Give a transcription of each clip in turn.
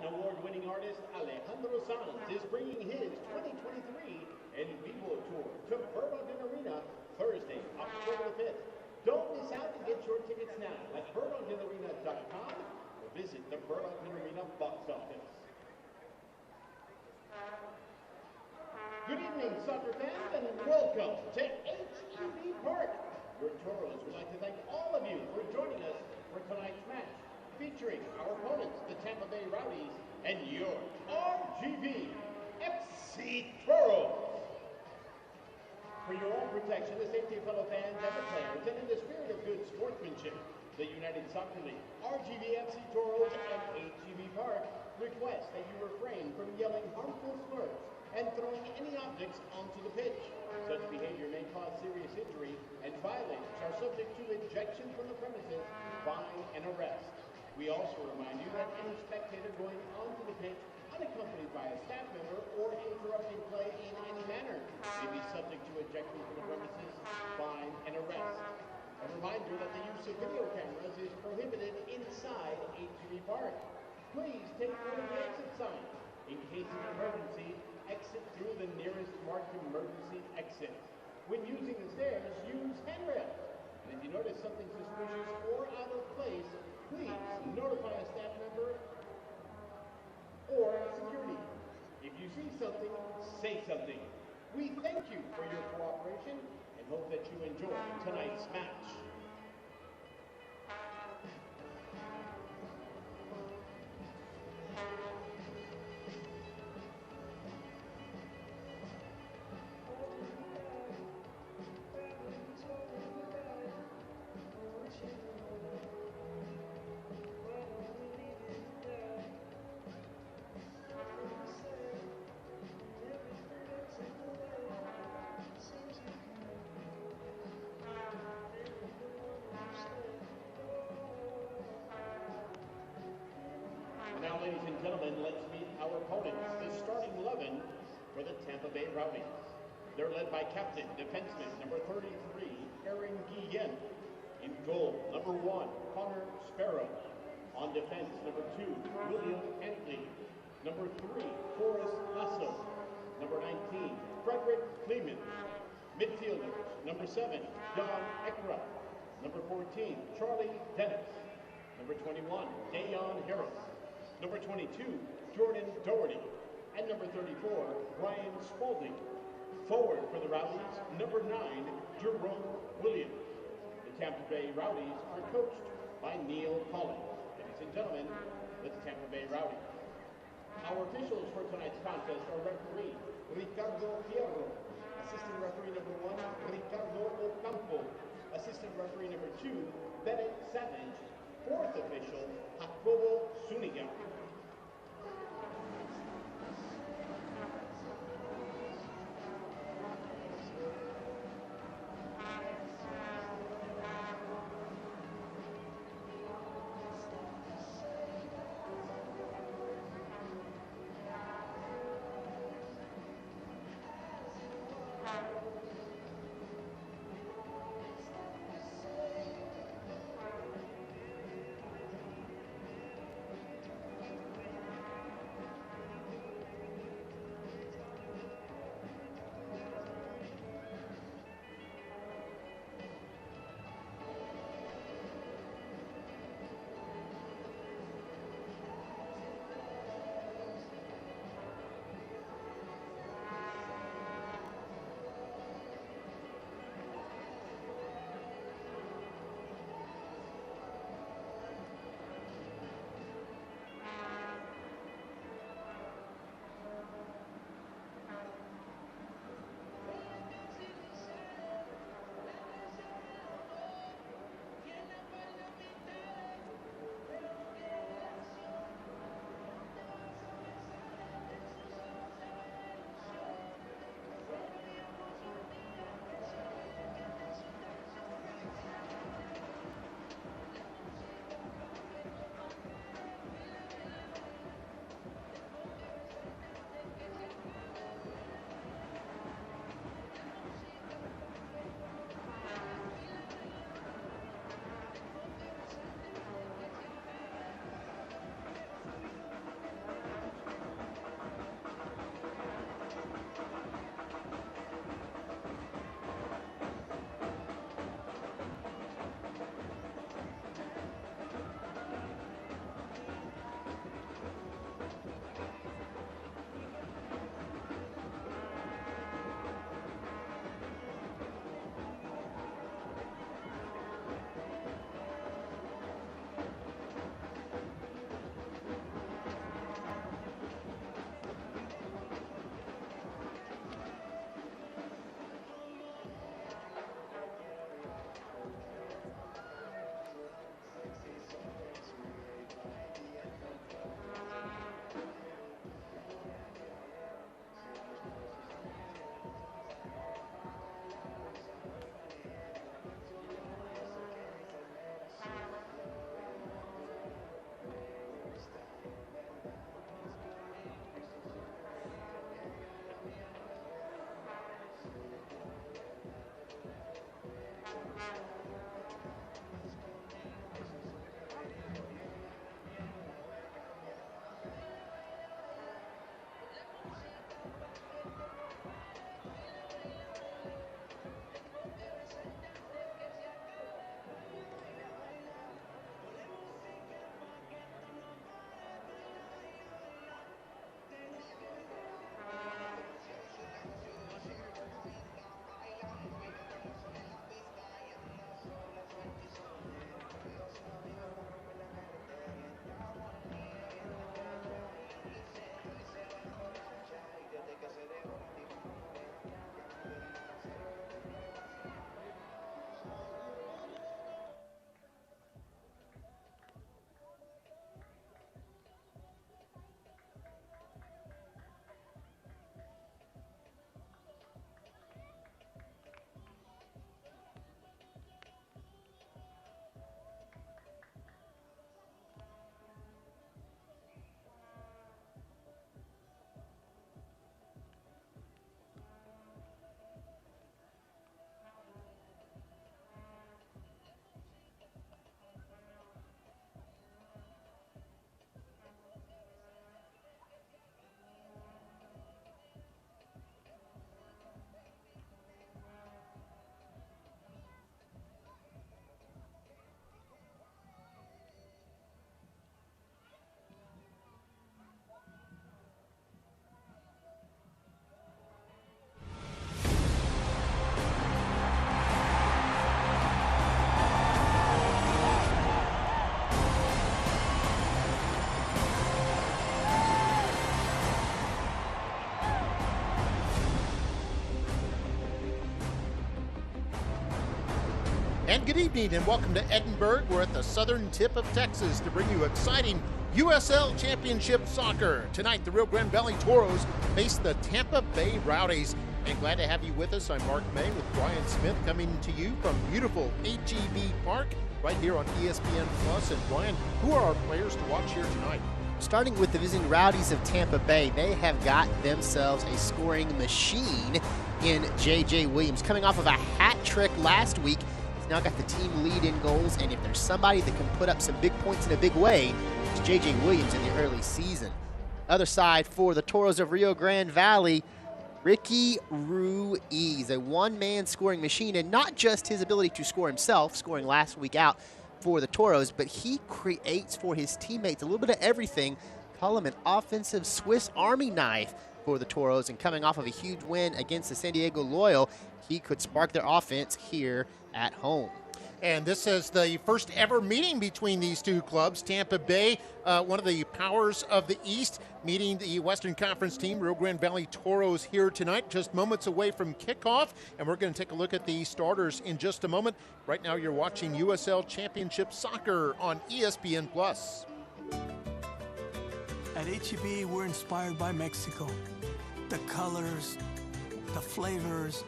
award-winning artist Alejandro Sanz is bringing his 2023 En Vivo Tour to Burlington Arena Thursday, October the 5th. Don't miss out and get your tickets now at burlingtonarena.com or visit the Burlington Arena box office. Good evening, soccer fans, and welcome to HEB Park. Your Toros would like to thank all of you for joining us for tonight's match, featuring our opponents, the Tampa Bay Rowdies, and your RGV FC Toros. For your own protection, the safety of fellow fans and the players, and in the spirit of good sportsmanship, the United Soccer League, RGV FC Toros, and HEB Park request that you refrain from yelling harmful slurs and throwing any objects onto the pitch. Such behavior may cause serious injury, and violators are subject to ejection from the premises, fine, and arrest. We also remind you that any spectator going onto the pitch unaccompanied by a staff member or interrupting play in any manner may be subject to ejection from the premises, fine, and arrest. A reminder that the use of video cameras is prohibited inside HEB Park. Please take note of the exit sign. In case of emergency, exit through the nearest marked emergency exit. When using the stairs, use handrails. And if you notice something suspicious or out of place, please notify a staff member or security. If you see something, say something. We thank you for your cooperation and hope that you enjoy tonight's match. Now, ladies and gentlemen, let's meet our opponents, the starting 11 for the Tampa Bay Rowdies. They're led by captain, defenseman, number 33, Aaron Guillen. In goal, number 1, Connor Sparrow. On defense, number 2, William Antley. Number 3, Forrest Lasso. Number 19, Frederick Clemens. Midfielders, number 7, John Ekra. Number 14, Charlie Dennis. Number 21, Dayon Harris. Number 22, Jordan Doherty. And number 34, Ryan Spalding. Forward for the Rowdies, number 9, Jerome Williams. The Tampa Bay Rowdies are coached by Neil Collins. Ladies and gentlemen, the Tampa Bay Rowdies. Our officials for tonight's contest are referee Ricardo Fierro, assistant referee number 1, Ricardo Ocampo, assistant referee number 2, Bennett Savage, fourth official, Jacobo Zuniga. And good evening and welcome to Edinburgh. We're at the southern tip of Texas to bring you exciting USL Championship soccer. Tonight, the Rio Grande Valley Toros face the Tampa Bay Rowdies. And glad to have you with us. I'm Mark May with Brian Smith coming to you from beautiful HEB Park right here on ESPN Plus. And Brian, who are our players to watch here tonight? Starting with the visiting Rowdies of Tampa Bay, they have got themselves a scoring machine in J.J. Williams. Coming off of a hat trick last week, he's now got the team lead in goals, and if there's somebody that can put up some big points in a big way, it's J.J. Williams in the early season. Other side for the Toros of Rio Grande Valley, Ricky Ruiz, a one-man scoring machine, and not just his ability to score himself, scoring last week out for the Toros, but he creates for his teammates a little bit of everything. Call him an offensive Swiss Army knife for the Toros, and coming off of a huge win against the San Diego Loyal, he could spark their offense here at home. And this is the first ever meeting between these two clubs. Tampa Bay, one of the powers of the East, meeting the Western Conference team, Rio Grande Valley Toros, here tonight, just moments away from kickoff. And we're going to take a look at the starters in just a moment. Right now, you're watching USL Championship Soccer on ESPN+. At HEB, we're inspired by Mexico. The colors, the flavors,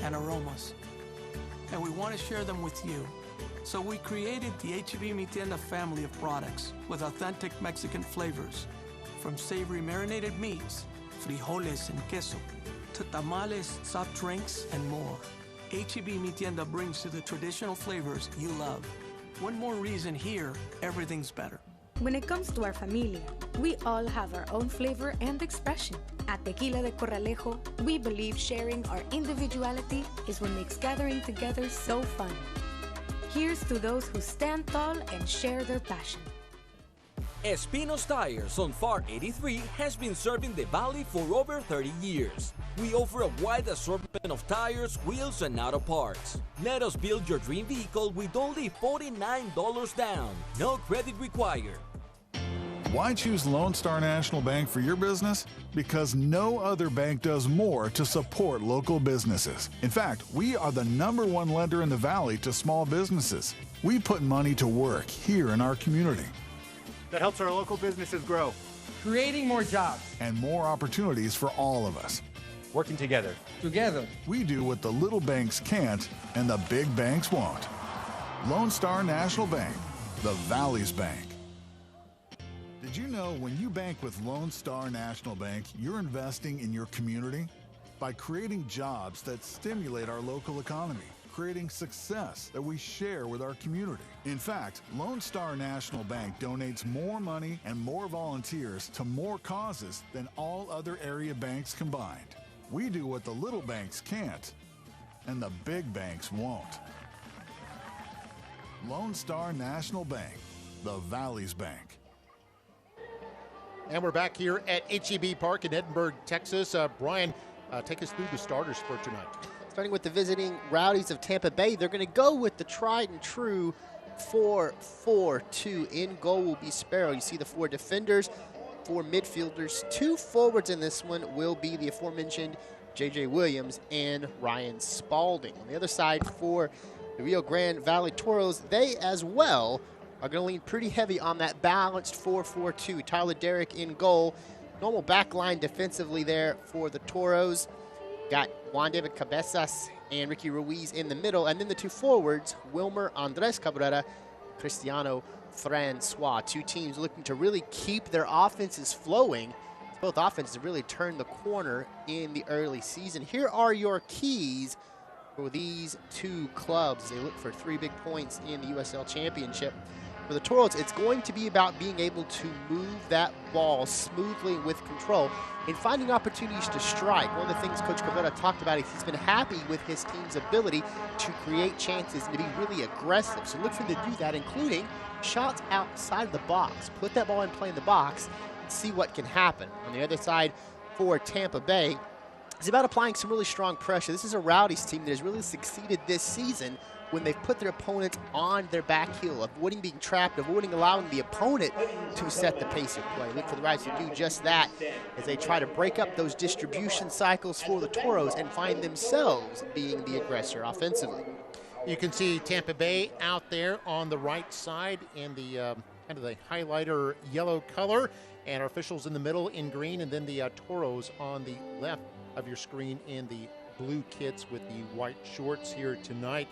and aromas. And we want to share them with you. So we created the HEB Mi Tienda family of products with authentic Mexican flavors, from savory marinated meats, frijoles and queso, to tamales, soft drinks, and more. HEB Mi Tienda brings you the traditional flavors you love. One more reason here, everything's better. When it comes to our familia, we all have our own flavor and expression. At Tequila de Corralejo, we believe sharing our individuality is what makes gathering together so fun. Here's to those who stand tall and share their passion. Espinos Tires on Far 83 has been serving the valley for over 30 years. We offer a wide assortment of tires, wheels, and auto parts. Let us build your dream vehicle with only $49 down. No credit required. Why choose Lone Star National Bank for your business? Because no other bank does more to support local businesses. In fact, we are the #1 lender in the Valley to small businesses. We put money to work here in our community. That helps our local businesses grow. Creating more jobs. And more opportunities for all of us. Working together. Together. We do what the little banks can't and the big banks won't. Lone Star National Bank, the Valley's bank. Did you know when you bank with Lone Star National Bank, you're investing in your community? By creating jobs that stimulate our local economy, creating success that we share with our community. In fact, Lone Star National Bank donates more money and more volunteers to more causes than all other area banks combined. We do what the little banks can't, and the big banks won't. Lone Star National Bank, the Valley's bank. And we're back here at HEB Park in Edinburgh, Texas. Brian, take us through the starters for tonight. Starting with the visiting Rowdies of Tampa Bay, they're going to go with the tried and true 4-4-2. In goal will be Sparrow. You see the 4 defenders, 4 midfielders, 2 forwards in this one will be the aforementioned J.J. Williams and Ryan Spalding. On the other side for the Rio Grande Valley Toros, they as well are going to lean pretty heavy on that balanced 4-4-2. Tyler Derrick in goal. Normal back line defensively there for the Toros. Got Juan David Cabezas and Ricky Ruiz in the middle. And then the 2 forwards, Wilmer Andres Cabrera, Cristiano Francois. 2 teams looking to really keep their offenses flowing. Both offenses really turned the corner in the early season. Here are your keys for these 2 clubs. They look for 3 big points in the USL Championship. For the Toros, it's going to be about being able to move that ball smoothly with control and finding opportunities to strike. One of the things Coach Cabrera talked about is he's been happy with his team's ability to create chances and to be really aggressive. So look for them to do that, including shots outside of the box. Put that ball in play in the box and see what can happen. On the other side for Tampa Bay, it's about applying some really strong pressure. This is a Rowdies team that has really succeeded this season when they've put their opponents on their back heel, avoiding being trapped, avoiding allowing the opponent to set the pace of play. Look for the Rowdies to do just that as they try to break up those distribution cycles for the Toros and find themselves being the aggressor offensively. You can see Tampa Bay out there on the right side in the kind of the highlighter yellow color, and our officials in the middle in green, and then the Toros on the left of your screen in the blue kits with the white shorts here tonight.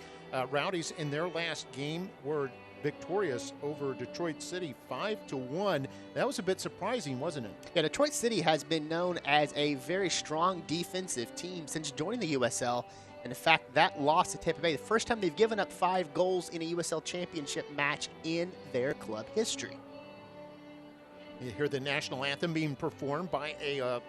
Rowdies in their last game were victorious over Detroit City 5-1. That was a bit surprising, wasn't it? Yeah, Detroit City has been known as a very strong defensive team since joining the USL. And in fact, that loss to Tampa Bay, the first time they've given up 5 goals in a USL Championship match in their club history. You hear the national anthem being performed by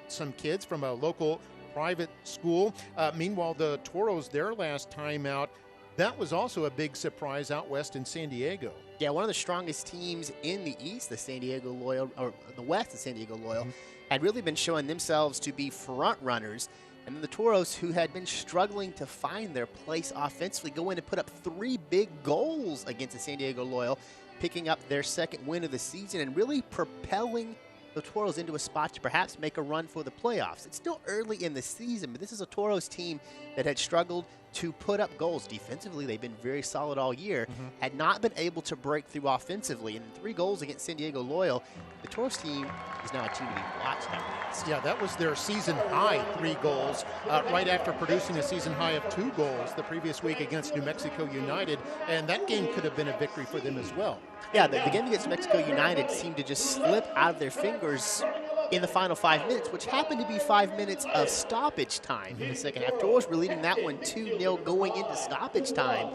some kids from a local private school. Meanwhile, the Toros, their last time out, that was also a big surprise out west in San Diego. Yeah, one of the strongest teams in the East, the San Diego Loyal, or the West, the San Diego Loyal, had really been showing themselves to be front runners. And then the Toros, who had been struggling to find their place offensively, go in and put up 3 big goals against the San Diego Loyal, picking up their second win of the season and really propelling the Toros into a spot to perhaps make a run for the playoffs. It's still early in the season, but this is a Toros team that had struggled to put up goals. Defensively, they've been very solid all year, had not been able to break through offensively. And 3 goals against San Diego Loyal, the Toros team is now a team to be watched out against. Yeah, that was their season high 3 goals, right after producing a season high of 2 goals the previous week against New Mexico United, and that game could have been a victory for them as well. Yeah, the game against Mexico United seemed to just slip out of their fingers in the final 5 minutes, which happened to be 5 minutes of stoppage time in the second half. Toros were leading that one 2-0 going into stoppage time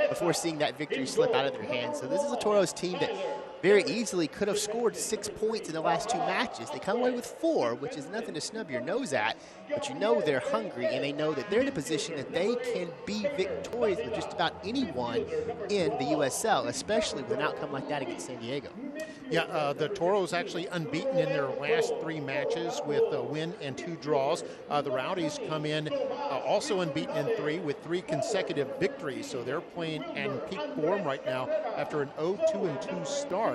before seeing that victory slip out of their hands. So this is a Toros team that very easily could have scored 6 points in the last 2 matches. They come away with 4, which is nothing to snub your nose at, but you know they're hungry and they know that they're in a position that they can be victorious with just about anyone in the USL, especially with an outcome like that against San Diego. Yeah, the Toros actually unbeaten in their last 3 matches with a win and 2 draws. The Rowdies come in also unbeaten in 3 with 3 consecutive victories, so they're playing in peak form right now after an 0-2-2 start.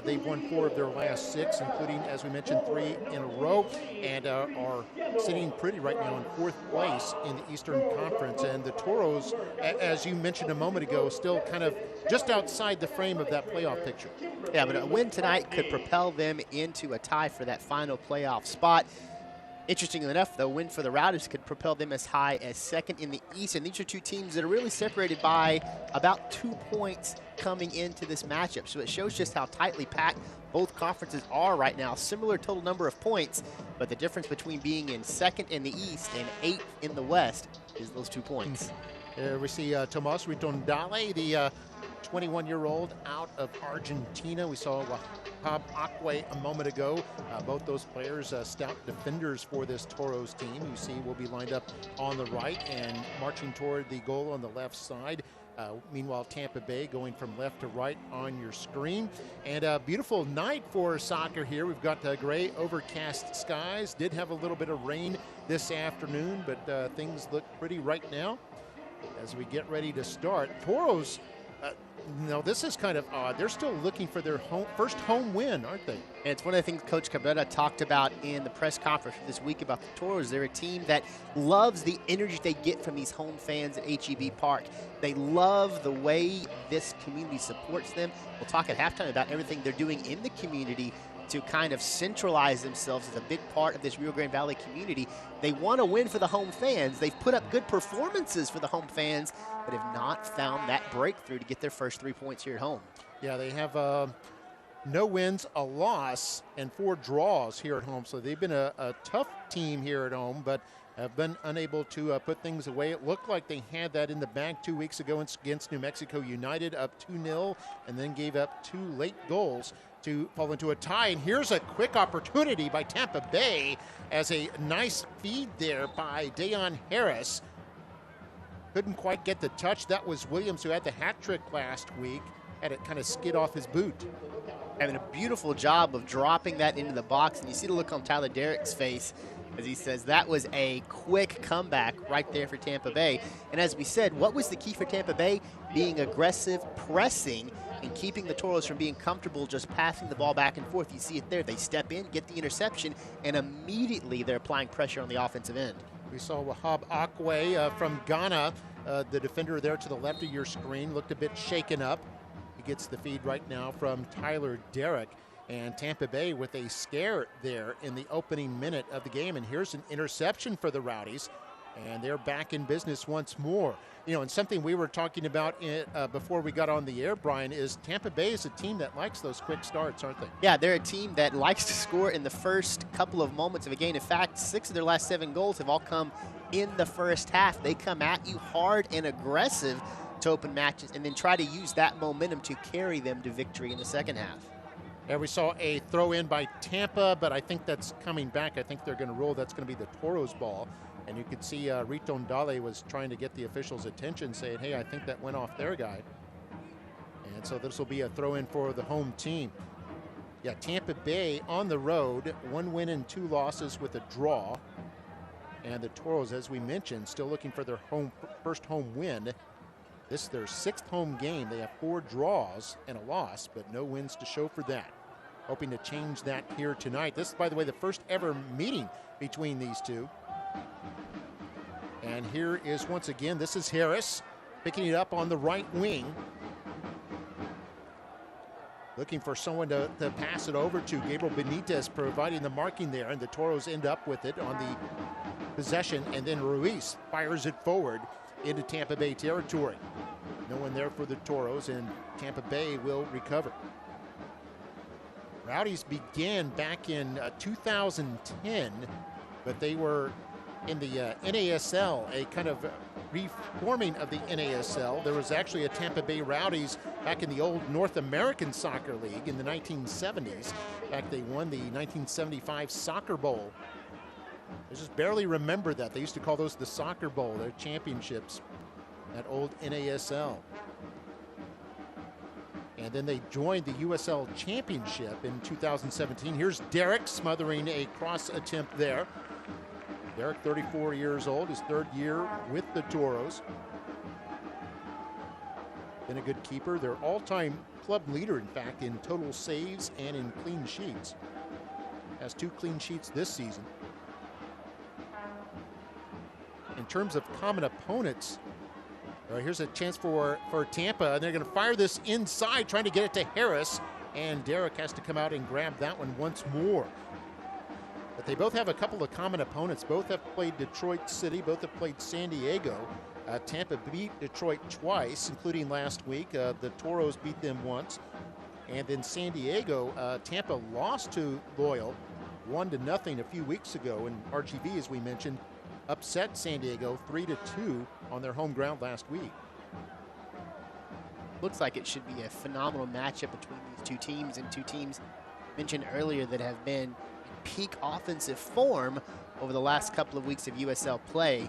They've won 4 of their last 6, including, as we mentioned, 3 in a row, and are sitting pretty right now in 4th place in the Eastern Conference. And the Toros, as you mentioned a moment ago, still kind of just outside the frame of that playoff picture. Yeah, but a win tonight could propel them into a tie for that final playoff spot. Interestingly enough, though, a win for the Rowdies could propel them as high as 2nd in the East. And these are 2 teams that are really separated by about 2 points coming into this matchup. So it shows just how tightly packed both conferences are right now. Similar total number of points, but the difference between being in 2nd in the East and 8th in the West is those 2 points. We see Tomas Ritondale, the 21-year-old out of Argentina. We saw Wahab Akwe a moment ago. Both those players stout defenders for this Toros team. You see will be lined up on the right and marching toward the goal on the left side. Meanwhile, Tampa Bay going from left to right on your screen. And a beautiful night for soccer here. We've got gray overcast skies. Did have a little bit of rain this afternoon, but things look pretty right now as we get ready to start. Toros, no, this is kind of odd. They're still looking for their first home win, aren't they? And it's one of the things Coach Cabrera talked about in the press conference this week about the Toros. They're a team that loves the energy they get from these home fans at HEB Park. They love the way this community supports them. We'll talk at halftime about everything they're doing in the community to kind of centralize themselves as a big part of this Rio Grande Valley community. They want to win for the home fans. They've put up good performances for the home fans, but have not found that breakthrough to get their first 3 points here at home. Yeah, they have no wins, a loss, and 4 draws here at home. So they've been a tough team here at home, but have been unable to put things away. It looked like they had that in the bag 2 weeks ago against New Mexico United, up 2-0, and then gave up 2 late goals to fall into a tie. And here's a quick opportunity by Tampa Bay as a nice feed there by Dayon Harris. Couldn't quite get the touch. That was Williams, who had the hat trick last week. Had it kind of skid off his boot. Having a beautiful job of dropping that into the box. And you see the look on Tyler Derrick's face as he says that was a quick comeback right there for Tampa Bay. And as we said, what was the key for Tampa Bay? Being aggressive, pressing, and keeping the Toros from being comfortable just passing the ball back and forth. You see it there. They step in, get the interception, and immediately they're applying pressure on the offensive end. We saw Wahab Akwe from Ghana, the defender there to the left of your screen, looked a bit shaken up. He gets the feed right now from Tyler Derrick. And Tampa Bay with a scare there in the opening minute of the game. And here's an interception for the Rowdies. And they're back in business once more. You know, and something we were talking about before we got on the air, Brian, is Tampa Bay is a team that likes those quick starts, aren't they? Yeah, they're a team that likes to score in the first couple of moments of a game. In fact, 6 of their last 7 goals have all come in the first half. They come at you hard and aggressive to open matches and then try to use that momentum to carry them to victory in the second half. Yeah, we saw a throw in by Tampa, but I think that's coming back. I think they're going to roll. That's going to be the Toros ball. And you could see Riton Dale was trying to get the officials' attention, saying, hey, I think that went off their guy. And so this will be a throw in for the home team. Yeah, Tampa Bay on the road, 1 win and 2 losses with a draw. And the Toros, as we mentioned, still looking for their first home win. This is their 6th home game. They have 4 draws and a loss, but no wins to show for that. Hoping to change that here tonight. This is, by the way, the first ever meeting between these two. And here is, once again, this is Harris picking it up on the right wing. Looking for someone to pass it over to. Gabriel Benitez providing the marking there, and the Toros end up with it on the possession, and then Ruiz fires it forward into Tampa Bay territory. No one there for the Toros, and Tampa Bay will recover. Rowdies began back in 2010, but they were in the NASL, a kind of reforming of the NASL. There was actually a Tampa Bay Rowdies back in the old North American Soccer League in the 1970s. In fact, they won the 1975 Soccer Bowl. I just barely remember that. They used to call those the Soccer Bowl, their championships, that old NASL. And then they joined the USL Championship in 2017. Here's Derrick smothering a cross attempt there. Derrick, 34 years old, his 3rd year with the Toros. Been a good keeper. Their all-time club leader, in fact, in total saves and in clean sheets. Has 2 clean sheets this season. In terms of common opponents, here's a chance for Tampa, and they're going to fire this inside, trying to get it to Harris, and Derrick has to come out and grab that one once more. But they both have a couple of common opponents. Both have played Detroit City, both have played San Diego. Tampa beat Detroit twice, including last week. The Toros beat them once. And then San Diego, Tampa lost to Loyal 1-0 a few weeks ago, and RGV, as we mentioned, upset San Diego 3-2 on their home ground last week. Looks like it should be a phenomenal matchup between these 2 teams, and 2 teams mentioned earlier that have been in peak offensive form over the last couple of weeks of USL play.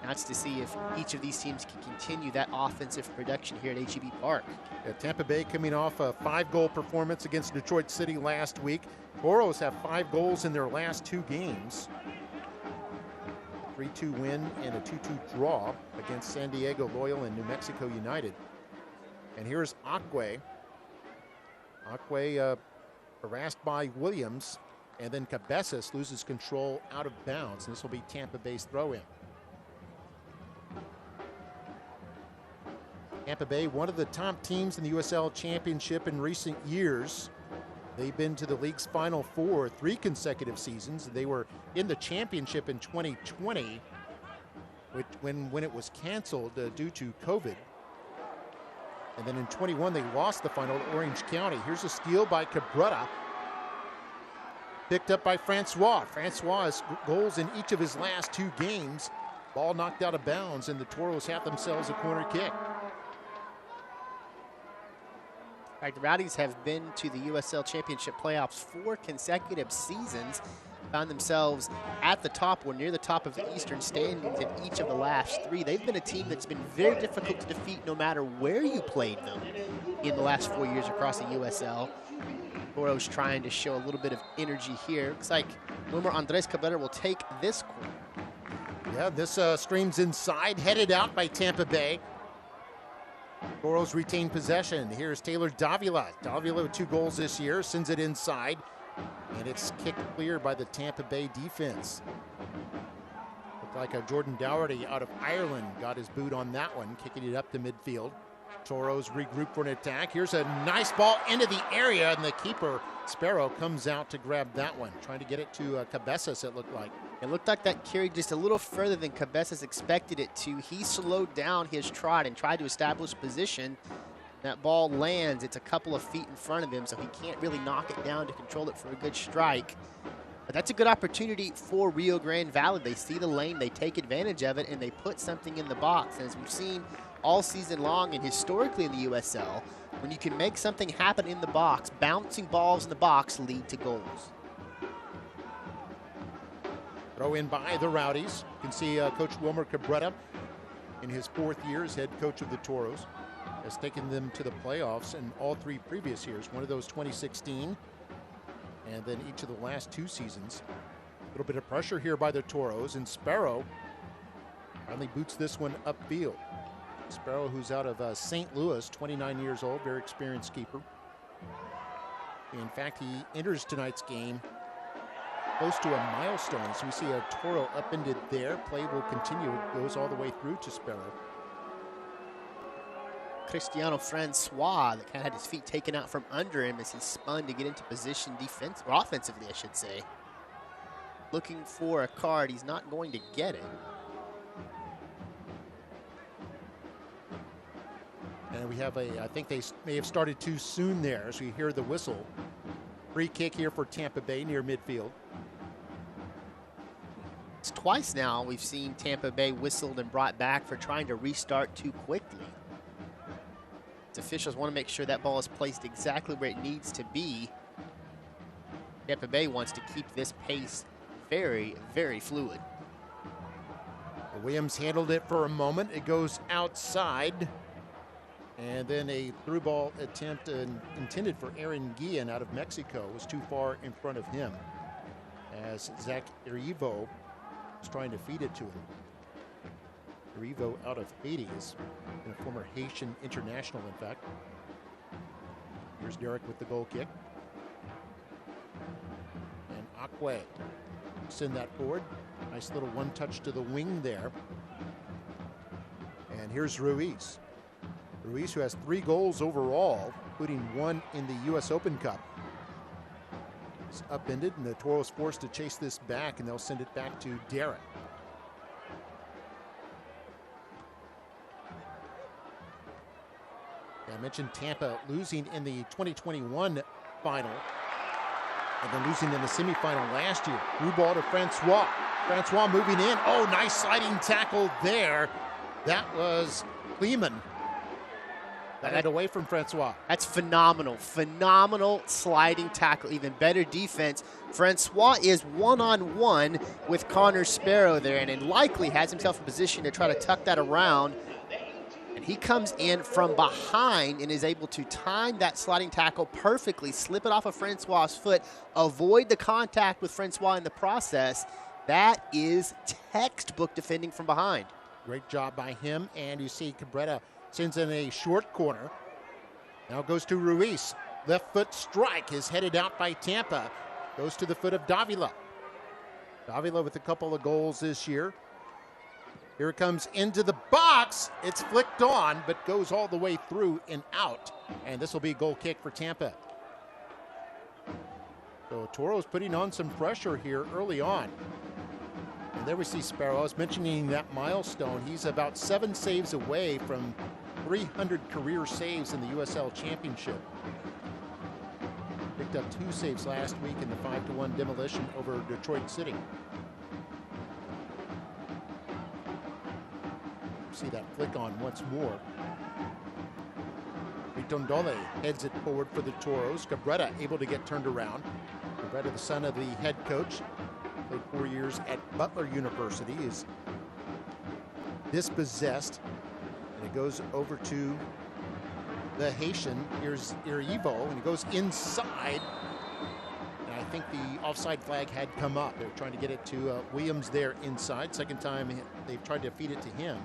Now it's to see if each of these teams can continue that offensive production here at HEB Park. Yeah, Tampa Bay coming off a 5-goal performance against Detroit City last week. Toros have 5 goals in their last 2 games. 3-2 win and a 2-2 draw against San Diego Loyal and New Mexico United. And here's Akwe. Akwe harassed by Williams, and then Cabezas loses control out of bounds, and this will be Tampa Bay's throw-in. Tampa Bay, one of the top teams in the USL Championship in recent years. They've been to the league's Final Four 3 consecutive seasons. They were in the championship in 2020, when it was canceled due to COVID. And then in 21, they lost the final to Orange County. Here's a steal by Cabrera. Picked up by Francois. Francois has goals in each of his last 2 games. Ball knocked out of bounds, and the Toros have themselves a corner kick. In fact, the Rowdies have been to the USL Championship playoffs 4 consecutive seasons, found themselves at the top or near the top of the Eastern standings in each of the last 3. They've been a team that's been very difficult to defeat no matter where you played them in the last 4 years across the USL. Toros trying to show a little bit of energy here. Looks like Wilmer Andres Cabrera will take this corner. Yeah, this streams inside, headed out by Tampa Bay. Toros retain possession. Here's Taylor Davila. Davila with 2 goals this year, sends it inside, and it's kicked clear by the Tampa Bay defense. Like a Jordan Dougherty out of Ireland got his boot on that one, kicking it up to midfield. Toros regroup for an attack. Here's a nice ball into the area, and the keeper, Sparrow, comes out to grab that one, trying to get it to Cabezas, it looked like. It looked like that carried just a little further than Cabezas expected it to. He slowed down his trot and tried to establish position. That ball lands. It's a couple of feet in front of him, so he can't really knock it down to control it for a good strike. But that's a good opportunity for Rio Grande Valley. They see the lane, they take advantage of it, and they put something in the box. And as we've seen all season long and historically in the USL, when you can make something happen in the box, bouncing balls in the box lead to goals. Throw in by the Rowdies. You can see Coach Wilmer Cabrera in his 4th year as head coach of the Toros has taken them to the playoffs in all 3 previous years. One of those 2016, and then each of the last 2 seasons. A little bit of pressure here by the Toros, and Sparrow finally boots this one upfield. Sparrow, who's out of St. Louis, 29 years old, very experienced keeper. In fact, he enters tonight's game close to a milestone. So we see a Toro upended there. Play will continue. It goes all the way through to Sparrow. Cristiano Francois that kind of had his feet taken out from under him as he spun to get into position offensively, I should say. Looking for a card. He's not going to get it. And we have I think they may have started too soon there as we hear the whistle. Free kick here for Tampa Bay near midfield. It's twice now we've seen Tampa Bay whistled and brought back for trying to restart too quickly. Officials want to make sure that ball is placed exactly where it needs to be. Tampa Bay wants to keep this pace very, very fluid. Williams handled it for a moment. It goes outside. And then a through ball attempt intended for Aaron Guillen out of Mexico was too far in front of him as Zach Erivo was trying to feed it to him. Erivo out of Haiti is a former Haitian international, in fact. Here's Derek with the goal kick. And Akwe send that forward. Nice little one touch to the wing there. And here's Ruiz. Ruiz, who has 3 goals overall, including 1 in the U.S. Open Cup. It's upended, and the Toros forced to chase this back, and they'll send it back to Derek. I mentioned Tampa losing in the 2021 final and then losing in the semifinal last year. Through ball to Francois. Francois moving in. Oh, nice sliding tackle there. That was Kleeman. That away from Francois. That's phenomenal. Phenomenal sliding tackle. Even better defense. Francois is one-on-one with Connor Sparrow there and likely has himself in position to try to tuck that around. And he comes in from behind and is able to time that sliding tackle perfectly, slip it off of Francois' foot, avoid the contact with Francois in the process. That is textbook defending from behind. Great job by him. And you see Cabrera sends in a short corner. Now goes to Ruiz. Left foot strike is headed out by Tampa. Goes to the foot of Davila. Davila with a couple of goals this year. Here it comes into the box. It's flicked on, but goes all the way through and out. And this will be a goal kick for Tampa. So Toro's putting on some pressure here early on. And there we see Sparrow. I was mentioning that milestone. He's about 7 saves away from 300 career saves in the USL Championship. Picked up 2 saves last week in the 5-1 demolition over Detroit City. See that flick on once more. Ritondole heads it forward for the Toros. Cabrera able to get turned around. Cabrera, the son of the head coach, played 4 years at Butler University, is dispossessed, and it goes over to the Haitian. Here's Erivo, and he goes inside. And I think the offside flag had come up. They're trying to get it to Williams there inside. Second time they've tried to feed it to him.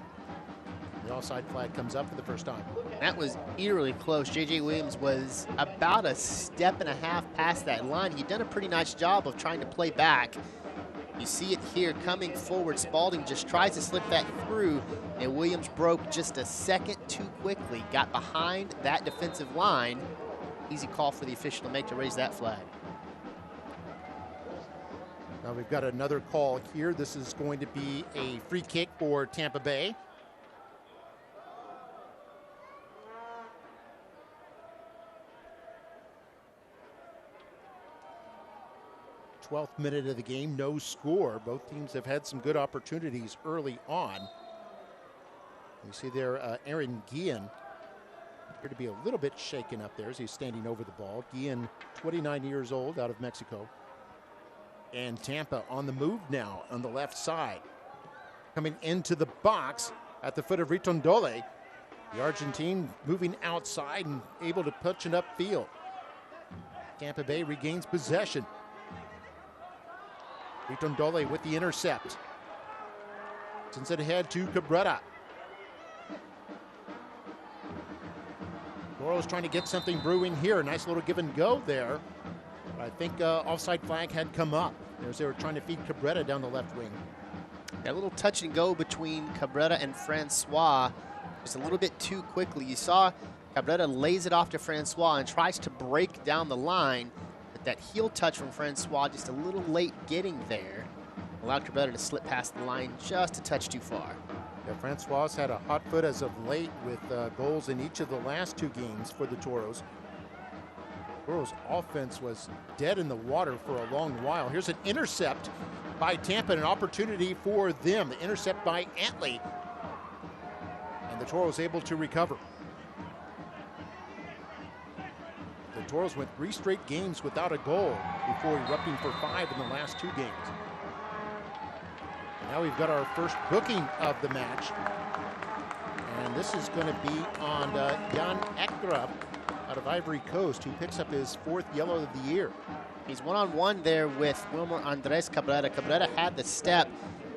The offside flag comes up for the first time. That was eerily close. J.J. Williams was about a step and a half past that line. He'd done a pretty nice job of trying to play back. You see it here coming forward. Spalding just tries to slip that through, and Williams broke just a second too quickly. Got behind that defensive line. Easy call for the official to make to raise that flag. Now we've got another call here. This is going to be a free kick for Tampa Bay. Twelfth minute of the game, no score. Both teams have had some good opportunities early on. You see there, Aaron Guillen appeared to be a little bit shaken up there as he's standing over the ball. Guillen, 29 years old, out of Mexico. And Tampa on the move now on the left side. Coming into the box at the foot of Ritondole. The Argentine moving outside and able to punch it upfield. Tampa Bay regains possession. Ritondole with the intercept. Sends it ahead to Cabrera. Toros trying to get something brewing here. Nice little give and go there. I think offside flag had come up as they were trying to feed Cabrera down the left wing. That little touch and go between Cabrera and Francois just a little bit too quickly. You saw Cabrera lays it off to Francois and tries to break down the line. That heel touch from Francois just a little late getting there. Allowed Cabrera to slip past the line just a touch too far. Yeah, Francois had a hot foot as of late with goals in each of the last two games for the Toros. Toros offense was dead in the water for a long while. Here's an intercept by Tampa, an opportunity for them. The intercept by Antley. And the Toros able to recover. The Toros went 3 straight games without a goal before erupting for 5 in the last 2 games. And now we've got our first booking of the match. And this is going to be on Jan Ekra out of Ivory Coast, who picks up his 4th yellow of the year. He's one-on-one there with Wilmer Andres Cabrera. Cabrera had the step.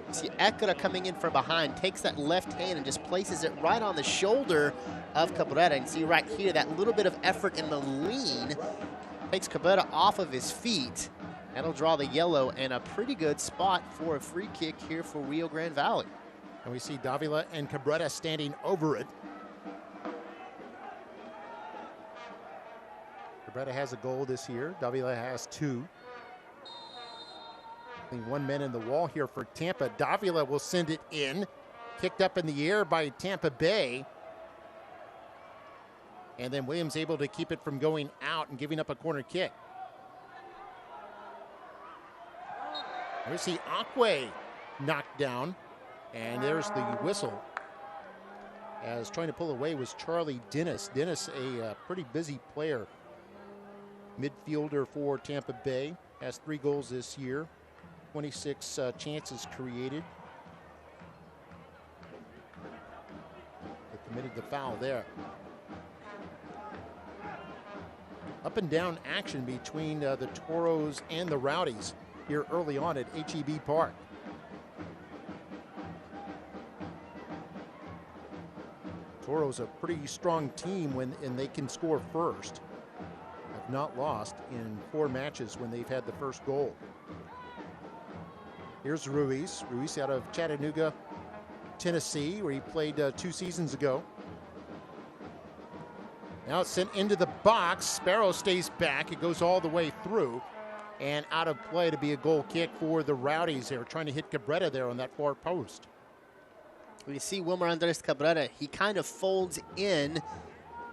You see Ekra coming in from behind, takes that left hand and just places it right on the shoulder of Cabrera. And see right here, that little bit of effort in the lean takes Cabrera off of his feet. That'll draw the yellow, and a pretty good spot for a free kick here for Rio Grande Valley. And we see Davila and Cabrera standing over it. Cabrera has a goal this year. Davila has 2. Only 1 man in the wall here for Tampa. Davila will send it in. Kicked up in the air by Tampa Bay. And then Williams able to keep it from going out and giving up a corner kick. We see Akwe knocked down. And there's the whistle. As trying to pull away was Charlie Dennis. Dennis, a pretty busy player. Midfielder for Tampa Bay. Has 3 goals this year. 26 chances created. They committed the foul there. Up and down action between the Toros and the Rowdies here early on at HEB Park. Toros a pretty strong team and they can score first. Have not lost in 4 matches when they've had the first goal. Here's Ruiz. Ruiz out of Chattanooga, Tennessee, where he played 2 seasons ago. Now it's sent into the box. Sparrow stays back. It goes all the way through. And out of play to be a goal kick for the Rowdies. They were trying to hit Cabrera there on that far post. When you see Wilmer Andres Cabrera, he kind of folds in.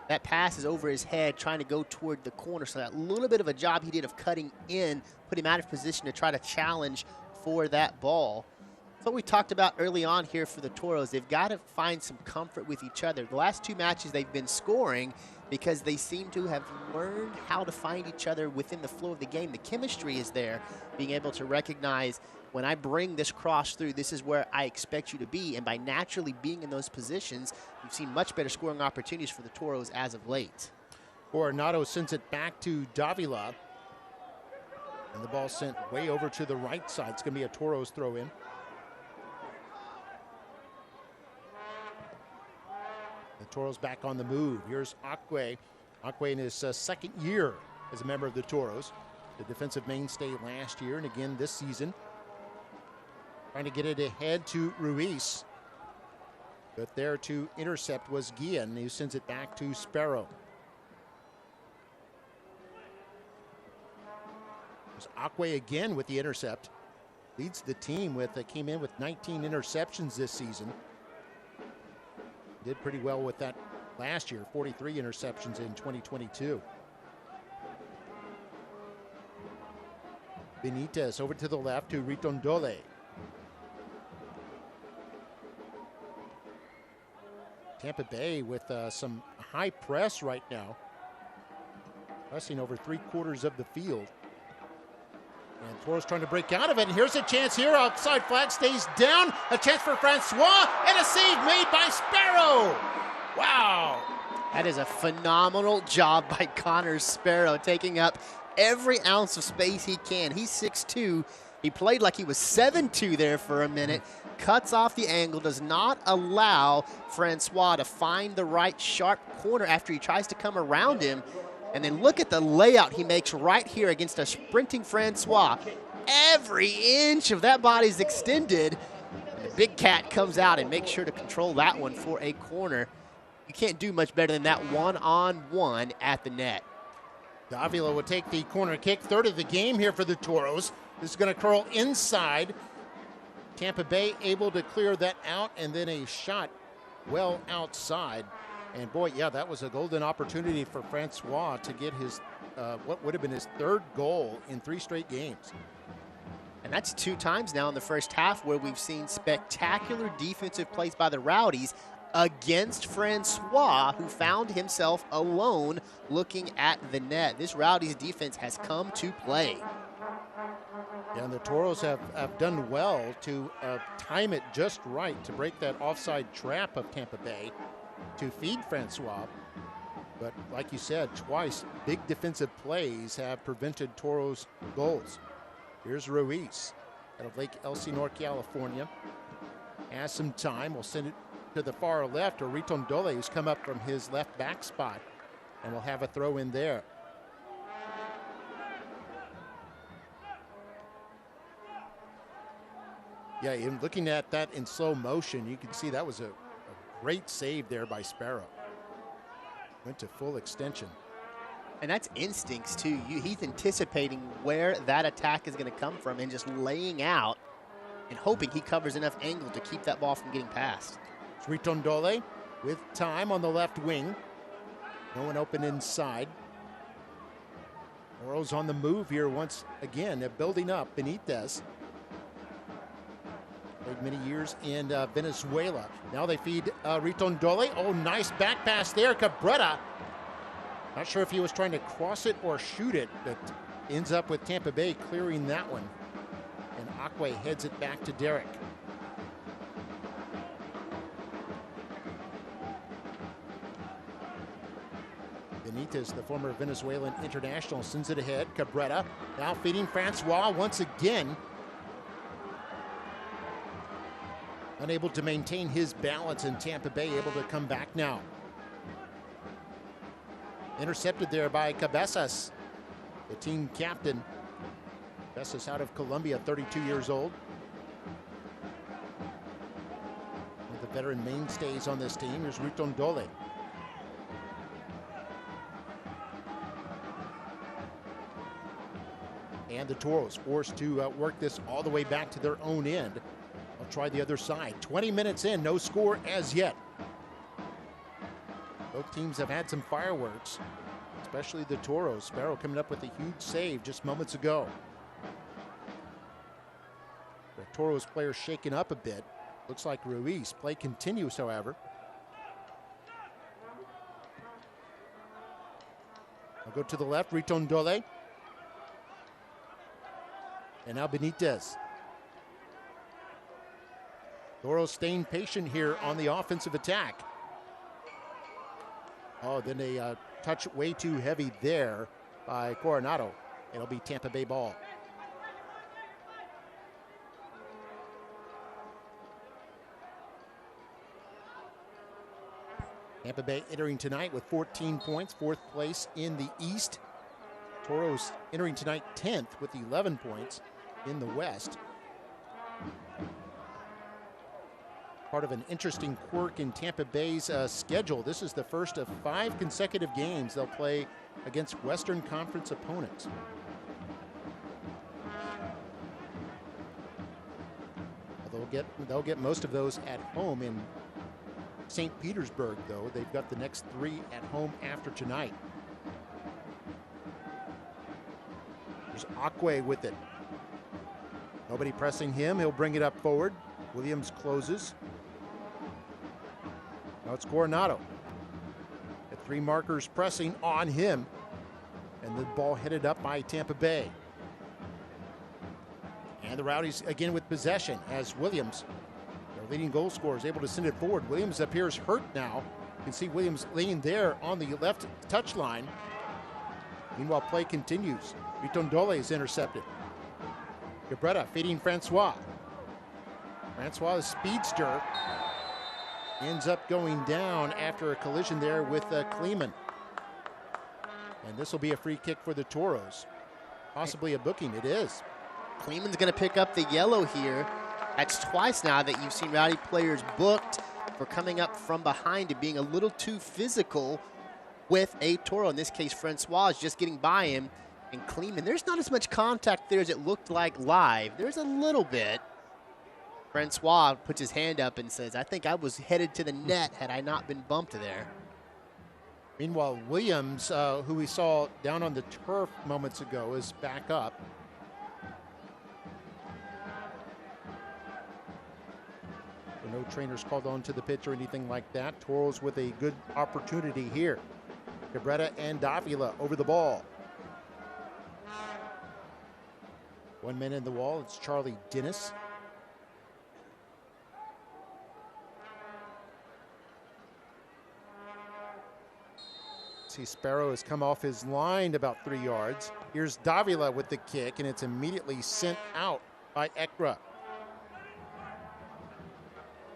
That pass is over his head, trying to go toward the corner. So that little bit of a job he did of cutting in put him out of position to try to challenge for that ball. That's what we talked about early on here for the Toros. They've got to find some comfort with each other. The last 2 matches they've been scoring because they seem to have learned how to find each other within the flow of the game. The chemistry is there, being able to recognize when I bring this cross through, this is where I expect you to be. And by naturally being in those positions, you've seen much better scoring opportunities for the Toros as of late. Coronado sends it back to Davila. And the ball sent way over to the right side. It's going to be a Toros throw in. The Toros back on the move. Here's Akwe. Akwe in his 2nd year as a member of the Toros. The defensive mainstay last year and again this season. Trying to get it ahead to Ruiz. But there to intercept was Guillen, who sends it back to Sparrow. There's Akwe again with the intercept. Leads the team with, came in with 19 interceptions this season. Did pretty well with that last year, 43 interceptions in 2022. Benitez over to the left to Ritondole. Tampa Bay with some high press right now. Pressing over 3/4 of the field. And Toros trying to break out of it. And here's a chance here. Outside flag stays down. A chance for Francois. And a save made by Sparrow. Wow. That is a phenomenal job by Connor Sparrow, taking up every ounce of space he can. He's 6'2". He played like he was 7'2" there for a minute. Cuts off the angle, does not allow Francois to find the right sharp corner after he tries to come around him. And then look at the layout he makes right here against a sprinting Francois. Every inch of that body's extended. And the big cat comes out and makes sure to control that one for a corner. You can't do much better than that one-on-one at the net. Davila will take the corner kick, third of the game here for the Toros. This is going to curl inside. Tampa Bay able to clear that out, and then a shot well outside. And boy, yeah, that was a golden opportunity for Francois to get his, what would have been his third goal in 3 straight games. And that's 2 times now in the first half where we've seen spectacular defensive plays by the Rowdies against Francois, who found himself alone looking at the net. This Rowdies defense has come to play. Yeah, and the Toros have done well to time it just right to break that offside trap of Tampa Bay to feed Francois. But like you said, twice big defensive plays have prevented Toros goals. Here's Ruiz out of Lake Elsinore, California. Has some time. We'll send it to the far left, or Ritondole, who's come up from his left back spot, and we'll have a throw in there. Yeah, in looking at that in slow motion, you can see that was a great save there by Sparrow. Went to full extension. And that's instincts, too. He's anticipating where that attack is going to come from and just laying out and hoping he covers enough angle to keep that ball from getting past. It's Ritondole with time on the left wing. No one open inside. Toros on the move here once again. They're building up. Benitez. Played many years in Venezuela. Now they feed Ritondole. Oh, nice back pass there. Cabrera. Not sure if he was trying to cross it or shoot it, but ends up with Tampa Bay clearing that one. And Akwe heads it back to Derek. Benitez, the former Venezuelan international, sends it ahead. Cabrera now feeding Francois once again. Unable to maintain his balance, and Tampa Bay able to come back now. Intercepted there by Cabezas, the team captain. Cabezas out of Colombia, 32 years old. One of the veteran mainstays on this team. Here's Ritondole. And the Toros forced to work this all the way back to their own end. I'll try the other side. 20 minutes in, no score as yet. Both teams have had some fireworks, especially the Toros. Sparrow coming up with a huge save just moments ago. The Toros player shaken up a bit. Looks like Ruiz. Play continues, however. I'll go to the left, Ritondole. And now Benitez. Toros staying patient here on the offensive attack. Oh, then a touch way too heavy there by Coronado. It'll be Tampa Bay ball. Tampa Bay entering tonight with 14 points, 4th place in the East. Toros entering tonight 10th with 11 points in the West. Part of an interesting quirk in Tampa Bay's schedule. This is the first of 5 consecutive games they'll play against Western Conference opponents. They'll get most of those at home in St. Petersburg, though. They've got the next 3 at home after tonight. There's Akwe with it. Nobody pressing him. He'll bring it up forward. Williams closes. Now it's Coronado. Got 3 markers pressing on him. And the ball headed up by Tampa Bay. And the Rowdies again with possession as Williams, their leading goal scorer, is able to send it forward. Williams appears hurt now. You can see Williams laying there on the left touchline. Meanwhile, play continues. Vitondole is intercepted. Cabrera feeding Francois. Francois, the speedster, ends up going down after a collision there with Kleeman. And this will be a free kick for the Toros. Possibly a booking. It is. Kleeman's going to pick up the yellow here. That's twice now that you've seen Rowdy players booked for coming up from behind and being a little too physical with a Toro. In this case, Francois is just getting by him. And Kleeman, there's not as much contact there as it looked like live. There's a little bit. Francois puts his hand up and says, I think I was headed to the net had I not been bumped there. Meanwhile, Williams, who we saw down on the turf moments ago, is back up. No trainers called onto the pitch or anything like that. Toros with a good opportunity here. Cabrera and Davila over the ball. 1 man in the wall. It's Charlie Dennis. See, Sparrow has come off his line about 3 yards. Here's Davila with the kick, and it's immediately sent out by Ekra.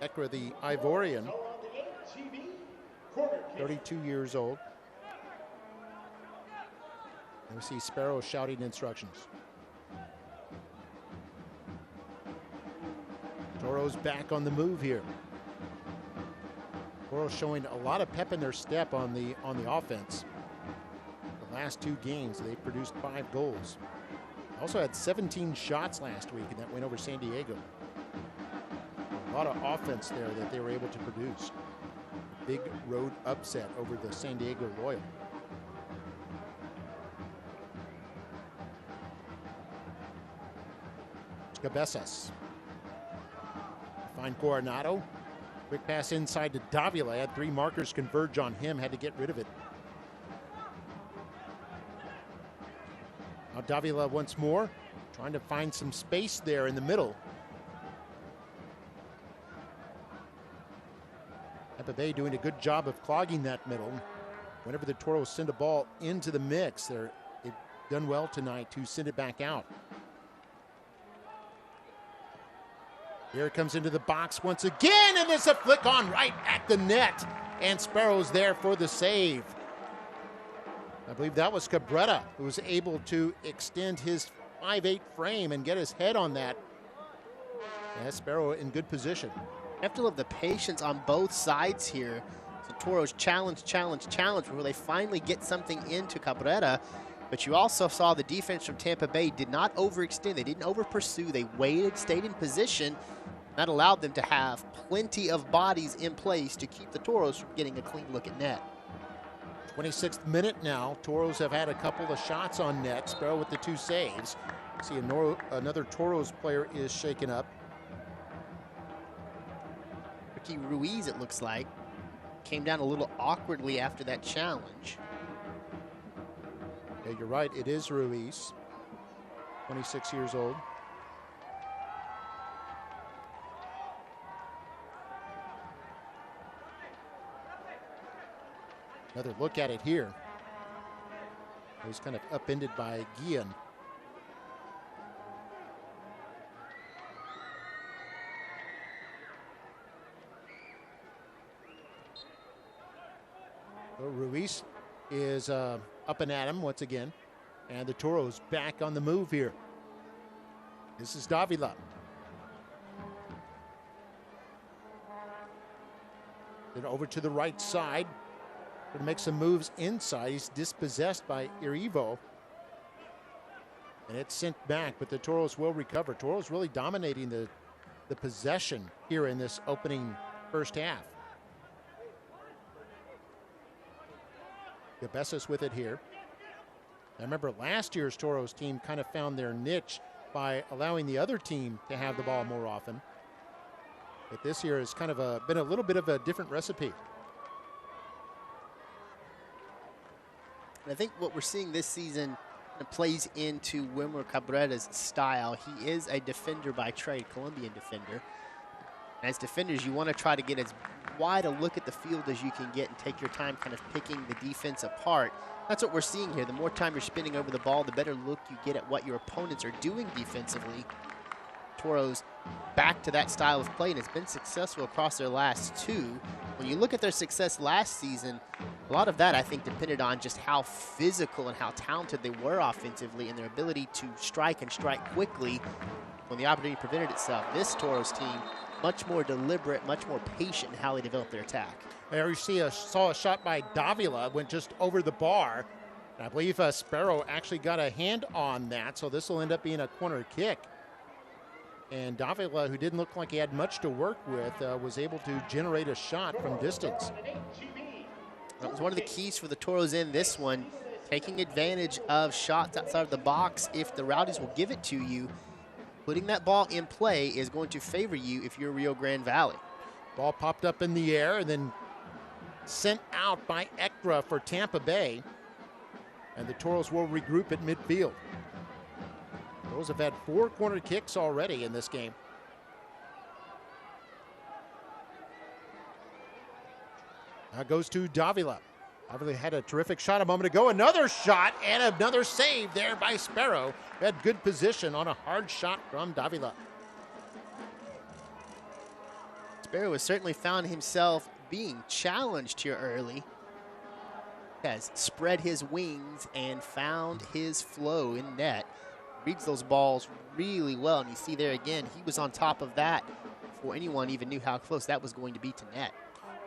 Ekra, the Ivorian, 32 years old. And we see Sparrow shouting instructions. Toros back on the move here. Toros showing a lot of pep in their step on the offense. The last 2 games, they produced 5 goals. Also had 17 shots last week in that win over San Diego. A lot of offense there that they were able to produce. Big road upset over the San Diego Loyal. Cabezas. Find Coronado. Quick pass inside to Davila. Had 3 markers converge on him. Had to get rid of it. Now Davila once more. Trying to find some space there in the middle. Tampa Bay doing a good job of clogging that middle. Whenever the Toros send a ball into the mix, they've done well tonight to send it back out. Here it comes into the box once again, and there's a flick on right at the net. And Sparrow's there for the save. I believe that was Cabrera who was able to extend his 5'8" frame and get his head on that. Yeah, Sparrow in good position. You have to love the patience on both sides here. So Toros challenge before they finally get something into Cabrera. But you also saw the defense from Tampa Bay did not overextend. They didn't over-pursue. They waited, stayed in position. That allowed them to have plenty of bodies in place to keep the Toros from getting a clean look at net. 26th minute now. Toros have had a couple of shots on net. Sparrow with the 2 saves. See another Toros player is shaken up. Ricky Ruiz, it looks like, came down a little awkwardly after that challenge. Yeah, you're right. It is Ruiz, 26 years old. Another look at it here. It was kind of upended by Guillen. So Ruiz is up and at him once again. And the Toros back on the move here. This is Davila. Then over to the right side. Going to make some moves inside. He's dispossessed by Irivo. And it's sent back, but the Toros will recover. Toros really dominating the possession here in this opening first half. Cabezas with it here. I remember last year's Toros team kind of found their niche by allowing the other team to have the ball more often. But this year has kind of been a little bit of a different recipe. I think what we're seeing this season plays into Wilmer Cabrera's style. He is a defender by trade, Colombian defender. As defenders, you want to try to get as wide a look at the field as you can get and take your time kind of picking the defense apart. That's what we're seeing here. The more time you're spending over the ball, the better look you get at what your opponents are doing defensively. Toros back to that style of play, and it's been successful across their last two. When you look at their success last season, a lot of that, I think, depended on just how physical and how talented they were offensively and their ability to strike and strike quickly when the opportunity presented itself. This Toros team, much more deliberate, much more patient in how they develop their attack. There you saw a shot by Davila, went just over the bar. And I believe Sparrow actually got a hand on that, so this will end up being a corner kick. And Davila, who didn't look like he had much to work with, was able to generate a shot from distance. That was one of the keys for the Toros in this one, taking advantage of shots outside of the box. If the Rowdies will give it to you, putting that ball in play is going to favor you if you're Rio Grande Valley. Ball popped up in the air and then sent out by Ekra for Tampa Bay. And the Toros will regroup at midfield. Toros have had 4 corner kicks already in this game. Now goes to Davila. Davila had a terrific shot a moment ago. Another shot and another save there by Sparrow. Had good position on a hard shot from Davila. Sparrow has certainly found himself being challenged here early. Has spread his wings and found his flow in net. Reads those balls really well, and you see there again, he was on top of that before anyone even knew how close that was going to be to net.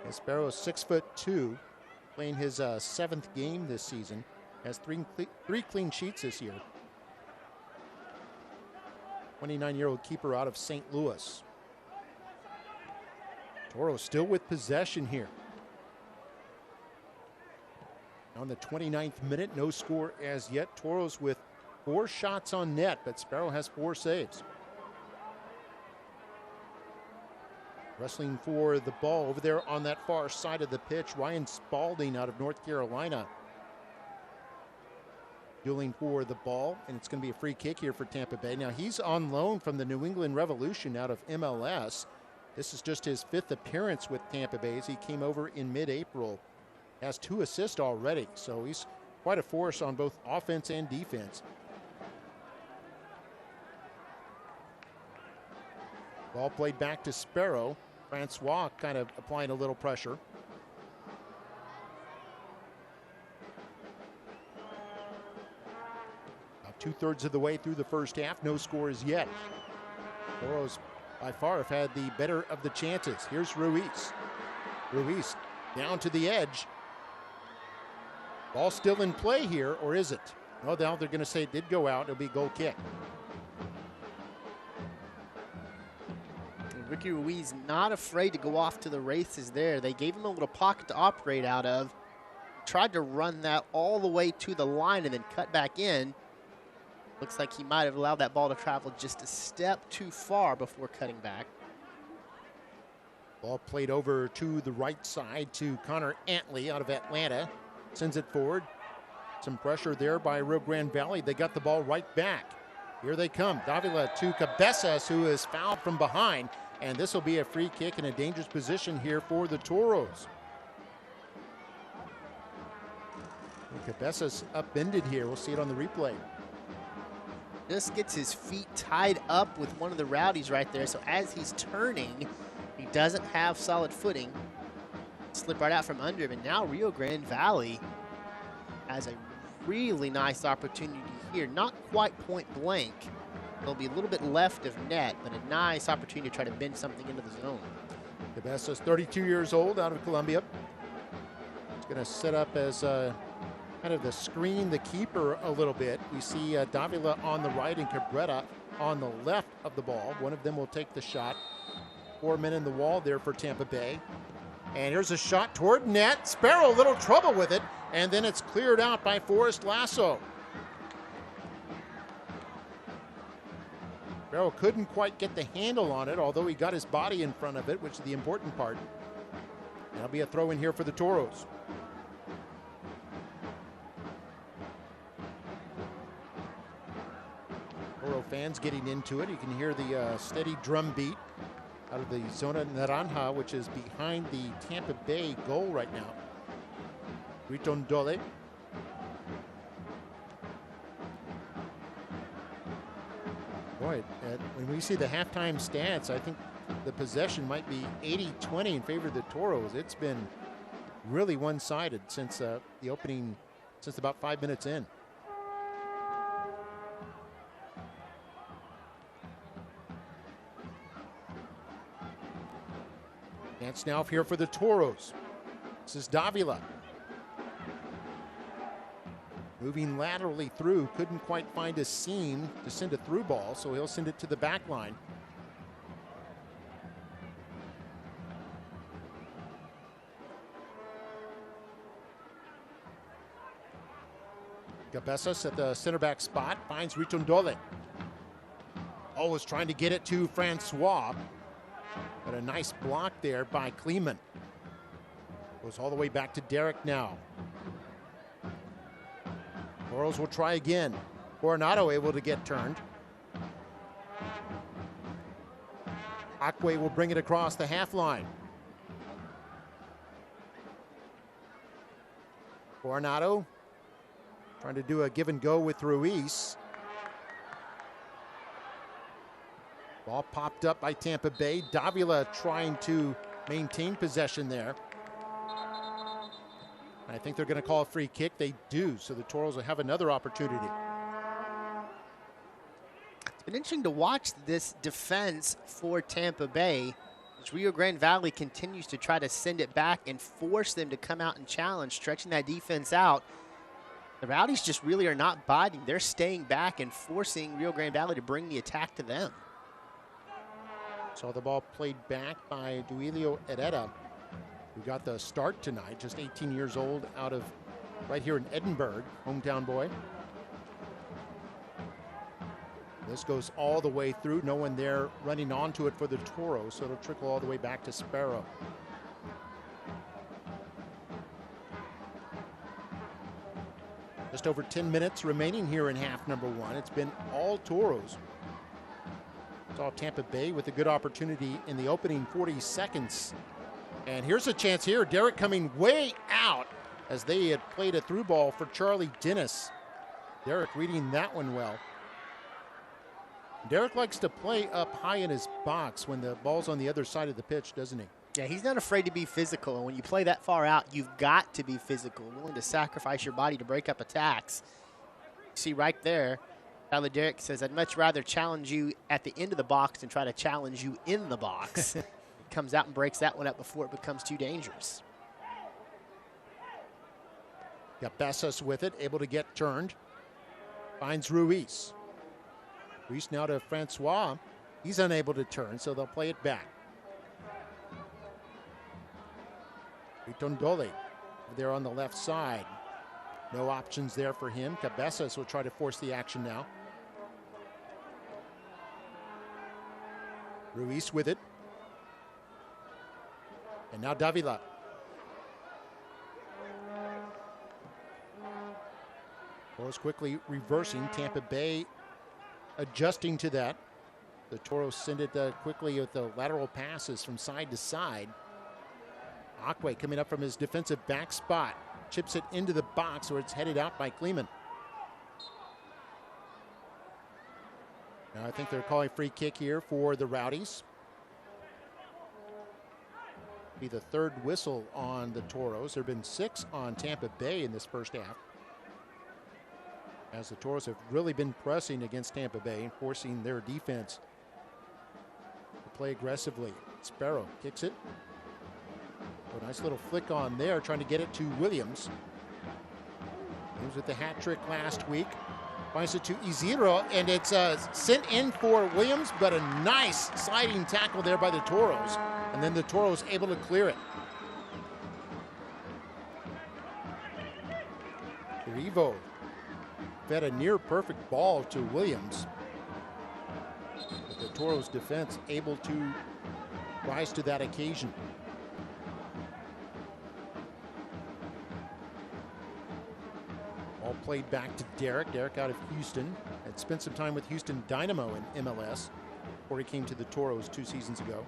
And Sparrow is 6'2", playing his 7th game this season. Has three clean sheets this year. 29-year-old keeper out of St. Louis. Toros still with possession here. On the 29th minute, no score as yet. Toros with 4 shots on net, but Sparrow has 4 saves. Wrestling for the ball over there on that far side of the pitch, Ryan Spalding out of North Carolina. Dueling for the ball, and it's going to be a free kick here for Tampa Bay. Now, he's on loan from the New England Revolution out of MLS. This is just his 5th appearance with Tampa Bay as he came over in mid-April. Has 2 assists already, so he's quite a force on both offense and defense. Ball played back to Sparrow. Francois kind of applying a little pressure. About 2/3 of the way through the first half, no scores yet. Toros by far have had the better of the chances. Here's Ruiz. Ruiz down to the edge. Ball still in play here, or is it? No, now they're going to say it did go out. It'll be a goal kick. Ricky Ruiz not afraid to go off to the races there. They gave him a little pocket to operate out of. Tried to run that all the way to the line and then cut back in. Looks like he might have allowed that ball to travel just a step too far before cutting back. Ball played over to the right side to Connor Antley out of Atlanta. Sends it forward. Some pressure there by Rio Grande Valley. They got the ball right back. Here they come. Davila to Cabezas, who is fouled from behind. And this will be a free kick in a dangerous position here for the Toros. Cabezas upended here. We'll see it on the replay. Just gets his feet tied up with one of the Rowdies right there. So as he's turning, he doesn't have solid footing. Slip right out from under him. And now Rio Grande Valley has a really nice opportunity here. Not quite point blank. There'll be a little bit left of net, but a nice opportunity to try to bend something into the zone. Cabezas, 32 years old, out of Colombia. It's going to set up as kind of the screen, the keeper a little bit. We see Davila on the right and Cabrera on the left of the ball. One of them will take the shot. 4 men in the wall there for Tampa Bay. And here's a shot toward net. Sparrow, a little trouble with it. And then it's cleared out by Forrest Lasso. Sparrow couldn't quite get the handle on it, although he got his body in front of it, which is the important part. That'll be a throw in here for the Toros. Toro fans getting into it. You can hear the steady drum beat out of the Zona Naranja, which is behind the Tampa Bay goal right now. Ritondole. Boy, when we see the halftime stats, I think the possession might be 80-20 in favor of the Toros. It's been really one-sided since the opening, since about 5 minutes in. Chance now here for the Toros. This is Davila. Moving laterally through, couldn't quite find a seam to send a through ball, so he'll send it to the back line. Cabezas at the center back spot, finds Ritondole. Always trying to get it to Francois, but a nice block there by Kleeman. Goes all the way back to Derek now. Toros will try again. Coronado able to get turned. Acque will bring it across the half line. Coronado trying to do a give and go with Ruiz. Ball popped up by Tampa Bay. Davila trying to maintain possession there. I think they're going to call a free kick. They do, so the Toros will have another opportunity. It's been interesting to watch this defense for Tampa Bay, as Rio Grande Valley continues to try to send it back and force them to come out and challenge, stretching that defense out. The Rowdies just really are not biting. They're staying back and forcing Rio Grande Valley to bring the attack to them. Saw the ball played back by Duilio Herrera, who got the start tonight, just 18 years old, out of right here in Edinburgh, hometown boy. This goes all the way through. No one there running onto it for the Toros, so it'll trickle all the way back to Sparrow. Just over 10 minutes remaining here in half number one. It's been all Toros. Saw Tampa Bay with a good opportunity in the opening 40 seconds. And here's a chance here. Derek coming way out as they had played a through ball for Charlie Dennis. Derek reading that one well. Derek likes to play up high in his box when the ball's on the other side of the pitch, doesn't he? Yeah, he's not afraid to be physical. And when you play that far out, you've got to be physical, willing to sacrifice your body to break up attacks. See right there, Tyler Derrick says, I'd much rather challenge you at the end of the box than try to challenge you in the box. Comes out and breaks that one up before it becomes too dangerous. Got Cabezas with it, able to get turned. Finds Ruiz. Ruiz now to Francois. He's unable to turn, so they'll play it back. Ritondole there on the left side. No options there for him. Cabezas will try to force the action now. Ruiz with it. And now Davila. Toros quickly reversing. Tampa Bay adjusting to that. The Toros send it quickly with the lateral passes from side to side. Acque coming up from his defensive back spot. Chips it into the box where it's headed out by Kleeman. Now I think they're calling a free kick here for the Rowdies. Be the third whistle on the Toros. There have been 6 on Tampa Bay in this first half, as the Toros have really been pressing against Tampa Bay and forcing their defense to play aggressively. Sparrow kicks it. A nice little flick on there, trying to get it to Williams. He was with the hat trick last week. Finds it to Isidro, and it's sent in for Williams, but a nice sliding tackle there by the Toros. And then the Toros able to clear it. Revo fed a near perfect ball to Williams. But the Toros defense able to rise to that occasion. Ball played back to Derek. Derek out of Houston. Had spent some time with Houston Dynamo in MLS before he came to the Toros 2 seasons ago.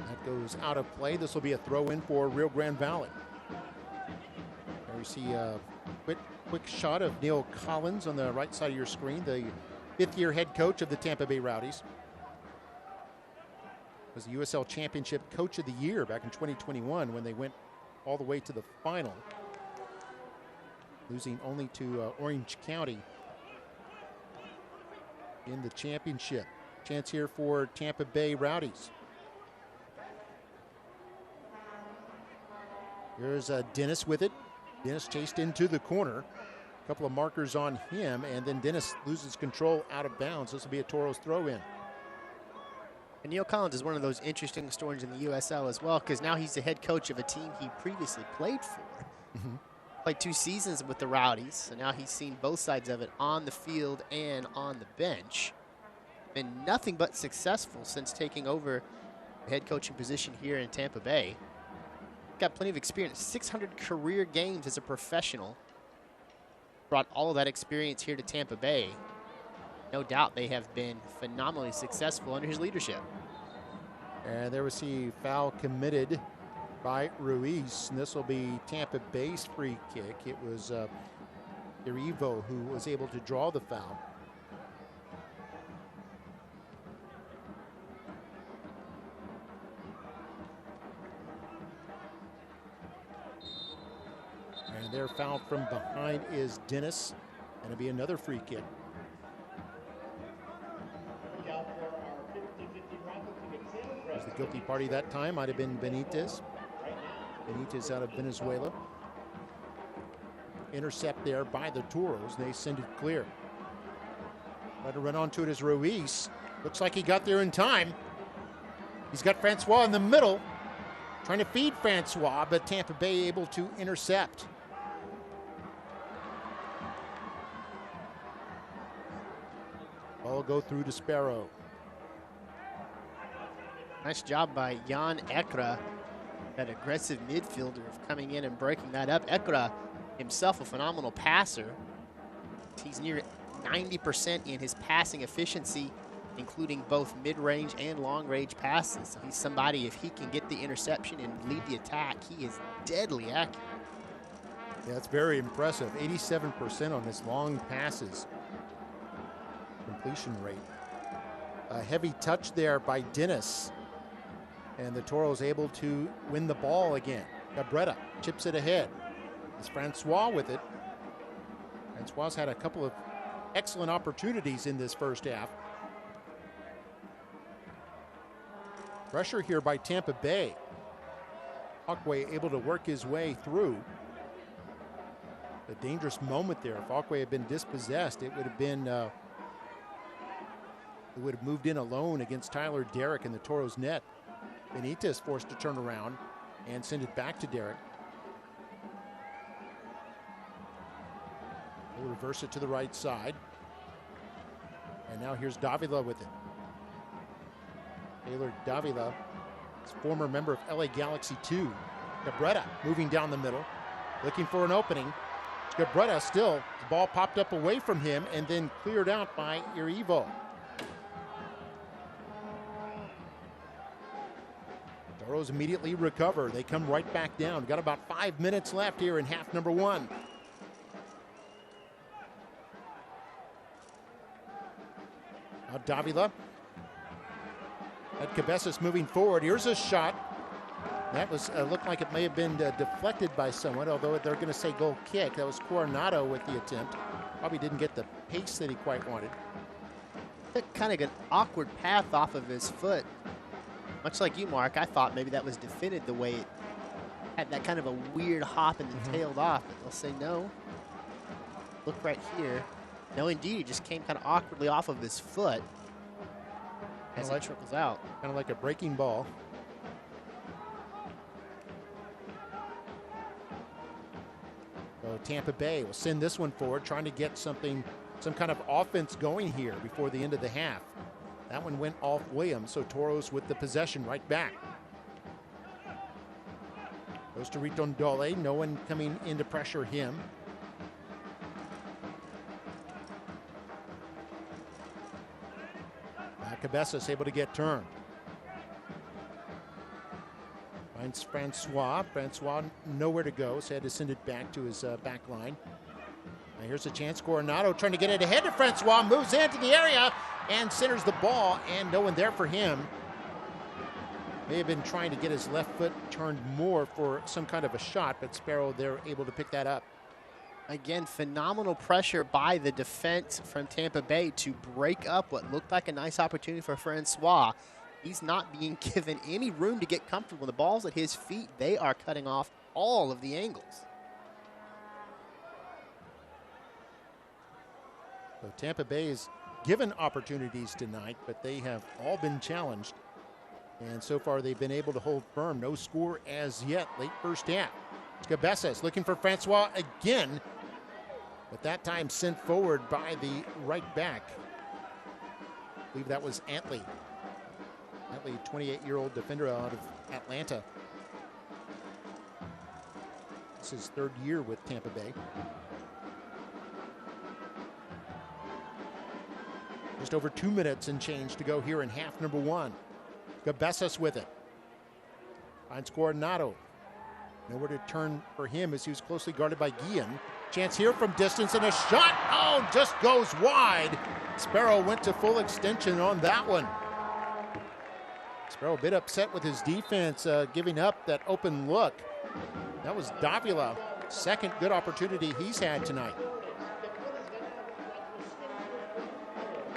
That goes out of play. This will be a throw in for Rio Grande Valley. There we see a quick shot of Neil Collins on the right side of your screen, the 5th-year head coach of the Tampa Bay Rowdies. Was the USL Championship Coach of the Year back in 2021 when they went all the way to the final, losing only to Orange County in the championship. Chance here for Tampa Bay Rowdies. Here's Dennis with it. Dennis chased into the corner. A couple of markers on him, and then Dennis loses control out of bounds. This will be a Toros throw-in. And Neil Collins is one of those interesting stories in the USL as well, because now he's the head coach of a team he previously played for. Played 2 seasons with the Rowdies, so now he's seen both sides of it on the field and on the bench. Been nothing but successful since taking over the head coaching position here in Tampa Bay. Got plenty of experience, 600 career games as a professional. Brought all of that experience here to Tampa Bay. No doubt they have been phenomenally successful under his leadership. And there we see foul committed by Ruiz, and this will be Tampa Bay's free kick. It was Irivo who was able to draw the foul. And their foul from behind is Dennis, and it'll be another free kick. The guilty party that time might have been Benitez. Benitez out of Venezuela. Intercept there by the Toros, and they send it clear. Try to run onto it as Ruiz. Looks like he got there in time. He's got Francois in the middle, trying to feed Francois, but Tampa Bay able to intercept. Ball go through to Sparrow. Nice job by Jan Ekra, that aggressive midfielder, of coming in and breaking that up. Ekra himself a phenomenal passer. He's near 90% in his passing efficiency, including both mid-range and long-range passes. So he's somebody, if he can get the interception and lead the attack, he is deadly accurate. Yeah, that's very impressive. 87% on his long passes. Completion rate. A heavy touch there by Dennis. And the Toros able to win the ball again. Cabrera chips it ahead. It's Francois with it. Francois had a couple of excellent opportunities in this first half. Pressure here by Tampa Bay. Hawkway able to work his way through. A dangerous moment there. If Hawkway had been dispossessed, it would have been moved in alone against Tyler Derrick in the Toros net. Benitez forced to turn around and send it back to Derrick. We'll reverse it to the right side. And now here's Davila with it. Taylor Davila, former member of LA Galaxy 2. Cabrera moving down the middle, looking for an opening. Cabrera still, the ball popped up away from him and then cleared out by Irivo. Toros immediately recover. They come right back down. Got about 5 minutes left here in half number 1. Now Davila. Had Cabezas moving forward. Here's a shot. That was looked like it may have been deflected by someone, although they're going to say goal kick. That was Coronado with the attempt. Probably didn't get the pace that he quite wanted. Took kind of an awkward path off of his foot. Much like you, Mark, I thought maybe that was defended the way it had that kind of a weird hop and then tailed off. But they'll say no. Look right here. No, indeed, he just came kind of awkwardly off of his foot as it trickles out. Kind of like a breaking ball. So Tampa Bay will send this one forward, trying to get some kind of offense going here before the end of the half. That one went off Williams, so Toros with the possession right back. Goes to Ritondole, no one coming in to pressure him. Cabezas able to get turned. Finds Francois. Francois nowhere to go, so had to send it back to his back line. Now here's a chance. Coronado trying to get it ahead to Francois. Moves into the area and centers the ball, and no one there for him. May have been trying to get his left foot turned more for some kind of a shot, but Sparrow, they're able to pick that up. Again, phenomenal pressure by the defense from Tampa Bay to break up what looked like a nice opportunity for Francois. He's not being given any room to get comfortable. The ball's at his feet. They are cutting off all of the angles. So Tampa Bay is given opportunities tonight, but they have all been challenged. And so far, they've been able to hold firm. No score as yet, late first half. Cabezas looking for Francois again, but that time sent forward by the right back. I believe that was Antley. Antley, 28-year-old defender out of Atlanta. This is his third year with Tampa Bay. Just over 2 minutes and change to go here in half number one. Cabezas with it. Finds Coronado. Nowhere to turn for him as he was closely guarded by Guillen. Chance here from distance and a shot. Oh, just goes wide. Sparrow went to full extension on that one. Sparrow a bit upset with his defense, giving up that open look. That was Davila. Second good opportunity he's had tonight.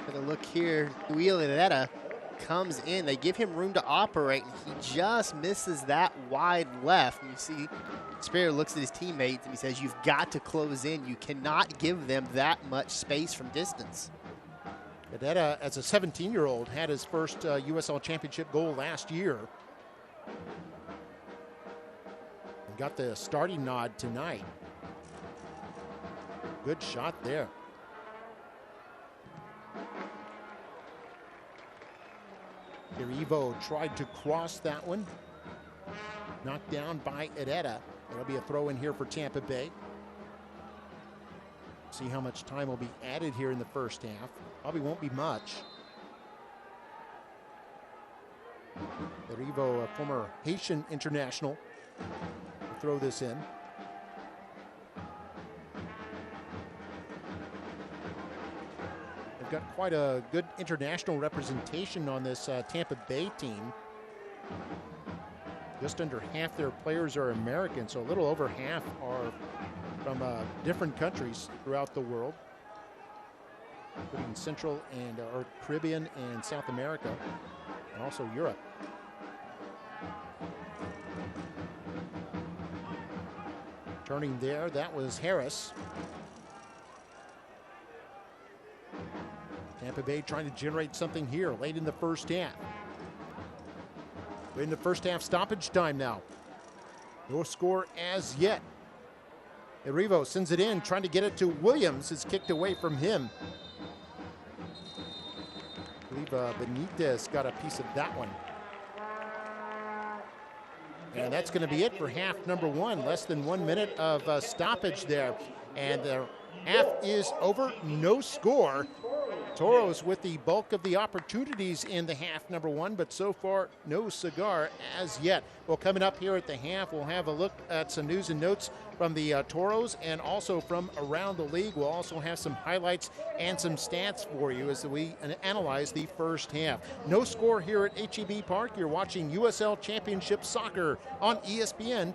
For the look here, Herrera comes in. They give him room to operate, and he just misses that wide left. And you see, Sparrow looks at his teammates, and he says, you've got to close in. You cannot give them that much space from distance. Herrera, as a 17-year-old, had his first USL Championship goal last year. And got the starting nod tonight. Good shot there. Evo tried to cross that one. Knocked down by Herrera. There'll be a throw in here for Tampa Bay. See how much time will be added here in the first half. Probably won't be much. Evo, a former Haitian international, will throw this in. They've got quite a good international representation on this Tampa Bay team. Just under half their players are American, so a little over half are from different countries throughout the world, including Central and or Caribbean and South America, and also Europe. Turning there, that was Harris. Tampa Bay trying to generate something here late in the first half. We're in the first half stoppage time now. No score as yet. Erivo sends it in, trying to get it to Williams. It's kicked away from him. I believe Benitez got a piece of that one. And that's going to be it for half number one. Less than 1 minute of stoppage there. And the half is over, no score. Toros with the bulk of the opportunities in the half number one, but so far no cigar as yet. Well, coming up here at the half, we'll have a look at some news and notes from the Toros and also from around the league. We'll also have some highlights and some stats for you as we analyze the first half. No score here at HEB Park. You're watching USL Championship Soccer on ESPN+.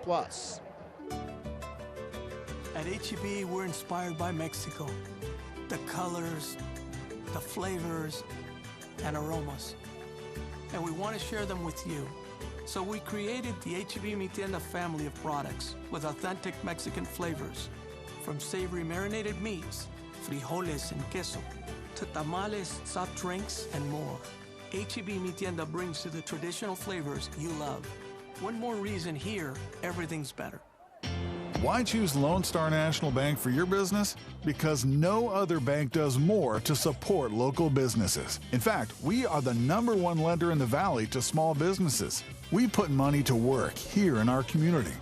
At HEB, we're inspired by Mexico. the colors, the flavors, and aromas. And we want to share them with you. So we created the H-E-B Mi Tienda family of products with authentic Mexican flavors, from savory marinated meats, frijoles and queso, to tamales, soft drinks, and more. H-E-B Mi Tienda brings you the traditional flavors you love. One more reason here, everything's better. Why choose Lone Star National Bank for your business? Because no other bank does more to support local businesses. In fact, we are the #1 lender in the Valley to small businesses. We put money to work here in our community.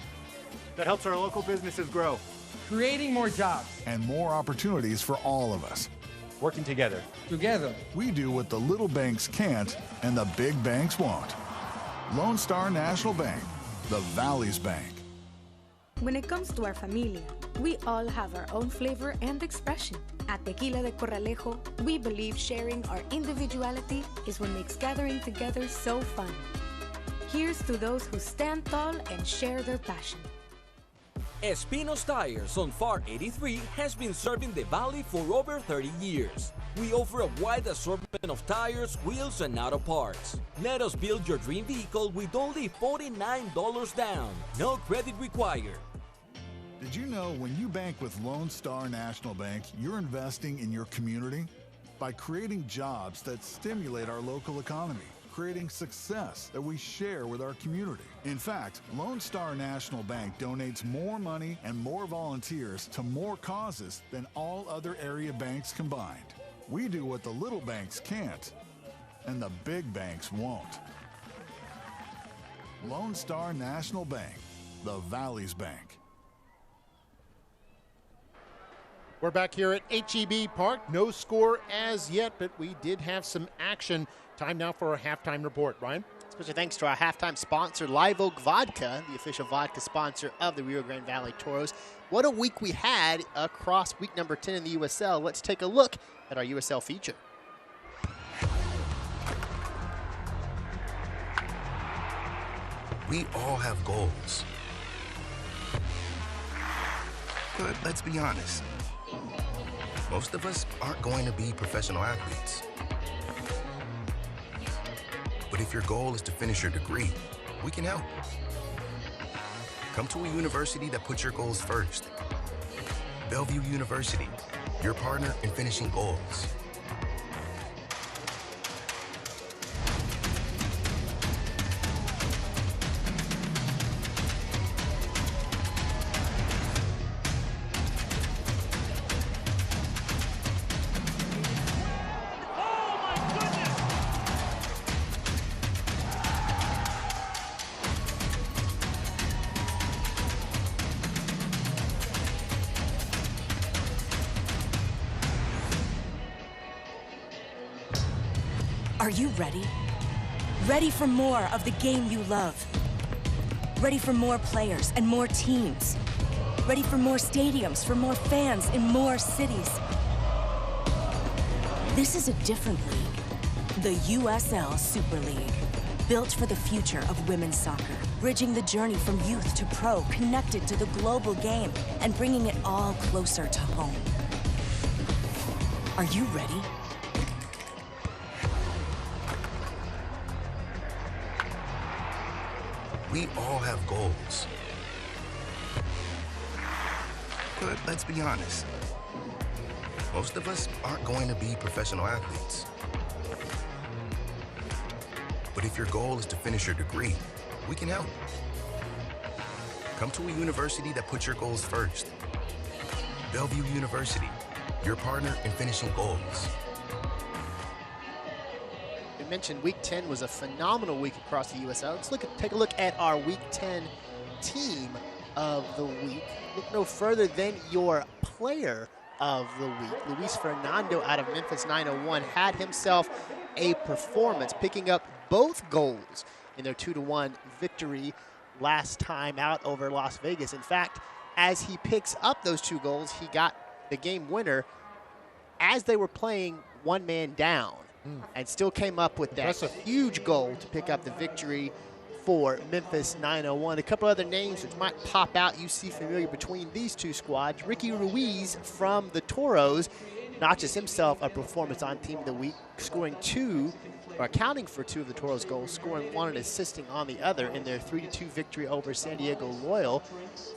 That helps our local businesses grow. Creating more jobs. And more opportunities for all of us. Working together. Together. We do what the little banks can't and the big banks won't. Lone Star National Bank, the Valley's bank. When it comes to our familia, we all have our own flavor and expression. At Tequila de Corralejo, we believe sharing our individuality is what makes gathering together so fun. Here's to those who stand tall and share their passion. Espinos Tires on FAR 83 has been serving the Valley for over 30 years. We offer a wide assortment of tires, wheels, and auto parts. Let us build your dream vehicle with only $49 down. No credit required. Did you know when you bank with Lone Star National Bank, you're investing in your community? By creating jobs that stimulate our local economy, creating success that we share with our community. In fact, Lone Star National Bank donates more money and more volunteers to more causes than all other area banks combined. We do what the little banks can't, and the big banks won't. Lone Star National Bank, the Valley's bank. We're back here at H-E-B Park. No score as yet, but we did have some action. Time now for our halftime report. Ryan? Special thanks to our halftime sponsor, Live Oak Vodka, the official vodka sponsor of the Rio Grande Valley Toros. What a week we had across week number 10 in the USL. Let's take a look at our USL feature. We all have goals. But let's be honest, most of us aren't going to be professional athletes. But if your goal is to finish your degree, we can help. Come to a university that puts your goals first. Bellevue University, your partner in finishing goals. Are you ready? Ready for more of the game you love? Ready for more players and more teams? Ready for more stadiums, for more fans in more cities? This is a different league. The USL Super League. Built for the future of women's soccer. Bridging the journey from youth to pro, connected to the global game, and bringing it all closer to home. Are you ready? We all have goals. But let's be honest, most of us aren't going to be professional athletes. But if your goal is to finish your degree, we can help. Come to a university that puts your goals first. Bellevue University, your partner in finishing goals. We mentioned Week 10 was a phenomenal week across the USL. Let's take a look at our Week 10 team of the week. Look no further than your player of the week. Luis Fernando out of Memphis 901 had himself a performance, picking up both goals in their 2-1 victory last time out over Las Vegas. In fact, as he picks up those 2 goals, he got the game winner as they were playing one man down. And still came up with that huge goal to pick up the victory for Memphis 901. A couple other names which might pop out you see familiar between these two squads. Ricky Ruiz from the Toros notches himself a performance on Team of the Week, scoring 2, or accounting for 2 of the Toros' goals, scoring 1 and assisting on the other in their 3-2 victory over San Diego Loyal.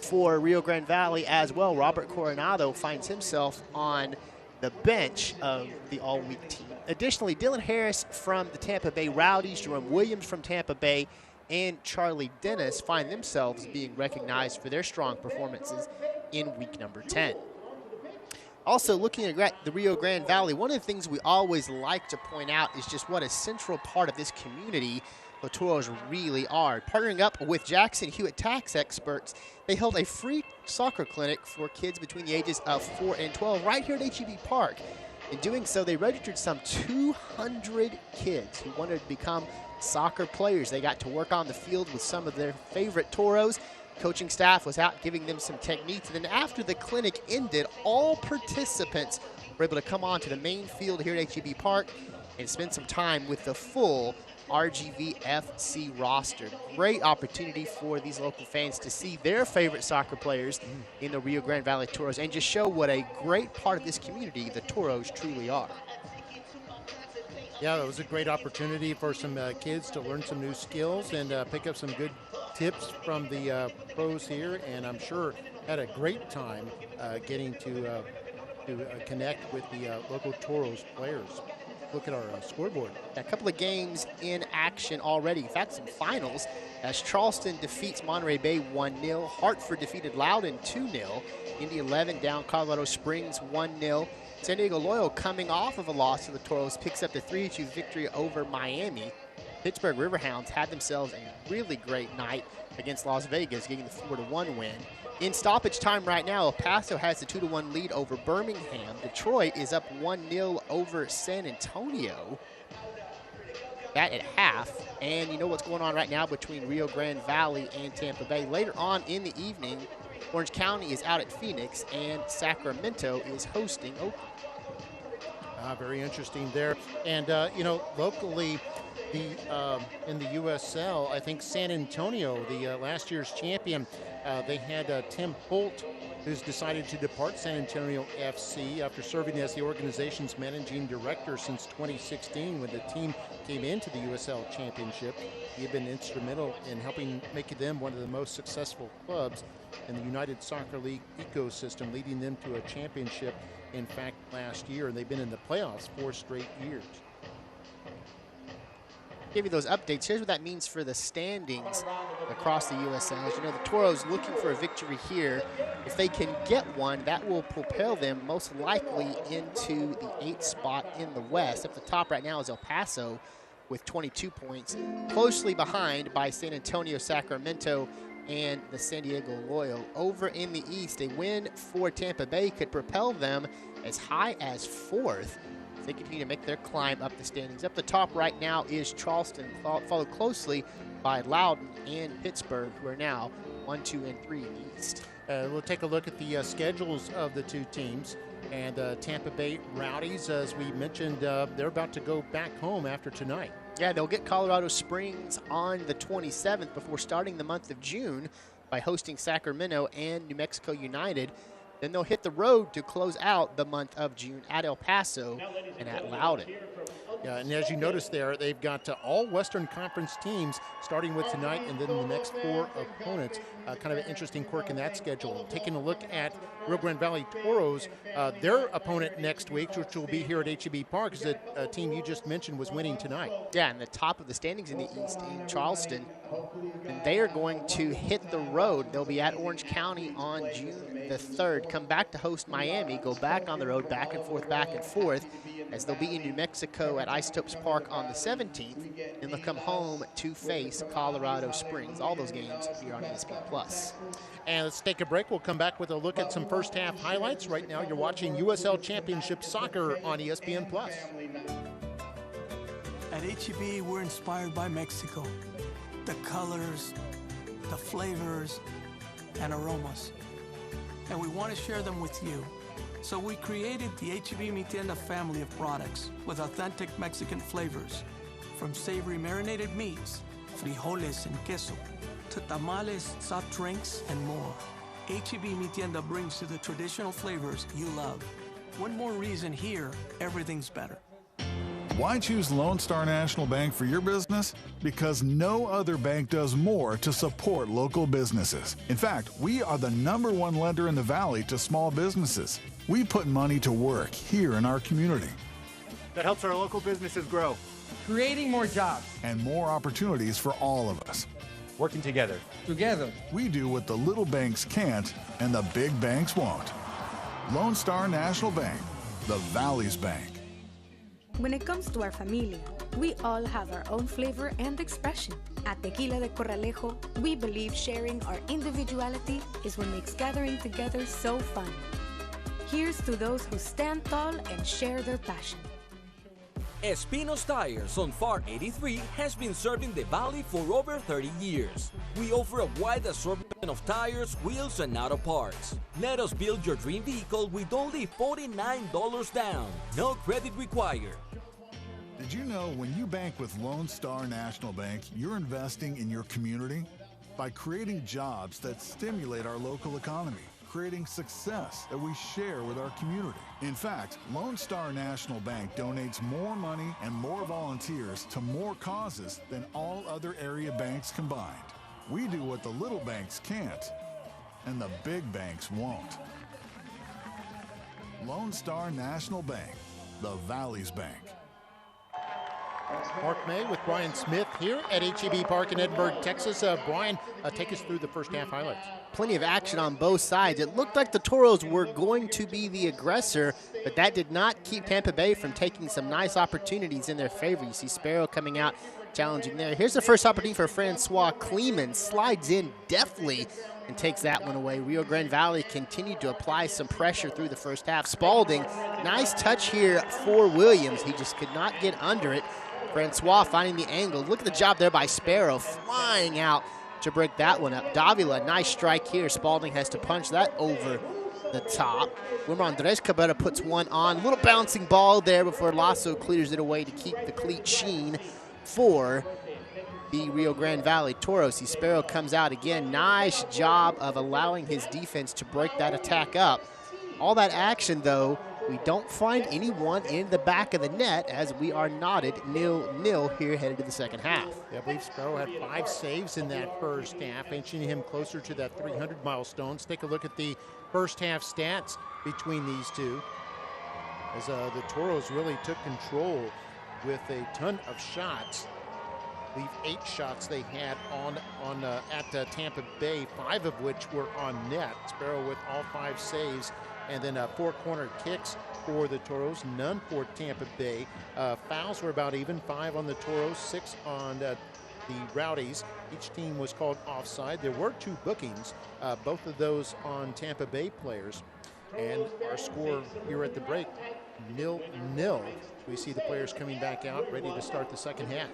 For Rio Grande Valley as well, Robert Coronado finds himself on the bench of the all-week team. Additionally, Dylan Harris from the Tampa Bay Rowdies, Jerome Williams from Tampa Bay, and Charlie Dennis find themselves being recognized for their strong performances in week number 10. Also, looking at the Rio Grande Valley, one of the things we always like to point out is just what a central part of this community the Toros really are. Partnering up with Jackson Hewitt tax experts, they held a free soccer clinic for kids between the ages of 4 and 12 right here at HEB Park. In doing so, they registered some 200 kids who wanted to become soccer players. They got to work on the field with some of their favorite Toros. Coaching staff was out giving them some techniques. And then after the clinic ended, all participants were able to come on to the main field here at HEB Park and spend some time with the full RGVFC roster. Great opportunity for these local fans to see their favorite soccer players in the Rio Grande Valley Toros and just show what a great part of this community the Toros truly are. Yeah, that was a great opportunity for some kids to learn some new skills and pick up some good tips from the pros here, and I'm sure had a great time getting to connect with the local Toros players. Look at our scoreboard. A couple of games in action already. In fact, some finals as Charleston defeats Monterey Bay 1-0. Hartford defeated Loudon 2-0. Indy 11 down Colorado Springs 1-0. San Diego Loyal, coming off of a loss to the Toros, picks up the 3-2 victory over Miami. Pittsburgh Riverhounds had themselves a really great night against Las Vegas, getting the 4-1 win. In stoppage time right now, El Paso has the 2-1 lead over Birmingham. Detroit is up 1-0 over San Antonio. That at half. And you know what's going on right now between Rio Grande Valley and Tampa Bay. Later on in the evening, Orange County is out at Phoenix, and Sacramento is hosting Oakland. Very interesting there. And, you know, locally, in the USL, I think San Antonio, the last year's champion, they had Tim Holt, who's decided to depart San Antonio FC after serving as the organization's managing director since 2016 when the team came into the USL Championship. He had been instrumental in helping make them one of the most successful clubs in the United Soccer League ecosystem, leading them to a championship, in fact, last year. And they've been in the playoffs 4 straight years. Give you those updates. Here's what that means for the standings across the USL. As you know, the Toros looking for a victory here. If they can get one, that will propel them most likely into the 8th spot in the West. Up the top right now is El Paso with 22 points, closely behind by San Antonio, Sacramento, and the San Diego Loyal. Over in the East, a win for Tampa Bay could propel them as high as 4th. They continue to make their climb up the standings. Up the top right now is Charleston, followed closely by Loudon and Pittsburgh, who are now 1, 2, and 3 in the East. We'll take a look at the schedules of the two teams. And Tampa Bay Rowdies, as we mentioned, they're about to go back home after tonight. Yeah, they'll get Colorado Springs on the 27th before starting the month of June by hosting Sacramento and New Mexico United. Then they'll hit the road to close out the month of June at El Paso and at Loudon. Yeah, and as you notice there, they've got all Western Conference teams starting with tonight and then the next 4 opponents. Kind of an interesting quirk in that schedule. Taking a look at Rio Grande Valley Toros, their opponent next week, which will be here at HEB Park, is a team you just mentioned was winning tonight. Yeah, and the top of the standings in the East in Charleston. And they are going to hit the road. They'll be at Orange County on June the 3rd. Come back to host Miami, go back on the road, back and forth, as they'll be in New Mexico at Isotopes Park on the 17th, and they'll come home to face Colorado Springs. All those games here on ESPN+. And let's take a break. We'll come back with a look at some first half highlights. Right now, you're watching USL Championship Soccer on ESPN+. At HEB, we're inspired by Mexico. The colors, the flavors, and aromas. And we want to share them with you. So we created the HEB Mi Tienda family of products with authentic Mexican flavors, from savory marinated meats, frijoles and queso, to tamales, soft drinks, and more. HEB Mi Tienda brings you the traditional flavors you love. One more reason here, everything's better. Why choose Lone Star National Bank for your business? Because no other bank does more to support local businesses. In fact, we are the #1 lender in the Valley to small businesses. We put money to work here in our community. That helps our local businesses grow. Creating more jobs. And more opportunities for all of us. Working together. Together. We do what the little banks can't and the big banks won't. Lone Star National Bank, the Valley's bank. When it comes to our familia, we all have our own flavor and expression. At Tequila de Corralejo, we believe sharing our individuality is what makes gathering together so fun. Here's to those who stand tall and share their passion. Espinos Tires on FAR 83 has been serving the Valley for over 30 years. We offer a wide assortment of tires, wheels, and auto parts. Let us build your dream vehicle with only $49 down. No credit required. Did you know when you bank with Lone Star National Bank, you're investing in your community? By creating jobs that stimulate our local economy, creating success that we share with our community. In fact, Lone Star National Bank donates more money and more volunteers to more causes than all other area banks combined. We do what the little banks can't, and the big banks won't. Lone Star National Bank, the Valley's bank. Mark May with Brian Smith here at HEB Park in Edinburgh, Texas. Brian, take us through the first half highlights. Plenty of action on both sides. It looked like the Toros were going to be the aggressor, but that did not keep Tampa Bay from taking some nice opportunities in their favor. You see Sparrow coming out, challenging there. Here's the first opportunity for Francois Kleeman. Slides in deftly and takes that one away. Rio Grande Valley continued to apply some pressure through the first half. Spalding, nice touch here for Williams. He just could not get under it. Francois finding the angle. Look at the job there by Sparrow, flying out to break that one up. Davila, nice strike here. Spalding has to punch that over the top. Wilmer Andres Cabrera puts one on. Little bouncing ball there before Lasso clears it away to keep the cleat sheen for the Rio Grande Valley Toros. See, Sparrow comes out again. Nice job of allowing his defense to break that attack up. All that action, though, we don't find anyone in the back of the net as we are knotted 0-0 here headed to the second half. Yeah, I believe Sparrow had 5 saves in that first half, inching him closer to that 300 milestone. Let's take a look at the first half stats between these two, as the Toros really took control with a ton of shots. I believe 8 shots they had at Tampa Bay, 5 of which were on net. Sparrow with all 5 saves. And then 4 corner kicks for the Toros, none for Tampa Bay. Fouls were about even, 5 on the Toros, 6 on the Rowdies. Each team was called offside. There were 2 bookings, both of those on Tampa Bay players. And our score here at the break, 0-0. We see the players coming back out, ready to start the second half.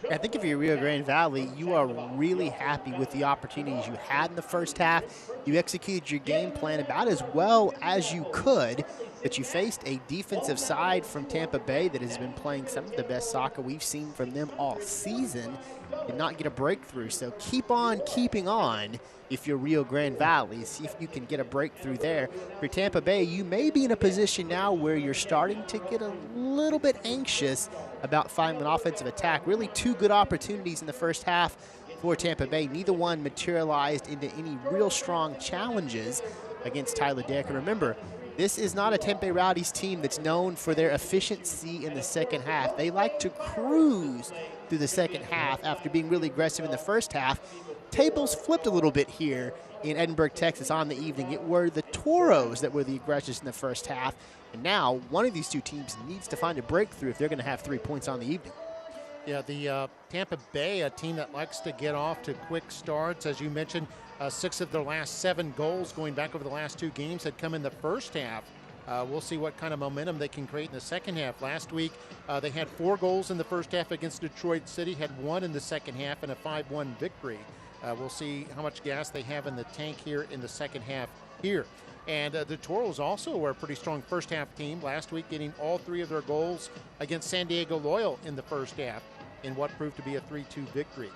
I think if you're Rio Grande Valley, you are really happy with the opportunities you had in the first half. You executed your game plan about as well as you could, but you faced a defensive side from Tampa Bay that has been playing some of the best soccer we've seen from them all season. Did not get a breakthrough, so keep on keeping on if you're Rio Grande Valley. See if you can get a breakthrough there. For Tampa Bay, you may be in a position now where you're starting to get a little bit anxious about finding an offensive attack. Really 2 good opportunities in the first half for Tampa Bay. Neither one materialized into any real strong challenges against Tyler Decker. Remember, this is not a Tampa Bay Rowdies team that's known for their efficiency in the second half. They like to cruise through the second half after being really aggressive in the first half. Tables flipped a little bit here in Edinburgh, Texas on the evening. It were the Toros that were the aggressors in the first half. And now one of these 2 teams needs to find a breakthrough if they're going to have 3 points on the evening. Yeah, the Tampa Bay, a team that likes to get off to quick starts. As you mentioned, 6 of their last 7 goals going back over the last 2 games had come in the first half. We'll see what kind of momentum they can create in the second half. Last week, they had 4 goals in the first half against Detroit City, had 1 in the second half, and a 5-1 victory. We'll see how much gas they have in the tank here in the second half here. And the Toros also were a pretty strong first half team last week, getting all 3 of their goals against San Diego Loyal in the first half in what proved to be a 3-2 victory.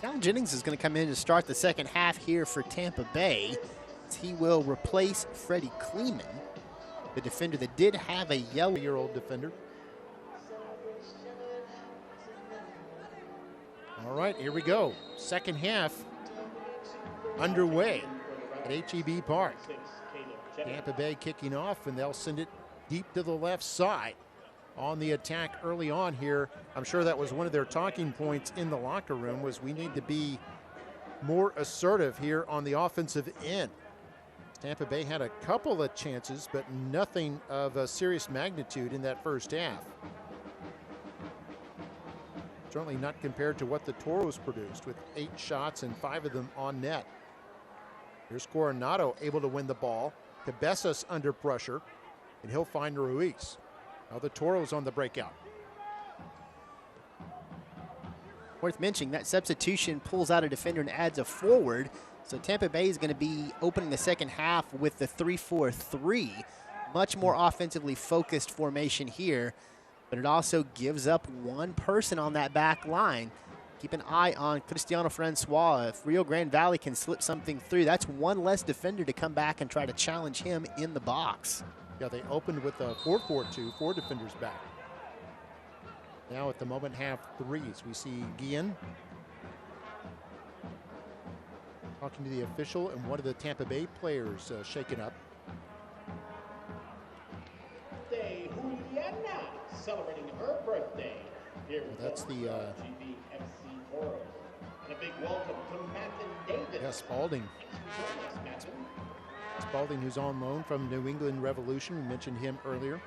Cal Jennings is going to come in to start the second half here for Tampa Bay. He will replace Freddie Kleeman. the defender that did have a yellow-year-old defender. All right, here we go. Second half underway at HEB Park. Tampa Bay kicking off, and they'll send it deep to the left side on the attack early on here. I'm sure that was one of their talking points in the locker room, was we need to be more assertive here on the offensive end. Tampa Bay had a couple of chances, but nothing of a serious magnitude in that first half. Certainly not compared to what the Toros produced, with 8 shots and 5 of them on net. Here's Coronado able to win the ball. Cabezas under pressure, and he'll find Ruiz. Now the Toros on the breakout. Worth mentioning, that substitution pulls out a defender and adds a forward. So Tampa Bay is going to be opening the second half with the 3-4-3. Much more offensively focused formation here, but it also gives up one person on that back line. Keep an eye on Cristiano Francois. If Rio Grande Valley can slip something through, that's one less defender to come back and try to challenge him in the box. Yeah, they opened with a 4-4-2, 4 defenders back. Now at the moment, half threes. We see Guillen talking to the official and one of the Tampa Bay players shaken up. Juliana celebrating her birthday. Here that's the GBFC Toros. And a big welcome to Matthew Davis. Yeah, Spalding. Spalding, who's on loan from New England Revolution. We mentioned him earlier.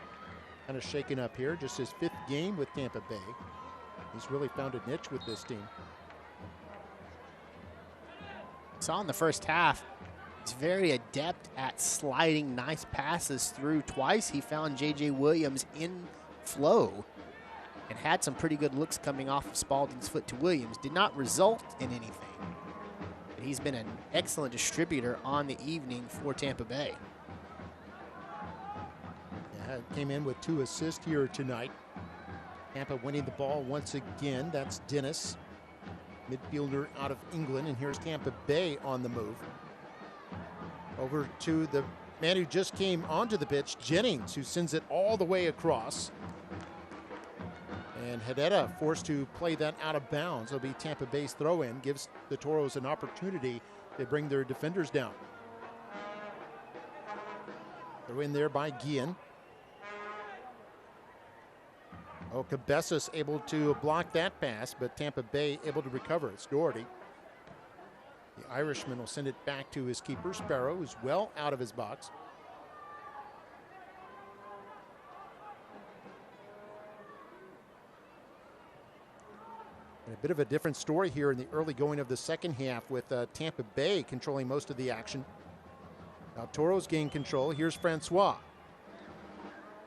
Kind of shaken up here. Just his 5th game with Tampa Bay. He's really found a niche with this team. Saw in the first half, he's very adept at sliding nice passes through. Twice he found J.J. Williams in flow and had some pretty good looks coming off of Spalding's foot to Williams. Did not result in anything, but he's been an excellent distributor on the evening for Tampa Bay. Yeah, came in with 2 assists here tonight. Tampa winning the ball once again. That's Dennis, midfielder out of England, and here's Tampa Bay on the move. Over to the man who just came onto the pitch, Jennings, who sends it all the way across. And Hedera forced to play that out of bounds. It'll be Tampa Bay's throw-in, gives the Toros an opportunity to bring their defenders down. Throw in there by Guillen. Oh, Cabezas able to block that pass, but Tampa Bay able to recover. It's Doherty. The Irishman will send it back to his keeper, Sparrow, who's well out of his box. And a bit of a different story here in the early going of the second half with Tampa Bay controlling most of the action. Now Toros gain control. Here's Francois.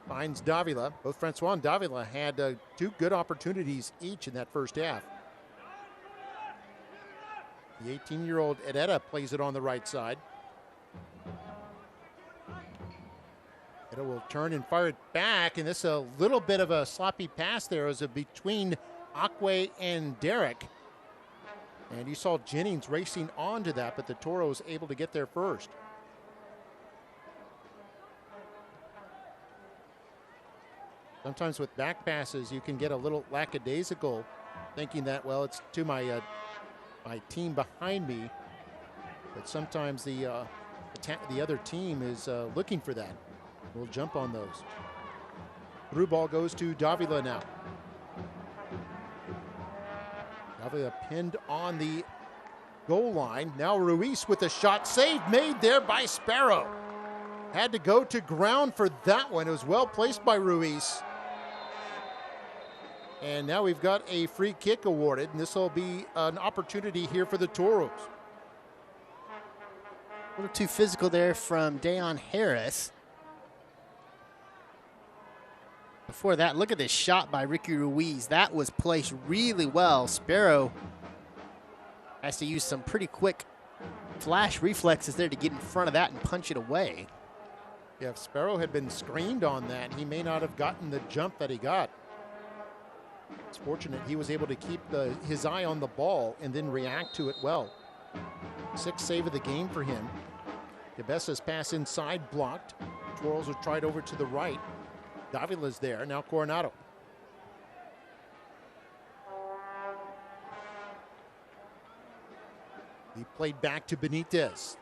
Finds Davila. Both Francois and Davila had 2 good opportunities each in that first half. The 18-year-old Edetta plays it on the right side. Edetta will turn and fire it back, and this is a little bit of a sloppy pass there as it between Akwe and Derek. And you saw Jennings racing onto that, but the Toros able to get there first. Sometimes with back passes, you can get a little lackadaisical, thinking that, well, it's to my my team behind me. But sometimes the other team is looking for that. We'll jump on those. Through ball goes to Davila now. Davila pinned on the goal line. Now Ruiz with a shot saved, made there by Sparrow. Had to go to ground for that one. It was well placed by Ruiz. And now we've got a free kick awarded, and this will be an opportunity here for the Toros. A little too physical there from Dayon Harris. Before that, look at this shot by Ricky Ruiz. That was placed really well. Sparrow has to use some pretty quick flash reflexes there to get in front of that and punch it away. Yeah, if Sparrow had been screened on that, he may not have gotten the jump that he got. It's fortunate he was able to keep his eye on the ball and then react to it well. 6th save of the game for him. Cabezas pass inside, blocked. Florals are tried over to the right. Davila's there, now Coronado. He played back to Benitez.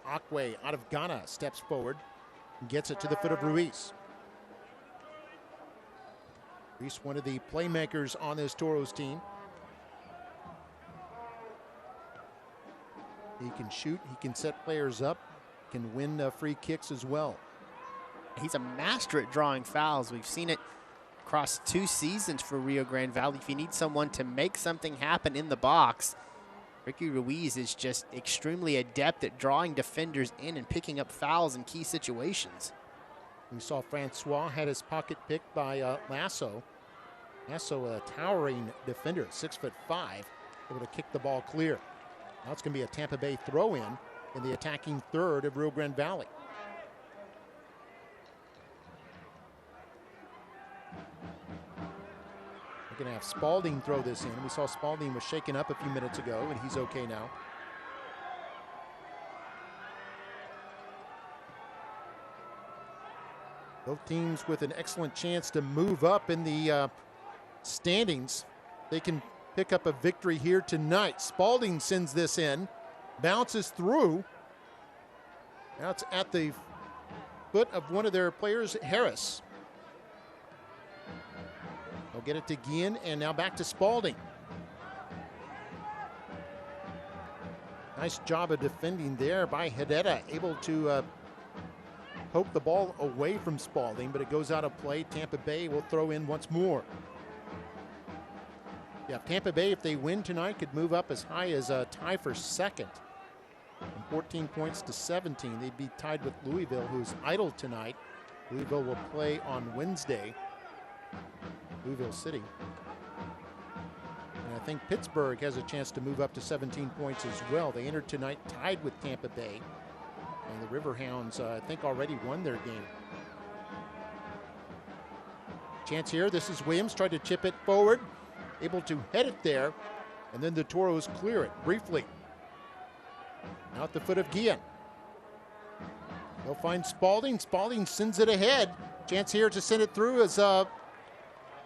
Akwe out of Ghana steps forward and gets it to the foot of Ruiz. Ruiz, one of the playmakers on this Toros team. He can shoot, he can set players up, can win free kicks as well. He's a master at drawing fouls. We've seen it across 2 seasons for Rio Grande Valley. If you need someone to make something happen in the box, Ricky Ruiz is just extremely adept at drawing defenders in and picking up fouls in key situations. We saw Francois had his pocket picked by Lasso. Lasso, a towering defender at 6'5", able to kick the ball clear. Now it's going to be a Tampa Bay throw-in the attacking third of Rio Grande Valley. We're going to have Spalding throw this in. We saw Spalding was shaken up a few minutes ago, and he's okay now. Both teams with an excellent chance to move up in the standings. They can pick up a victory here tonight. Spalding sends this in, bounces through. Now it's at the foot of one of their players, Harris. They'll get it to Guillen, and now back to Spalding. Nice job of defending there by Hedetta, able to poke the ball away from Spalding, but it goes out of play. Tampa Bay will throw in once more. Yeah, Tampa Bay, if they win tonight, could move up as high as a tie for second. From 14 points to 17. They'd be tied with Louisville, who's idle tonight. Louisville will play on Wednesday. Louisville City. And I think Pittsburgh has a chance to move up to 17 points as well. They entered tonight tied with Tampa Bay. And the Riverhounds, I think, already won their game. Chance here. This is Williams. Tried to chip it forward. Able to head it there. And then the Toros clear it briefly. Now at the foot of Guillen. They'll find Spalding. Spalding sends it ahead. Chance here to send it through as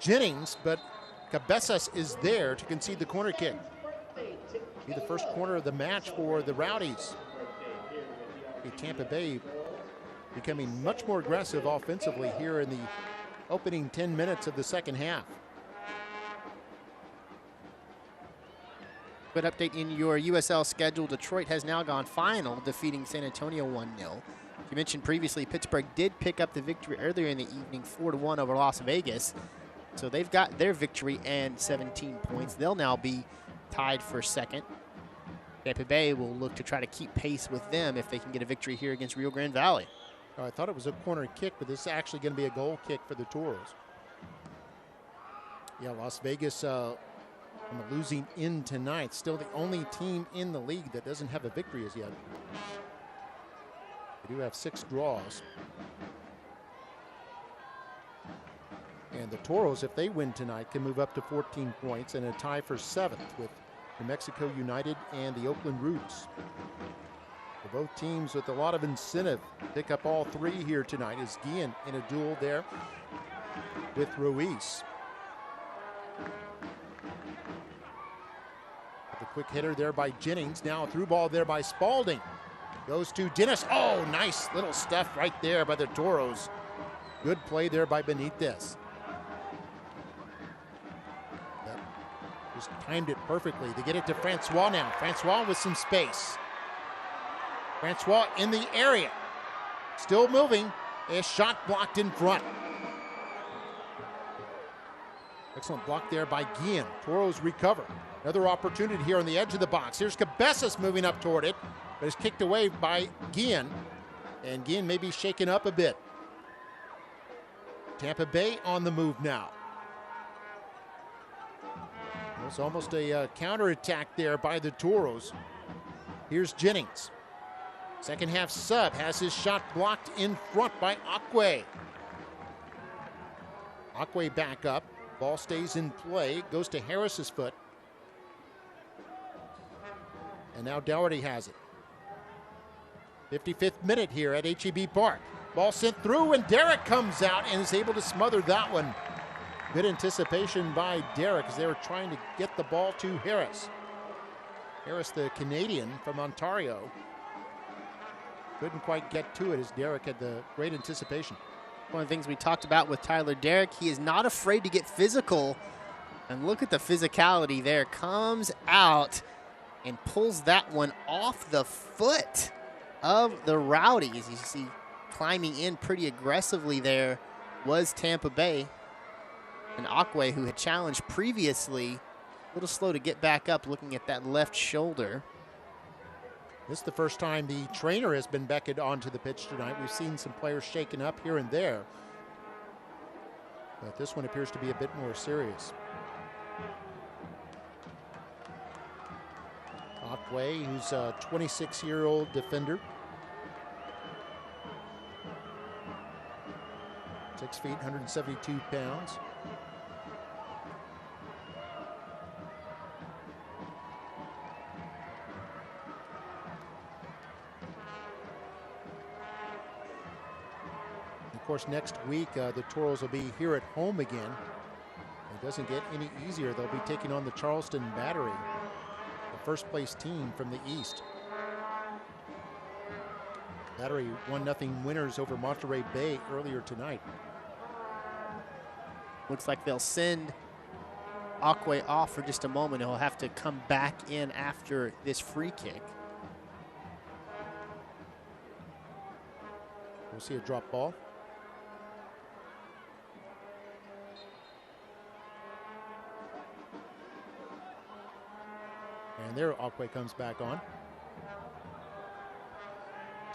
Jennings, but Cabezas is there to concede the corner kick. Be the first corner of the match for the Rowdies. Tampa Bay becoming much more aggressive offensively here in the opening 10 minutes of the second half. Good update in your USL schedule. Detroit has now gone final, defeating San Antonio 1-0. You mentioned previously Pittsburgh did pick up the victory earlier in the evening, 4-1 over Las Vegas. So they've got their victory and 17 points. They'll now be tied for second. Tampa Bay will look to try to keep pace with them if they can get a victory here against Rio Grande Valley. Oh, I thought it was a corner kick, but this is actually going to be a goal kick for the Toros. Yeah, Las Vegas losing in tonight. Still the only team in the league that doesn't have a victory as yet. They do have 6 draws. And the Toros, if they win tonight, can move up to 14 points and a tie for 7th with New Mexico United and the Oakland Roots. For both teams with a lot of incentive to pick up all 3 here tonight is Guillen in a duel there with Ruiz. The quick hitter there by Jennings. Now a through ball there by Spalding. Goes to Dennis. Oh, nice little stuff right there by the Toros. Good play there by Benitez. Just timed it perfectly to get it to Francois now. Francois with some space. Francois in the area. Still moving. A shot blocked in front. Excellent block there by Guillen. Toros recover. Another opportunity here on the edge of the box. Here's Cabezas moving up toward it, but is kicked away by Guillen. And Guillen may be shaken up a bit. Tampa Bay on the move now. It's almost a counterattack there by the Toros. Here's Jennings. Second half sub has his shot blocked in front by Akwe. Akwe back up. Ball stays in play. Goes to Harris's foot. And now Dougherty has it. 55th minute here at HEB Park. Ball sent through, and Derek comes out and is able to smother that one. Good anticipation by Derek as they were trying to get the ball to Harris. Harris, the Canadian from Ontario, couldn't quite get to it as Derek had the great anticipation. One of the things we talked about with Tyler Derek, he is not afraid to get physical. And look at the physicality there. Comes out and pulls that one off the foot of the Rowdies. You see climbing in pretty aggressively there was Tampa Bay. And Akwe, who had challenged previously, a little slow to get back up, looking at that left shoulder. This is the first time the trainer has been beckoned onto the pitch tonight. We've seen some players shaken up here and there, but this one appears to be a bit more serious. Akwe, who's a 26-year-old defender. 6 feet, 172 pounds. Of course, next week, the Toros will be here at home again. It doesn't get any easier. They'll be taking on the Charleston Battery, the first-place team from the East. Battery 1-0 winners over Monterey Bay earlier tonight. Looks like they'll send Akwe off for just a moment. He'll have to come back in after this free kick. We'll see a drop ball. And there Akwe comes back on.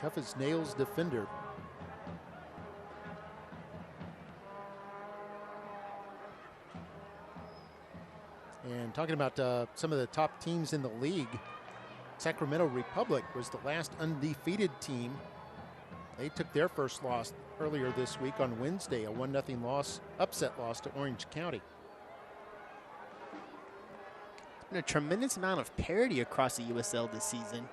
Tough as nails defender. And talking about some of the top teams in the league, Sacramento Republic was the last undefeated team. They took their first loss earlier this week on Wednesday, a 1-0 loss, upset loss to Orange County. There's been a tremendous amount of parity across the USL this season.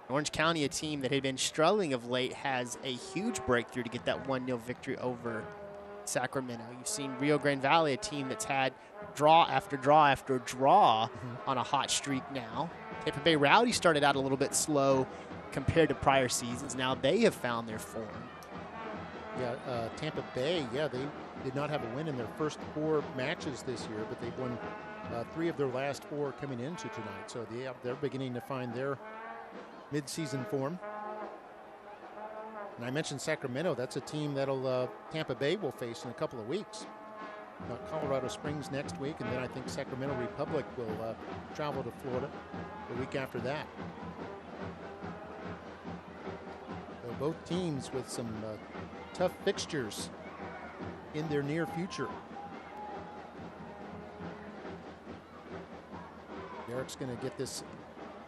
Orange County, a team that had been struggling of late, has a huge breakthrough to get that 1-0 victory over Sacramento. You've seen Rio Grande Valley, a team that's had draw after draw after draw on a hot streak now. Tampa Bay Rowdies started out a little bit slow compared to prior seasons. Now they have found their form. Yeah, Tampa Bay, yeah, they did not have a win in their first 4 matches this year, but they've won 3 of their last 4 coming into tonight. So they're beginning to find their mid-season form. And I mentioned Sacramento. That's a team that'll Tampa Bay will face in a couple of weeks. Colorado Springs next week, and then I think Sacramento Republic will travel to Florida the week after that. So both teams with some tough fixtures in their near future. Derek's going to get this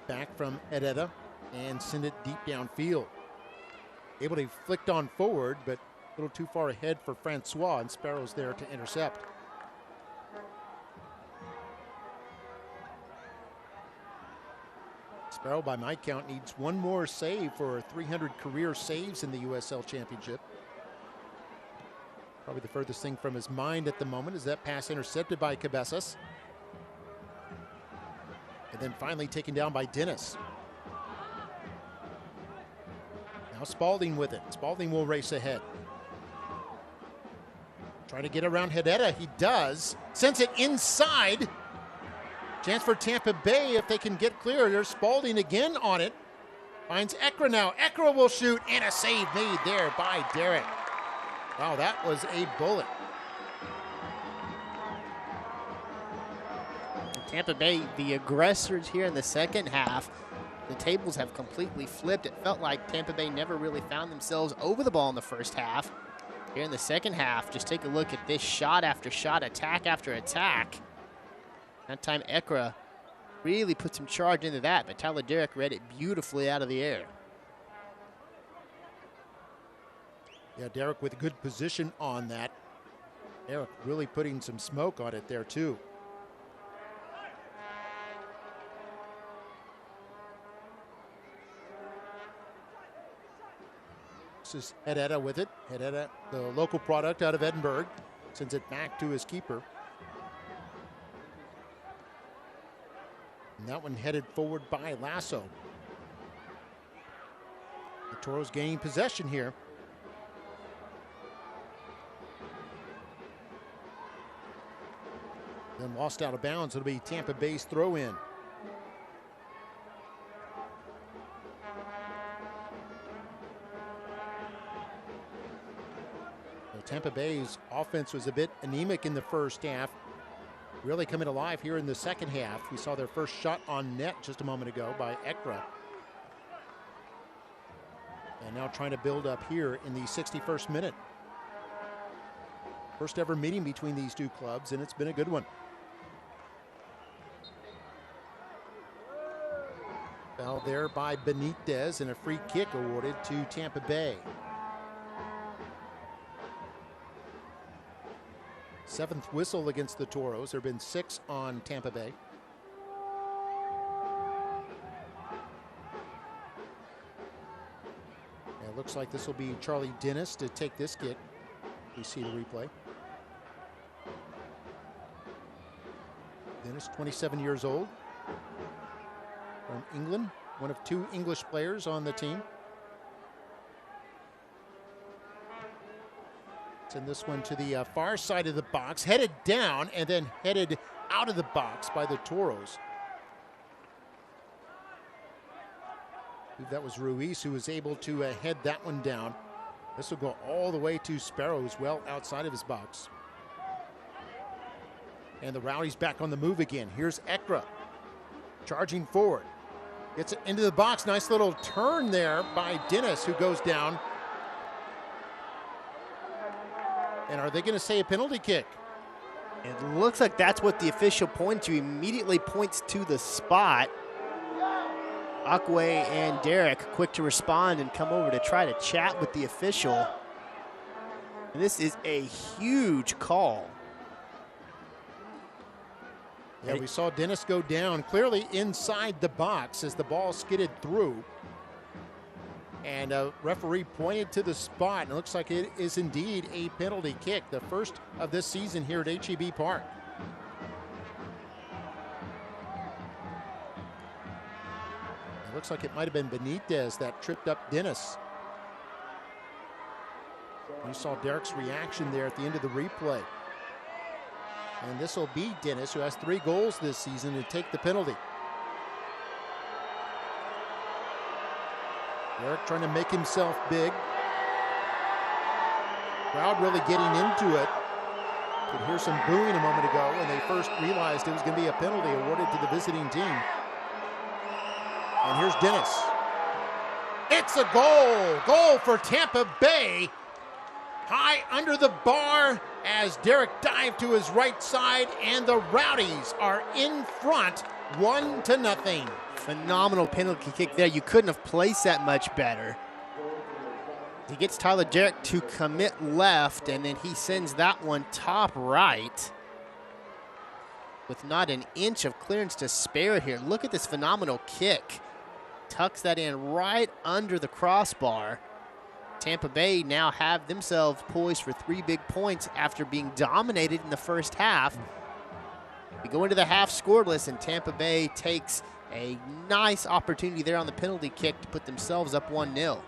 back from Edetta and send it deep downfield. Able to flick on forward, but a little too far ahead for Francois, and Sparrow's there to intercept. Sparrow, by my count, needs 1 more save for 300 career saves in the USL Championship. Probably the furthest thing from his mind at the moment is that pass intercepted by Cabezas. And then finally taken down by Dennis. Now Spalding with it. Spalding will race ahead. Trying to get around Hedetta. He does. Sends it inside. Chance for Tampa Bay if they can get clear. There's Spalding again on it. Finds Ekra now. Ekra will shoot, and a save made there by Derek. Wow, that was a bullet. Tampa Bay, the aggressors here in the second half. The tables have completely flipped. It felt like Tampa Bay never really found themselves over the ball in the first half. Here in the second half, just take a look at this shot after shot, attack after attack. That time Ekra really put some charge into that, but Tyler Derek read it beautifully out of the air. Yeah, Derek with a good position on that. Derek really putting some smoke on it there too. This is Herrera with it. Herrera, the local product out of Edinburgh, sends it back to his keeper. And that one headed forward by Lasso. The Toros gaining possession here. Then lost out of bounds. It'll be Tampa Bay's throw in. Tampa Bay's offense was a bit anemic in the first half. Really coming alive here in the second half. We saw their first shot on net just a moment ago by Ekra. And now trying to build up here in the 61st minute. First ever meeting between these two clubs, and it's been a good one. Foul there by Benitez, and a free kick awarded to Tampa Bay. 7th whistle against the Toros. There have been 6 on Tampa Bay. And it looks like this will be Charlie Dennis to take this kick. We see the replay. Dennis, 27 years old, from England, one of 2 English players on the team. Send this one to the far side of the box, headed down and then headed out of the box by the Toros. I believe that was Ruiz who was able to head that one down. This will go all the way to Sparrows, well outside of his box. And the Rowdies back on the move again. Here's Ekra charging forward. Gets it into the box. Nice little turn there by Dennis, who goes down. And are they going to say a penalty kick? It looks like that's what the official points to. He immediately points to the spot. Akwe and Derek quick to respond and come over to try to chat with the official. And this is a huge call. Yeah, we saw Dennis go down clearly inside the box as the ball skidded through. And a referee pointed to the spot, and it looks like it is indeed a penalty kick, the first of this season here at HEB Park. It looks like it might have been Benitez that tripped up Dennis. You saw Derek's reaction there at the end of the replay. And this will be Dennis, who has 3 goals this season, to take the penalty. Derek trying to make himself big. Crowd really getting into it. Could hear some booing a moment ago when they first realized it was going to be a penalty awarded to the visiting team. And here's Dennis. It's a goal! Goal for Tampa Bay. High under the bar as Derek dived to his right side, and the Rowdies are in front 1-0. Phenomenal penalty kick there. You couldn't have placed that much better. He gets Tyler Derek to commit left, and then he sends that one top right with not an inch of clearance to spare here. Look at this phenomenal kick. Tucks that in right under the crossbar. Tampa Bay now have themselves poised for 3 big points after being dominated in the first half. We go into the half scoreless, and Tampa Bay takes a nice opportunity there on the penalty kick to put themselves up 1-0.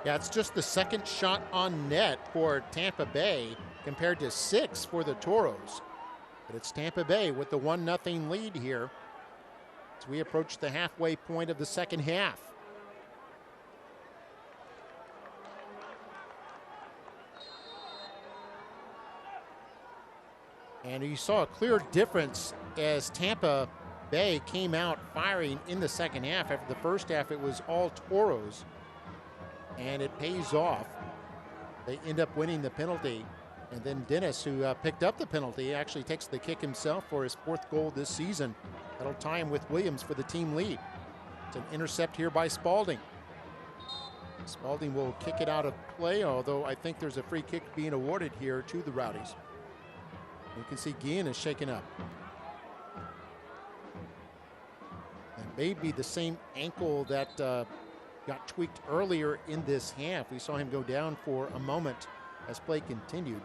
Yeah, it's just the second shot on net for Tampa Bay compared to 6 for the Toros. But it's Tampa Bay with the 1-0 lead here as we approach the halfway point of the second half. And you saw a clear difference as Tampa Bay came out firing in the second half. After the first half, it was all Toros, and it pays off. They end up winning the penalty, and then Dennis, who picked up the penalty, actually takes the kick himself for his 4th goal this season. That'll tie him with Williams for the team lead. It's an intercept here by Spalding. Spalding will kick it out of play, although I think there's a free kick being awarded here to the Rowdies. You can see Guillen is shaken up. It may be the same ankle that got tweaked earlier in this half. We saw him go down for a moment as play continued.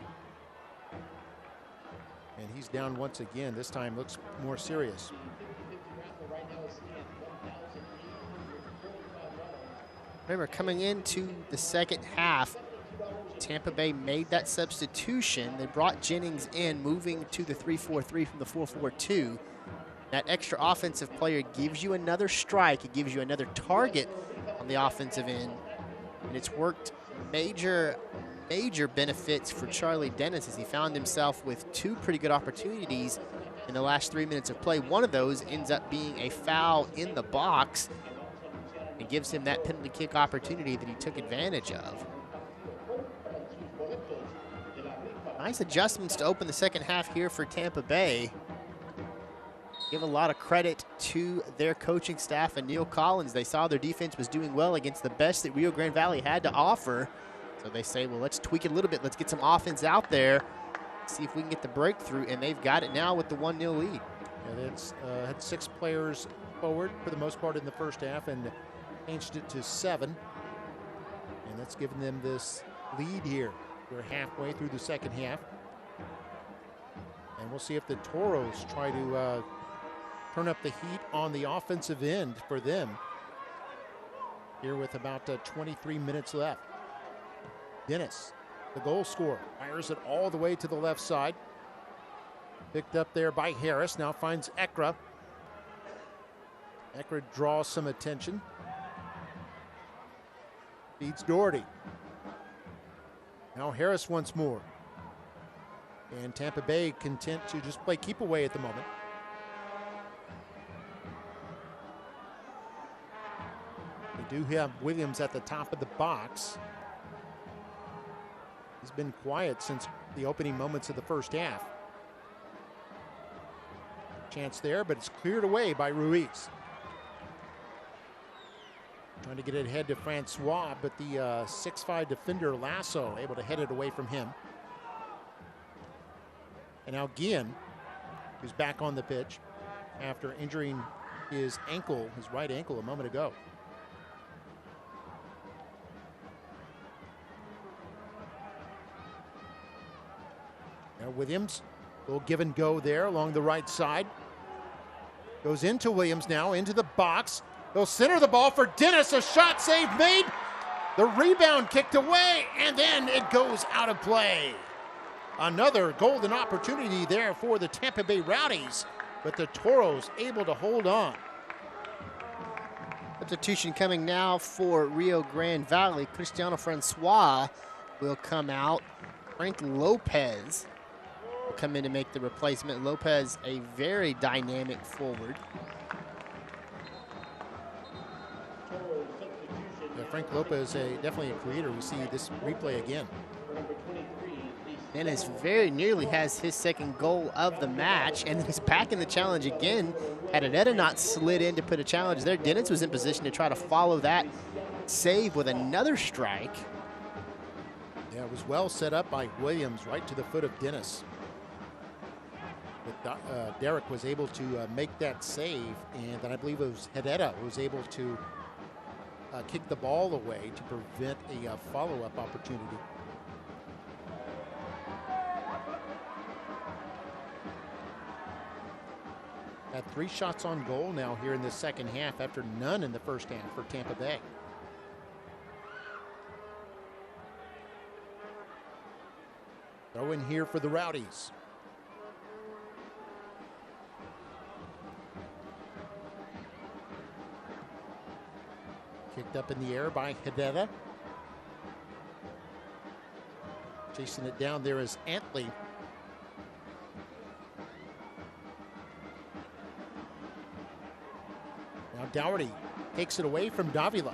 And he's down once again. This time looks more serious. Remember, coming into the second half, Tampa Bay made that substitution. They brought Jennings in, moving to the 3-4-3 from the 4-4-2. That extra offensive player gives you another strike. It gives you another target on the offensive end. And it's worked major benefits for Charlie Dennis as he found himself with two pretty good opportunities in the last 3 minutes of play. One of those ends up being a foul in the box and gives him that penalty kick opportunity that he took advantage of. Nice adjustments to open the second half here for Tampa Bay. Give a lot of credit to their coaching staff and Neil Collins. They saw their defense was doing well against the best that Rio Grande Valley had to offer. So they say, well, let's tweak it a little bit. Let's get some offense out there, see if we can get the breakthrough. And they've got it now with the 1-0 lead. Yeah, that's had 6 players forward for the most part in the first half and changed it to 7. And that's given them this lead here. We're halfway through the second half. And we'll see if the Toros try to turn up the heat on the offensive end for them here with about 23 minutes left. Dennis, the goal scorer, fires it all the way to the left side. Picked up there by Harris, now finds Ekra. Ekra draws some attention. Feeds Doherty. Now Harris once more. And Tampa Bay content to just play keep away at the moment. They do have Williams at the top of the box. He's been quiet since the opening moments of the first half. Chance there, but it's cleared away by Ruiz. Trying to get it ahead to Francois, but the 6'5" defender Lasso able to head it away from him. And now Guillen, who's back on the pitch after injuring his ankle, his right ankle, a moment ago. Now Williams, a little give and go there along the right side. Goes into Williams now, into the box. They'll center the ball for Dennis, a shot save made. The rebound kicked away, and then it goes out of play. Another golden opportunity there for the Tampa Bay Rowdies, but the Toros able to hold on. Substitution coming now for Rio Grande Valley. Cristiano Francois will come out. Frank Lopez will come in to make the replacement. Lopez, a very dynamic forward. Yeah, Frank Lopez, definitely a creator. We see this replay again. Dennis very nearly has his second goal of the match, and he's back in the challenge again. Had Aneta not slid in to put a challenge there, Dennis was in position to try to follow that save with another strike. Yeah, it was well set up by Williams right to the foot of Dennis. But Derek was able to make that save, and then I believe it was Hedetta who was able to kick the ball away to prevent a follow-up opportunity. Had 3 shots on goal now here in the second half after none in the first half for Tampa Bay. Throw in here for the Rowdies. Kicked up in the air by Hedetta. Chasing it down there is Antley. Now Doherty takes it away from Davila.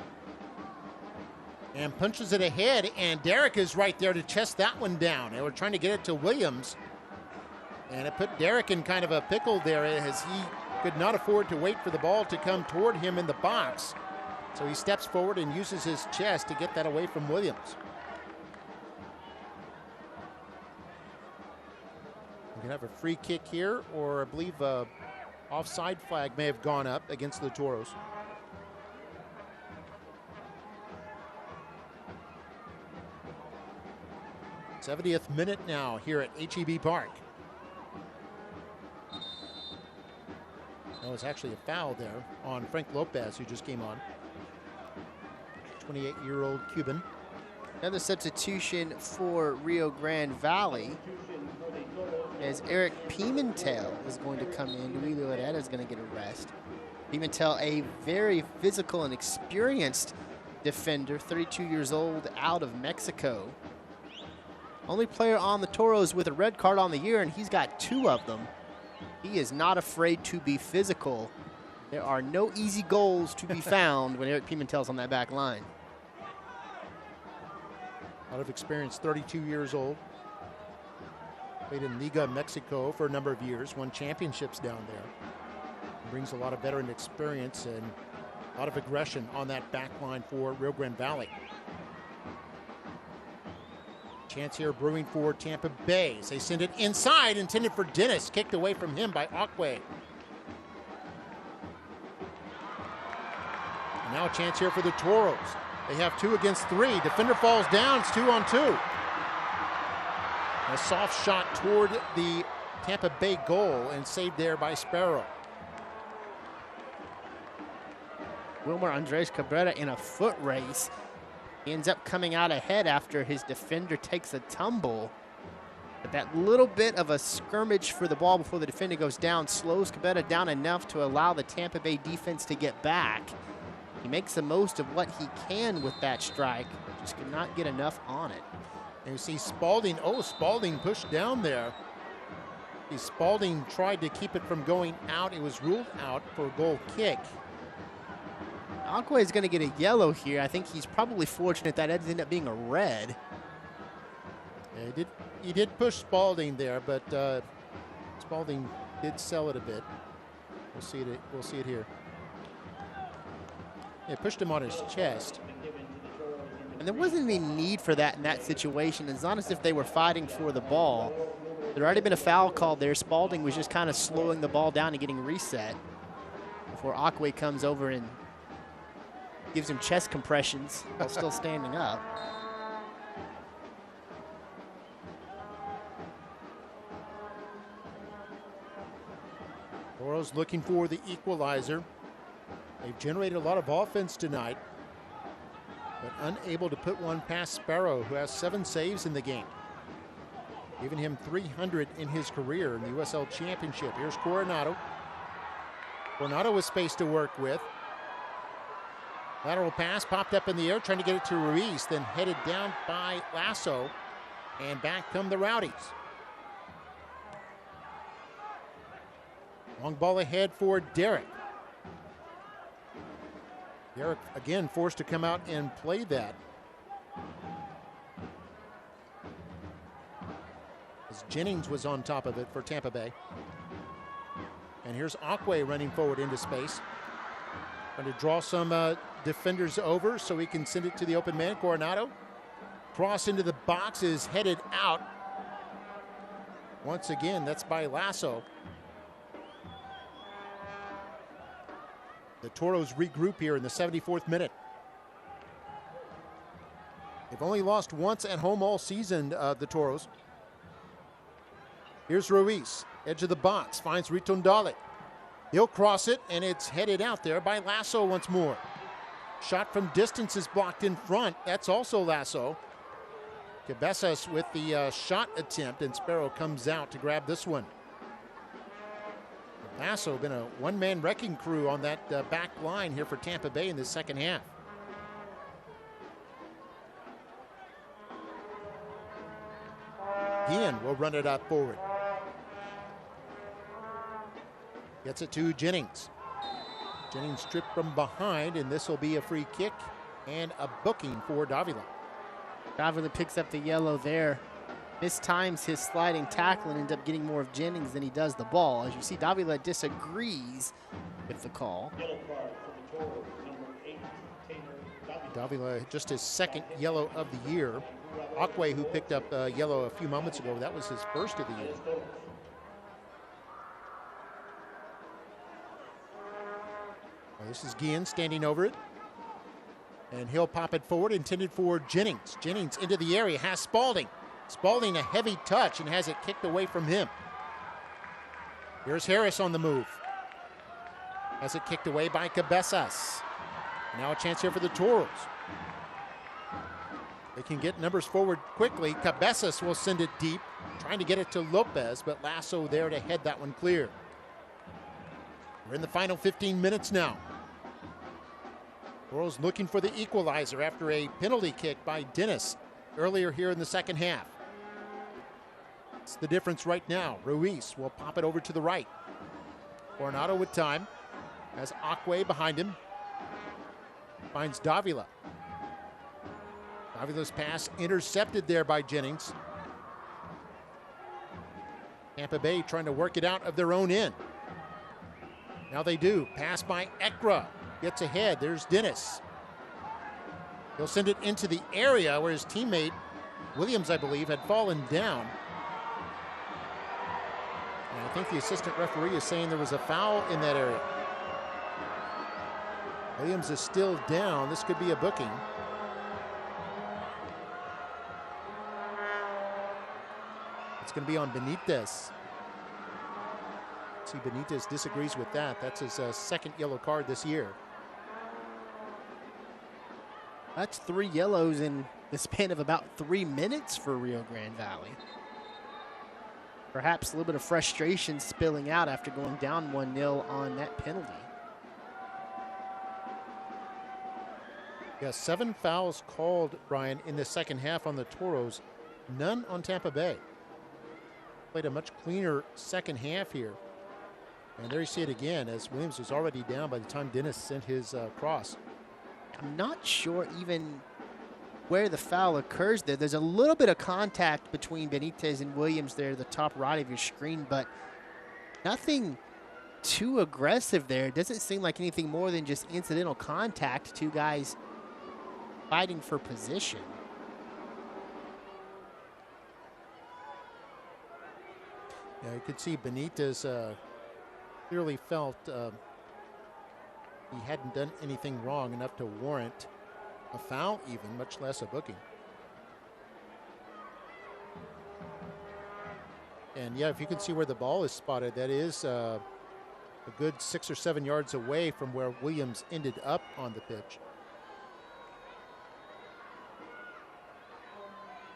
And punches it ahead, and Derek is right there to chest that one down. They were trying to get it to Williams. And it put Derek in kind of a pickle there as he could not afford to wait for the ball to come toward him in the box. So he steps forward and uses his chest to get that away from Williams. We can have a free kick here, or I believe a offside flag may have gone up against the Toros. 70th minute now here at HEB Park. That was actually a foul there on Frank Lopez, who just came on. 28-year-old Cuban. Another substitution for Rio Grande Valley, as Eric Pimentel is going to come in. Duilio Herrera is going to get a rest. Pimentel, a very physical and experienced defender, 32 years old, out of Mexico. Only player on the Toros with a red card on the year, and he's got 2 of them. He is not afraid to be physical. There are no easy goals to be found when Eric Pimentel's on that back line. A lot of experience, 32 years old. Played in Liga Mexico for a number of years, won championships down there. Brings a lot of veteran experience and a lot of aggression on that back line for Rio Grande Valley. Chance here brewing for Tampa Bay. They send it inside, intended for Dennis, kicked away from him by Akwe. And now a chance here for the Toros. They have 2 against 3. Defender falls down, it's 2-on-2. A soft shot toward the Tampa Bay goal and saved there by Sparrow. Wilmer Andres Cabrera in a foot race. He ends up coming out ahead after his defender takes a tumble. But that little bit of a skirmish for the ball before the defender goes down slows Cabrera down enough to allow the Tampa Bay defense to get back. He makes the most of what he can with that strike, but just could not get enough on it. And you see Spalding, Spalding pushed down there. Spalding tried to keep it from going out. It was ruled out for a goal kick. Akwe is going to get a yellow here. I think he's probably fortunate that ended up being a red. Yeah, he did push Spalding there, but Spalding did sell it a bit. We'll see it here. Yeah, pushed him on his chest. And there wasn't any need for that in that situation. It's not as if they were fighting for the ball. There had already been a foul called there. Spalding was just kind of slowing the ball down and getting reset before Akwe comes over and gives him chest compressions while still standing up. Toros looking for the equalizer. They've generated a lot of offense tonight, but unable to put one past Sparrow, who has 7 saves in the game, giving him 300 in his career in the USL Championship. Here's Coronado. Coronado with space to work with. Lateral pass popped up in the air, trying to get it to Ruiz, then headed down by Lasso, and back come the Rowdies. Long ball ahead for Derek. Derek again forced to come out and play that. As Jennings was on top of it for Tampa Bay. And here's Akwe running forward into space. Trying to draw some defenders over so he can send it to the open man, Coronado. Cross into the box is headed out. Once again, that's by Lasso. The Toros regroup here in the 74th minute. They've only lost once at home all season, the Toros. Here's Ruiz, edge of the box, finds Ritondale. He'll cross it, and it's headed out there by Lasso once more. Shot from distance is blocked in front. That's also Lasso. Cabezas with the shot attempt, and Sparrow comes out to grab this one. Lasso been a one-man wrecking crew on that back line here for Tampa Bay in the second half. Guillen will run it out forward. Gets it to Jennings. Jennings stripped from behind, and this will be a free kick and a booking for Davila. Davila picks up the yellow there. Mistimes his sliding tackle and ends up getting more of Jennings than he does the ball. As you see, Davila disagrees with the call. Davila, just his second yellow of the year. Akwe, who picked up yellow a few moments ago, that was his first of the year. Well, this is Guillen standing over it. And he'll pop it forward, intended for Jennings. Jennings into the area, has Spalding. Spalding a heavy touch and has it kicked away from him. Here's Harris on the move. Has it kicked away by Cabezas. Now a chance here for the Toros. They can get numbers forward quickly. Cabezas will send it deep, trying to get it to Lopez, but Lasso there to head that one clear. We're in the final 15 minutes now. Toros looking for the equalizer after a penalty kick by Dennis earlier here in the second half. It's the difference right now. Ruiz will pop it over to the right. Coronado with time. Has Akwe behind him. Finds Davila. Davila's pass intercepted there by Jennings. Tampa Bay trying to work it out of their own end. Now they do. Pass by Ekra. Gets ahead. There's Dennis. He'll send it into the area where his teammate, Williams, I believe, had fallen down. And I think the assistant referee is saying there was a foul in that area. Williams is still down. This could be a booking. It's going to be on Benitez. See, Benitez disagrees with that. That's his second yellow card this year. That's 3 yellows in the span of about 3 minutes for Rio Grande Valley. Perhaps a little bit of frustration spilling out after going down 1-0 on that penalty. Yeah, 7 fouls called, Brian, in the second half on the Toros. None on Tampa Bay. Played a much cleaner second half here. And there you see it again, as Williams was already down by the time Dennis sent his cross. I'm not sure even where the foul occurs there. There's a little bit of contact between Benitez and Williams there, the top right of your screen, but nothing too aggressive there. It doesn't seem like anything more than just incidental contact. 2 guys fighting for position. Yeah, you could see Benitez clearly felt he hadn't done anything wrong enough to warrant a foul even, much less a booking. And yeah, if you can see where the ball is spotted, that is a good 6 or 7 yards away from where Williams ended up on the pitch.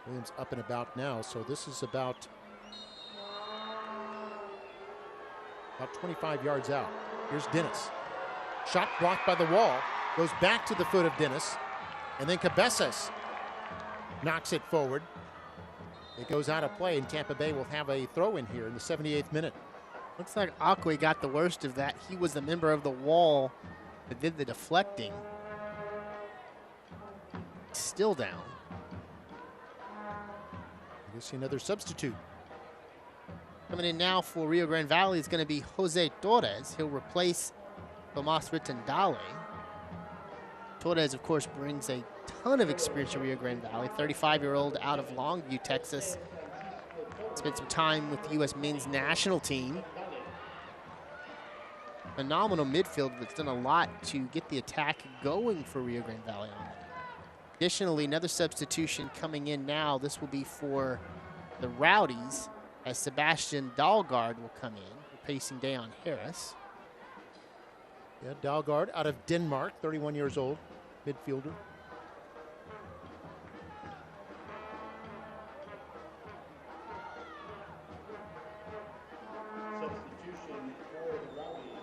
Williams up and about now, so this is about 25 yards out. Here's Dennis. Shot blocked by the wall. Goes back to the foot of Dennis. And then Cabezas knocks it forward. It goes out of play, and Tampa Bay will have a throw in here in the 78th minute. Looks like Akwe got the worst of that. He was the member of the wall that did the deflecting. Still down. You see another substitute. Coming in now for Rio Grande Valley is going to be Jose Torres. He'll replace Tomas Ritandale. Torres, of course, brings a ton of experience to Rio Grande Valley. 35-year-old out of Longview, Texas. Spent some time with the U.S. men's national team. Phenomenal midfield that's done a lot to get the attack going for Rio Grande Valley. Additionally, another substitution coming in now. This will be for the Rowdies, as Sebastian Dahlgaard will come in, replacing Dayon Harris. Yeah, Dahlgaard out of Denmark, 31 years old, midfielder. Substitution for the Rowdies.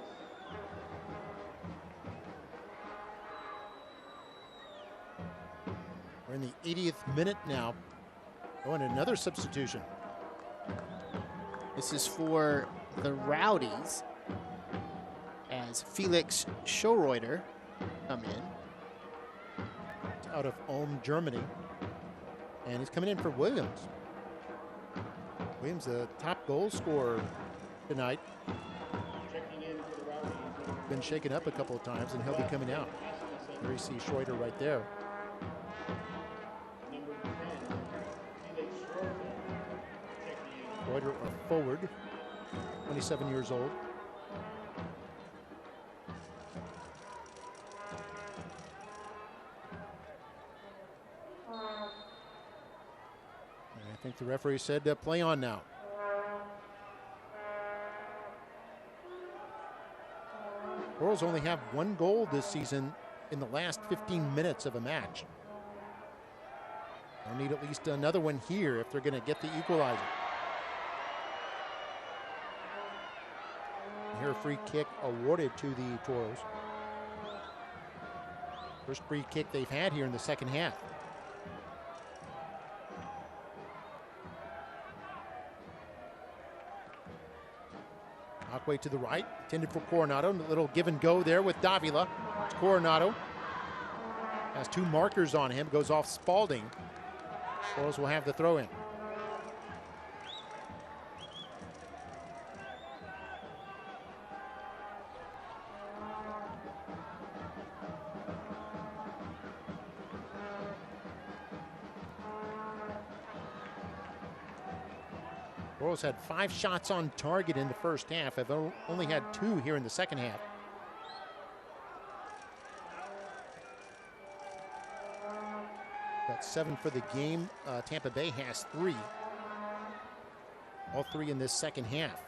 We're in the 80th minute now. Oh, and another substitution. This is for the Rowdies, as Felix Schorreuter come in. Out of Ulm, Germany. And he's coming in for Williams. Williams, the top goal scorer tonight. Checking in for the Rowdies. Been shaken up a couple of times, and he'll be coming out. There you see Schroeder right there. Number 10, Felix Schroeder. Checking in. Schroeder, a forward, 27 years old. And I think the referee said, play on now. Toros only have 1 goal this season in the last 15 minutes of a match. They'll need at least another one here if they're going to get the equalizer. Here a free kick awarded to the Toros. First free kick they've had here in the second half. Acque to the right, intended for Coronado. A little give and go there with Davila. It's Coronado. Has 2 markers on him, goes off Spalding. Toros will have the throw in. Toros had 5 shots on target in the first half. Have only had 2 here in the second half. Got 7 for the game. Tampa Bay has 3. All 3 in this second half,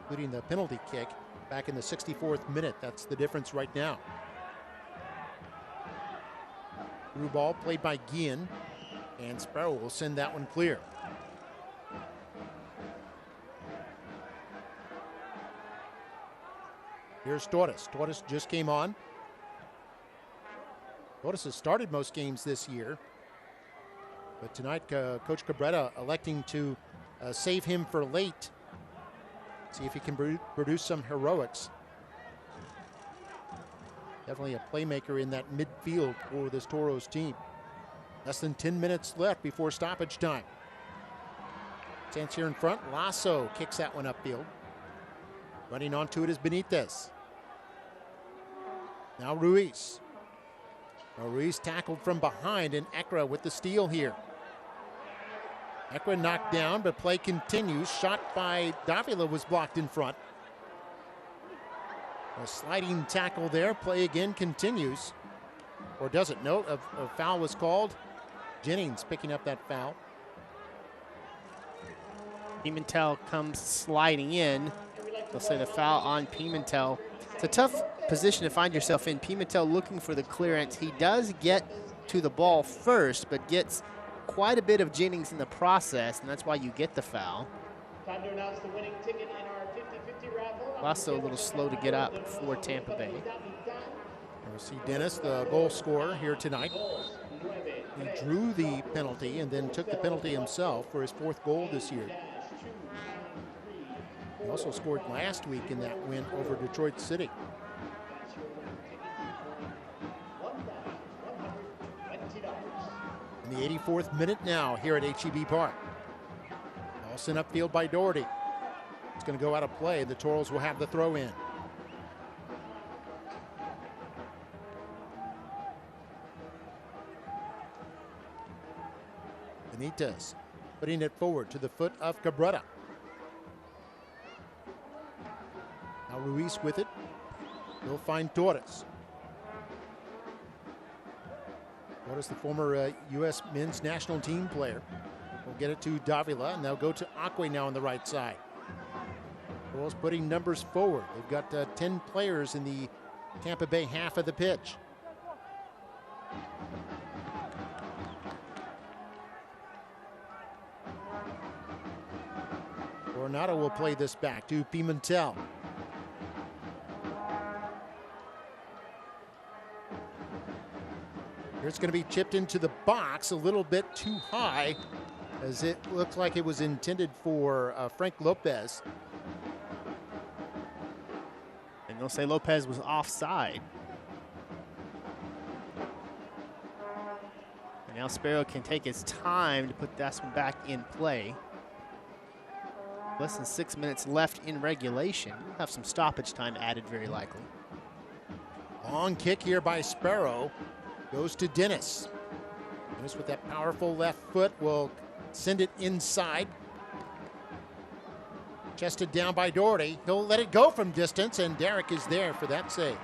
including the penalty kick back in the 64th minute. That's the difference right now. Through ball played by Guillen, and Sparrow will send that one clear. Here's Torres. Torres just came on. Torres has started most games this year, but tonight Coach Cabrera electing to save him for late. See if he can produce some heroics. Definitely a playmaker in that midfield for this Toros team. Less than 10 minutes left before stoppage time. Chance here in front. Lasso kicks that one upfield. Running onto it is Benitez. Now Ruiz. Ruiz tackled from behind, and Ekra with the steal here. Ekra knocked down, but play continues. Shot by Davila was blocked in front. A sliding tackle there. Play again continues. Or does it? No, a foul was called. Jennings picking up that foul. Pimentel comes sliding in. They'll say the foul on Pimentel. It's a tough position to find yourself in. Pimentel looking for the clearance. He does get to the ball first, but gets quite a bit of Jennings in the process, and that's why you get the foul. Time to announce the winning ticket in our 50-50 raffle. Also a little slow to get up for Tampa Bay. We'll see Dennis, the goal scorer here tonight. He drew the penalty and then took the penalty himself for his 4th goal this year. He also scored last week in that win over Detroit City. In the 84th minute now here at HEB Park. Ball sent upfield by Doherty. It's going to go out of play. The Toros will have the throw in. Benitez putting it forward to the foot of Cabrera. Now Ruiz with it. He'll find Torres. Torres, the former U.S. men's national team player, will get it to Davila, and they'll go to Acque now on the right side. Toros putting numbers forward. They've got 10 players in the Tampa Bay half of the pitch. Coronado will play this back to Pimentel. It's going to be chipped into the box a little bit too high, as it looked like it was intended for Frank Lopez. And they'll say Lopez was offside. And now Sparrow can take his time to put that one back in play. Less than 6 minutes left in regulation. We'll have some stoppage time added very likely. Long kick here by Sparrow. Goes to Dennis. Dennis with that powerful left foot will send it inside. Chested down by Doherty. He'll let it go from distance, and Derek is there for that save.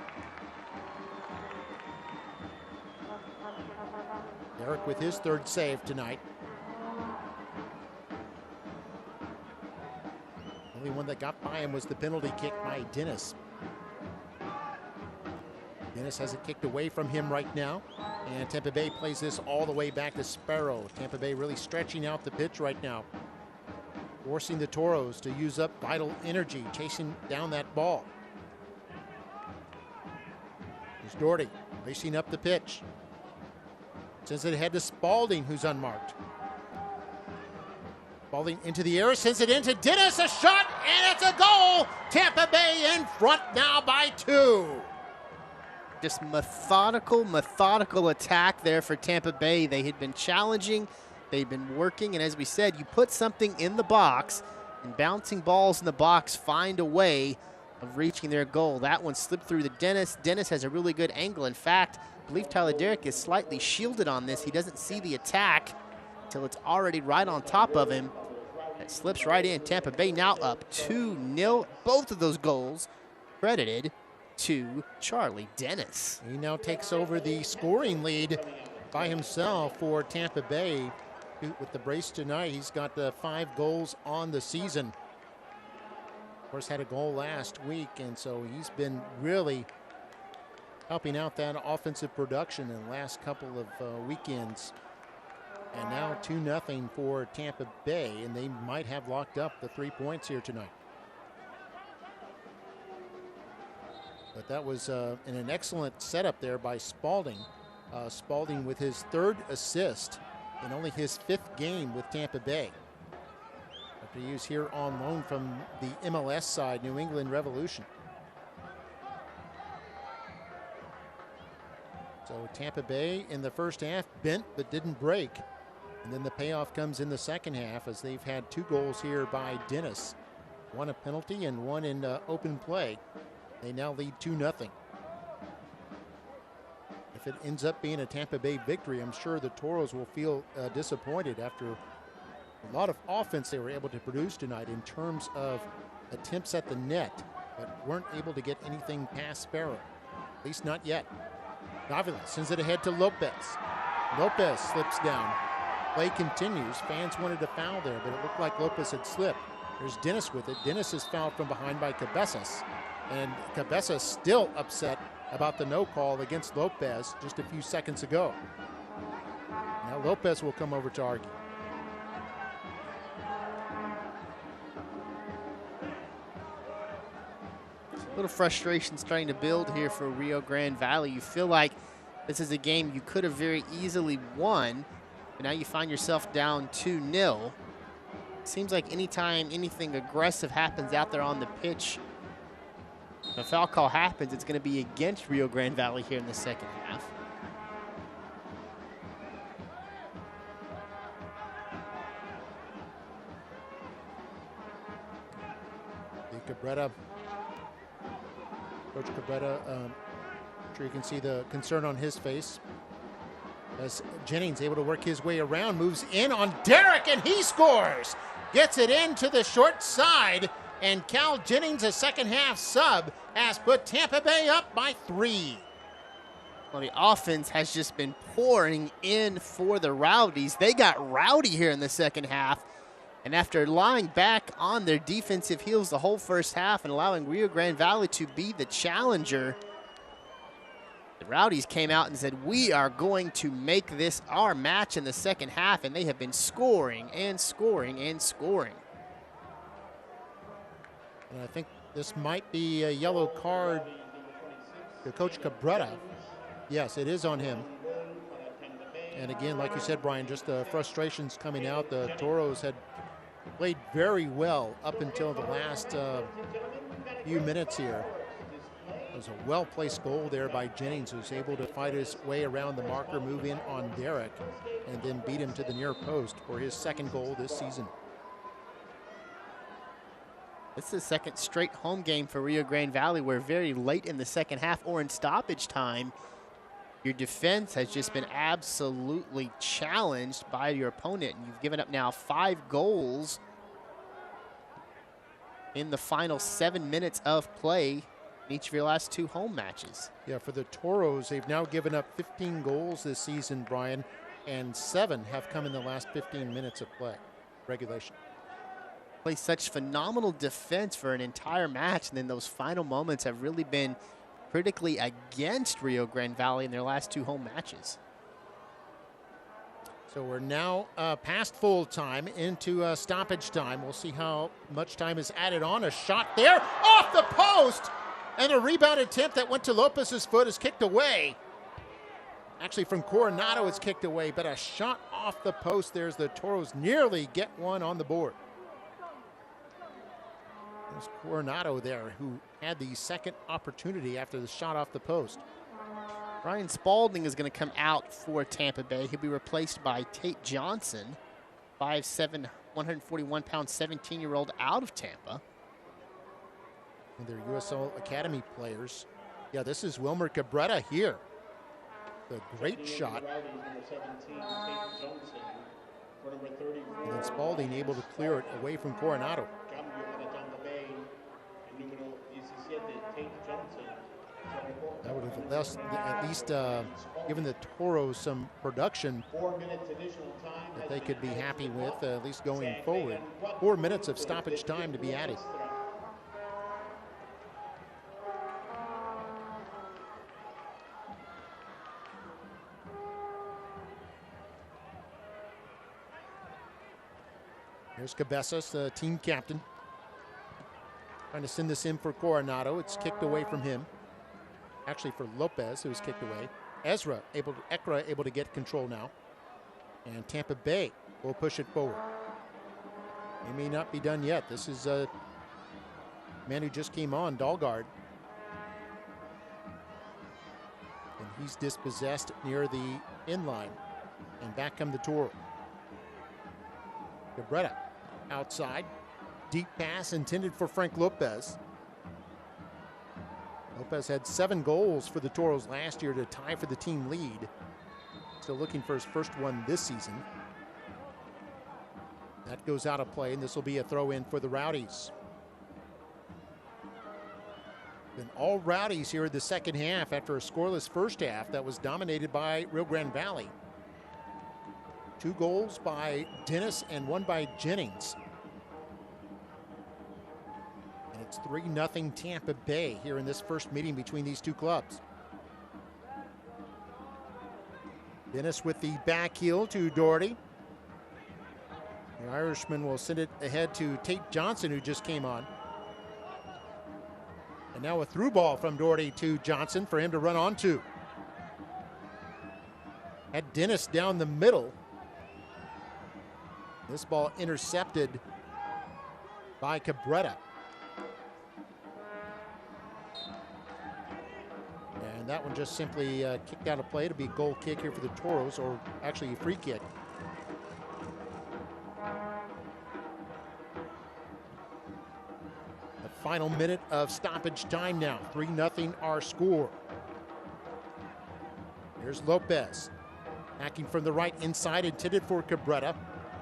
Derek with his 3rd save tonight. The only one that got by him was the penalty kick by Dennis. Dennis has it kicked away from him right now. And Tampa Bay plays this all the way back to Sparrow. Tampa Bay really stretching out the pitch right now, forcing the Toros to use up vital energy, chasing down that ball. Here's Doherty racing up the pitch. Sends it ahead to Spalding, who's unmarked. Spalding into the air, sends it into Dennis, a shot, and it's a goal! Tampa Bay in front now by 2. Just methodical attack there for Tampa Bay. They had been challenging, they'd been working, and as we said, you put something in the box, and bouncing balls in the box find a way of reaching their goal. That one slipped through the Dennis. Dennis has a really good angle. In fact, I believe Tyler Derrick is slightly shielded on this. He doesn't see the attack until it's already right on top of him. It slips right in. Tampa Bay now up 2-0. Both of those goals credited to Charlie Dennis. He now takes over the scoring lead by himself for Tampa Bay. With the brace tonight, he's got 5 goals on the season. Of course, had a goal last week, and so he's been really helping out that offensive production in the last couple of weekends. And now 2-0 for Tampa Bay, and they might have locked up the 3 points here tonight. But that was an excellent setup there by Spalding. Spalding with his 3rd assist in only his 5th game with Tampa Bay. After he was here on loan from the MLS side, New England Revolution. So Tampa Bay in the first half bent but didn't break. And then the payoff comes in the second half as they've had 2 goals here by Dennis. One a penalty and one in open play. They now lead 2-0. If it ends up being a Tampa Bay victory, I'm sure the Toros will feel disappointed after a lot of offense they were able to produce tonight in terms of attempts at the net, but weren't able to get anything past Sparrow. At least not yet. Davila sends it ahead to Lopez. Lopez slips down. Play continues. Fans wanted a foul there, but it looked like Lopez had slipped. There's Dennis with it. Dennis is fouled from behind by Cabezas. And Cabezas still upset about the no call against Lopez just a few seconds ago. Now Lopez will come over to argue. A little frustration starting to build here for Rio Grande Valley. You feel like this is a game you could have very easily won, but now you find yourself down 2-0. Seems like anytime anything aggressive happens out there on the pitch, if a foul call happens, it's going to be against Rio Grande Valley here in the second half. Coach Cabrera, I'm sure you can see the concern on his face as Jennings able to work his way around, moves in on Derrick, and he scores! Gets it into the short side, and Cal Jennings, a second half sub, has put Tampa Bay up by 3. Well, the offense has just been pouring in for the Rowdies. They got rowdy here in the second half. And after lying back on their defensive heels the whole first half and allowing Rio Grande Valley to be the challenger, the Rowdies came out and said, we are going to make this our match in the second half, and they have been scoring and scoring and scoring. And I think this might be a yellow card to Coach Cabrera. Yes, it is on him. And again, like you said, Brian, just the frustrations coming out. The Toros had played very well up until the last few minutes here. It was a well-placed goal there by Jennings, who's able to fight his way around the marker, move in on Derrick, and then beat him to the near post for his second goal this season. This is the second straight home game for Rio Grande Valley where very late in the second half or in stoppage time, your defense has just been absolutely challenged by your opponent. And you've given up now 5 goals in the final 7 minutes of play in each of your last 2 home matches. Yeah, for the Toros, they've now given up 15 goals this season, Brian, and 7 have come in the last 15 minutes of play, regulation. Play such phenomenal defense for an entire match, and then those final moments have really been critically against Rio Grande Valley in their last 2 home matches. So we're now past full time into stoppage time. We'll see how much time is added on. A shot there off the post, and a rebound attempt that went to Lopez's foot is kicked away. Actually, from Coronado, it's kicked away, but a shot off the post. There's the Toros nearly get one on the board. There's Coronado there, who had the second opportunity after the shot off the post. Ryan Spalding is going to come out for Tampa Bay. He'll be replaced by Tate Johnson, 5'7", 141-pound 17-year-old out of Tampa. And their USL Academy players. Yeah, this is Wilmer Cabrera here. The great shot. And then Spalding able to clear it away from Coronado. That would have at least given the Toros some production that they could be happy with, at least going forward. 4 minutes of stoppage time to be added. Here's Cabezas, the team captain. Trying to send this in for Coronado. It's kicked away from him. Actually for Lopez, who was kicked away. Ekra able to get control now. And Tampa Bay will push it forward. It may not be done yet. This is a man who just came on, Dalgard. And he's dispossessed near the inline. And back come the Toro. Cabrera outside. Deep pass intended for Frank Lopez. Lopez had 7 goals for the Toros last year to tie for the team lead. Still looking for his first one this season. That goes out of play, and this will be a throw in for the Rowdies. Been all Rowdies here in the second half after a scoreless first half that was dominated by Rio Grande Valley. 2 goals by Dennis and 1 by Jennings. And it's 3-0 Tampa Bay here in this first meeting between these two clubs. Dennis with the back heel to Doherty. The Irishman will send it ahead to Tate Johnson, who just came on. And now a through ball from Doherty to Johnson for him to run onto. Had Dennis down the middle. This ball intercepted by Cabrera. And that one just simply kicked out of play. To be a goal kick here for the Toros, or actually a free kick. The final minute of stoppage time now. 3-0 our score. Here's Lopez. Hacking from the right inside, intended for Cabrera.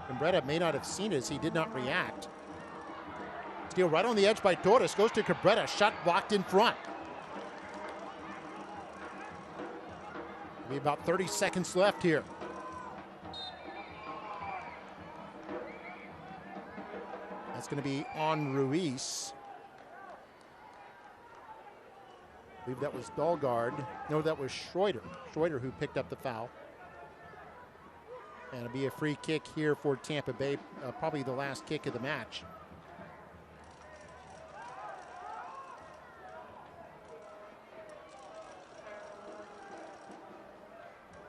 Cabrera may not have seen it as he did not react. Steal right on the edge by Torres. Goes to Cabrera. Shot blocked in front. Be about 30 seconds left here. That's going to be on Ruiz. I believe that was Dalgard. No, that was Schroeder. Schroeder who picked up the foul. And it'll be a free kick here for Tampa Bay, probably the last kick of the match.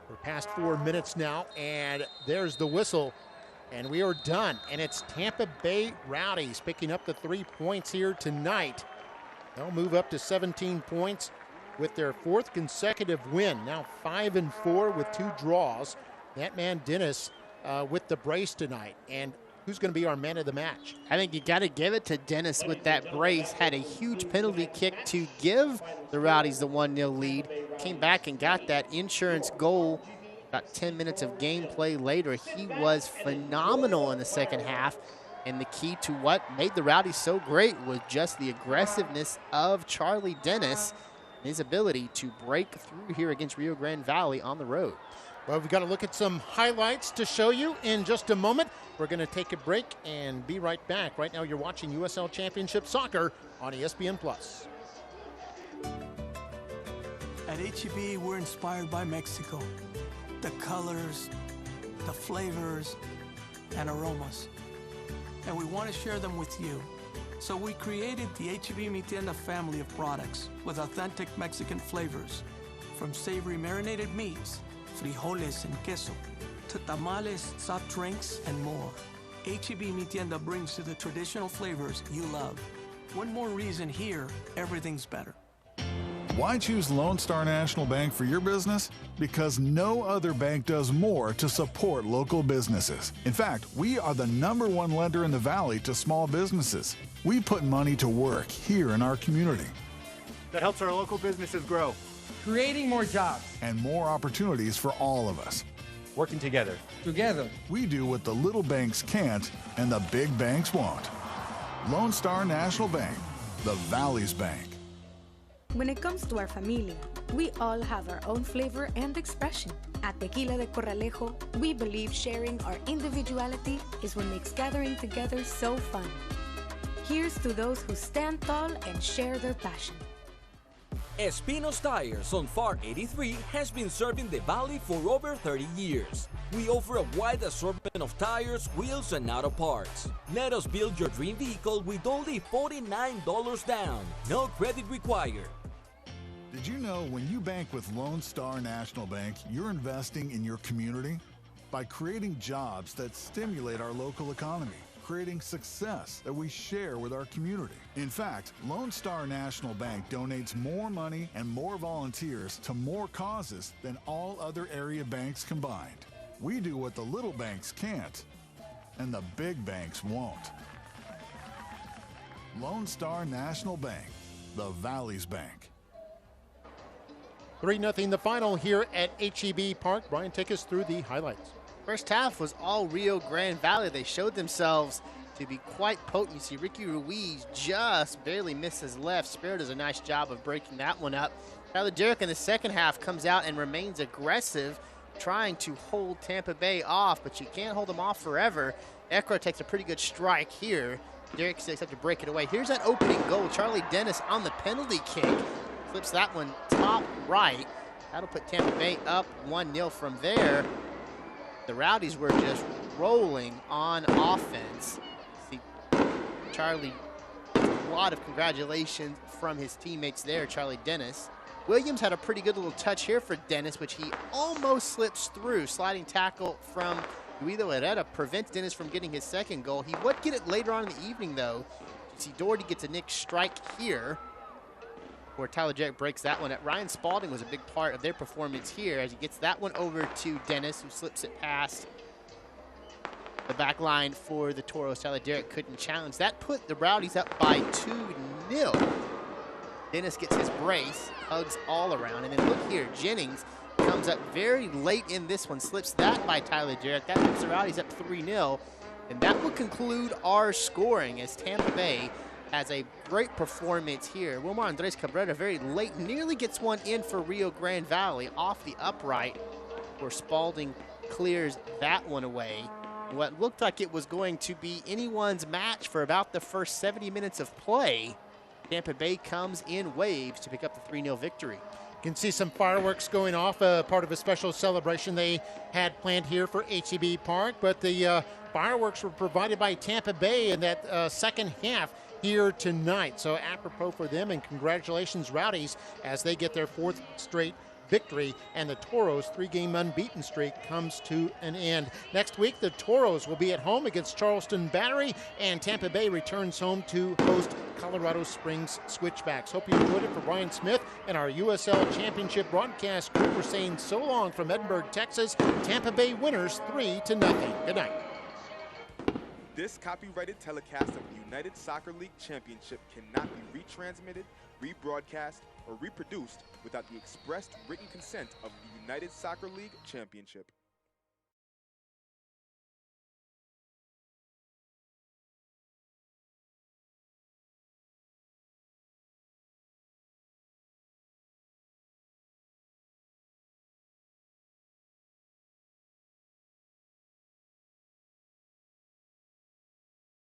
We're past 4 minutes now, and there's the whistle, and we are done. And it's Tampa Bay Rowdies picking up the 3 points here tonight. They'll move up to 17 points with their 4th consecutive win. Now 5-4 with 2 draws. That man Dennis with the brace tonight. And who's going to be our man of the match? I think you got to give it to Dennis with that brace. Had a huge penalty kick to give the Rowdies the 1-0 lead. Came back and got that insurance goal. About 10 minutes of gameplay later, he was phenomenal in the second half. And the key to what made the Rowdies so great was just the aggressiveness of Charlie Dennis, and his ability to break through here against Rio Grande Valley on the road. Well, we've got to look at some highlights to show you in just a moment. We're going to take a break and be right back. Right now, you're watching USL Championship Soccer on ESPN+. At HEB, we're inspired by Mexico. The colors, the flavors, and aromas. And we want to share them with you. So we created the HEB Mi Tienda family of products with authentic Mexican flavors. From savory marinated meats, frijoles and queso, to tamales, soft drinks, and more. HEB Mi Tienda brings you the traditional flavors you love. One more reason here, everything's better. Why choose Lone Star National Bank for your business? Because no other bank does more to support local businesses. In fact, we are the #1 lender in the Valley to small businesses. We put money to work here in our community. That helps our local businesses grow. Creating more jobs. And more opportunities for all of us. Working together. Together. We do what the little banks can't and the big banks won't. Lone Star National Bank, the Valley's bank. When it comes to our familia, we all have our own flavor and expression. At Tequila de Corralejo, we believe sharing our individuality is what makes gathering together so fun. Here's to those who stand tall and share their passion. Espinos Tires on FAR 83 has been serving the Valley for over 30 years. We offer a wide assortment of tires, wheels, and auto parts. Let us build your dream vehicle with only $49 down. No credit required. Did you know when you bank with Lone Star National Bank, you're investing in your community? By creating jobs that stimulate our local economy, creating success that we share with our community. In fact, Lone Star National Bank donates more money and more volunteers to more causes than all other area banks combined. We do what the little banks can't, and the big banks won't. Lone Star National Bank, the Valley's bank. 3-0 the final here at HEB Park. Brian, take us through the highlights. First half was all Rio Grande Valley. They showed themselves to be quite potent. You see Ricky Ruiz just barely misses left. Sparrow does a nice job of breaking that one up. Tyler Derrick in the second half comes out and remains aggressive, trying to hold Tampa Bay off, but you can't hold them off forever. Ekra takes a pretty good strike here. Derrick sticks have to break it away. Here's that opening goal. Charlie Dennis on the penalty kick. Flips that one top right. That'll put Tampa Bay up 1-0 from there. The Rowdies were just rolling on offense. See, Charlie, a lot of congratulations from his teammates there, Charlie Dennis. Williams had a pretty good little touch here for Dennis, which he almost slips through. Sliding tackle from Guido Herrera prevents Dennis from getting his second goal. He would get it later on in the evening, though. You see Doherty gets a nick strike here, where Tyler Derrick breaks that one. Ryan Spalding was a big part of their performance here as he gets that one over to Dennis, who slips it past the back line for the Toros. Tyler Derrick couldn't challenge. That put the Rowdies up by 2-0. Dennis gets his brace, hugs all around, and then look here, Jennings comes up very late in this one, slips that by Tyler Derrick. That puts the Rowdies up 3-0, and that will conclude our scoring as Tampa Bay has a great performance here. Wilmar Andres Cabrera very late, nearly gets one in for Rio Grande Valley off the upright, where Spalding clears that one away. What looked like it was going to be anyone's match for about the first 70 minutes of play, Tampa Bay comes in waves to pick up the 3-0 victory. You can see some fireworks going off, part of a special celebration they had planned here for HEB Park, but the fireworks were provided by Tampa Bay in that second half here tonight. So apropos for them, and congratulations Rowdies as they get their 4th straight victory, and the Toros' 3-game unbeaten streak comes to an end. Next week, the Toros will be at home against Charleston Battery, and Tampa Bay returns home to host Colorado Springs Switchbacks. Hope you enjoyed it. For Brian Smith and our USL Championship broadcast crew, we're saying so long from Edinburgh, Texas. Tampa Bay winners 3-0. Good night. This copyrighted telecast of the United Soccer League Championship cannot be retransmitted, rebroadcast, or reproduced without the expressed written consent of the United Soccer League Championship.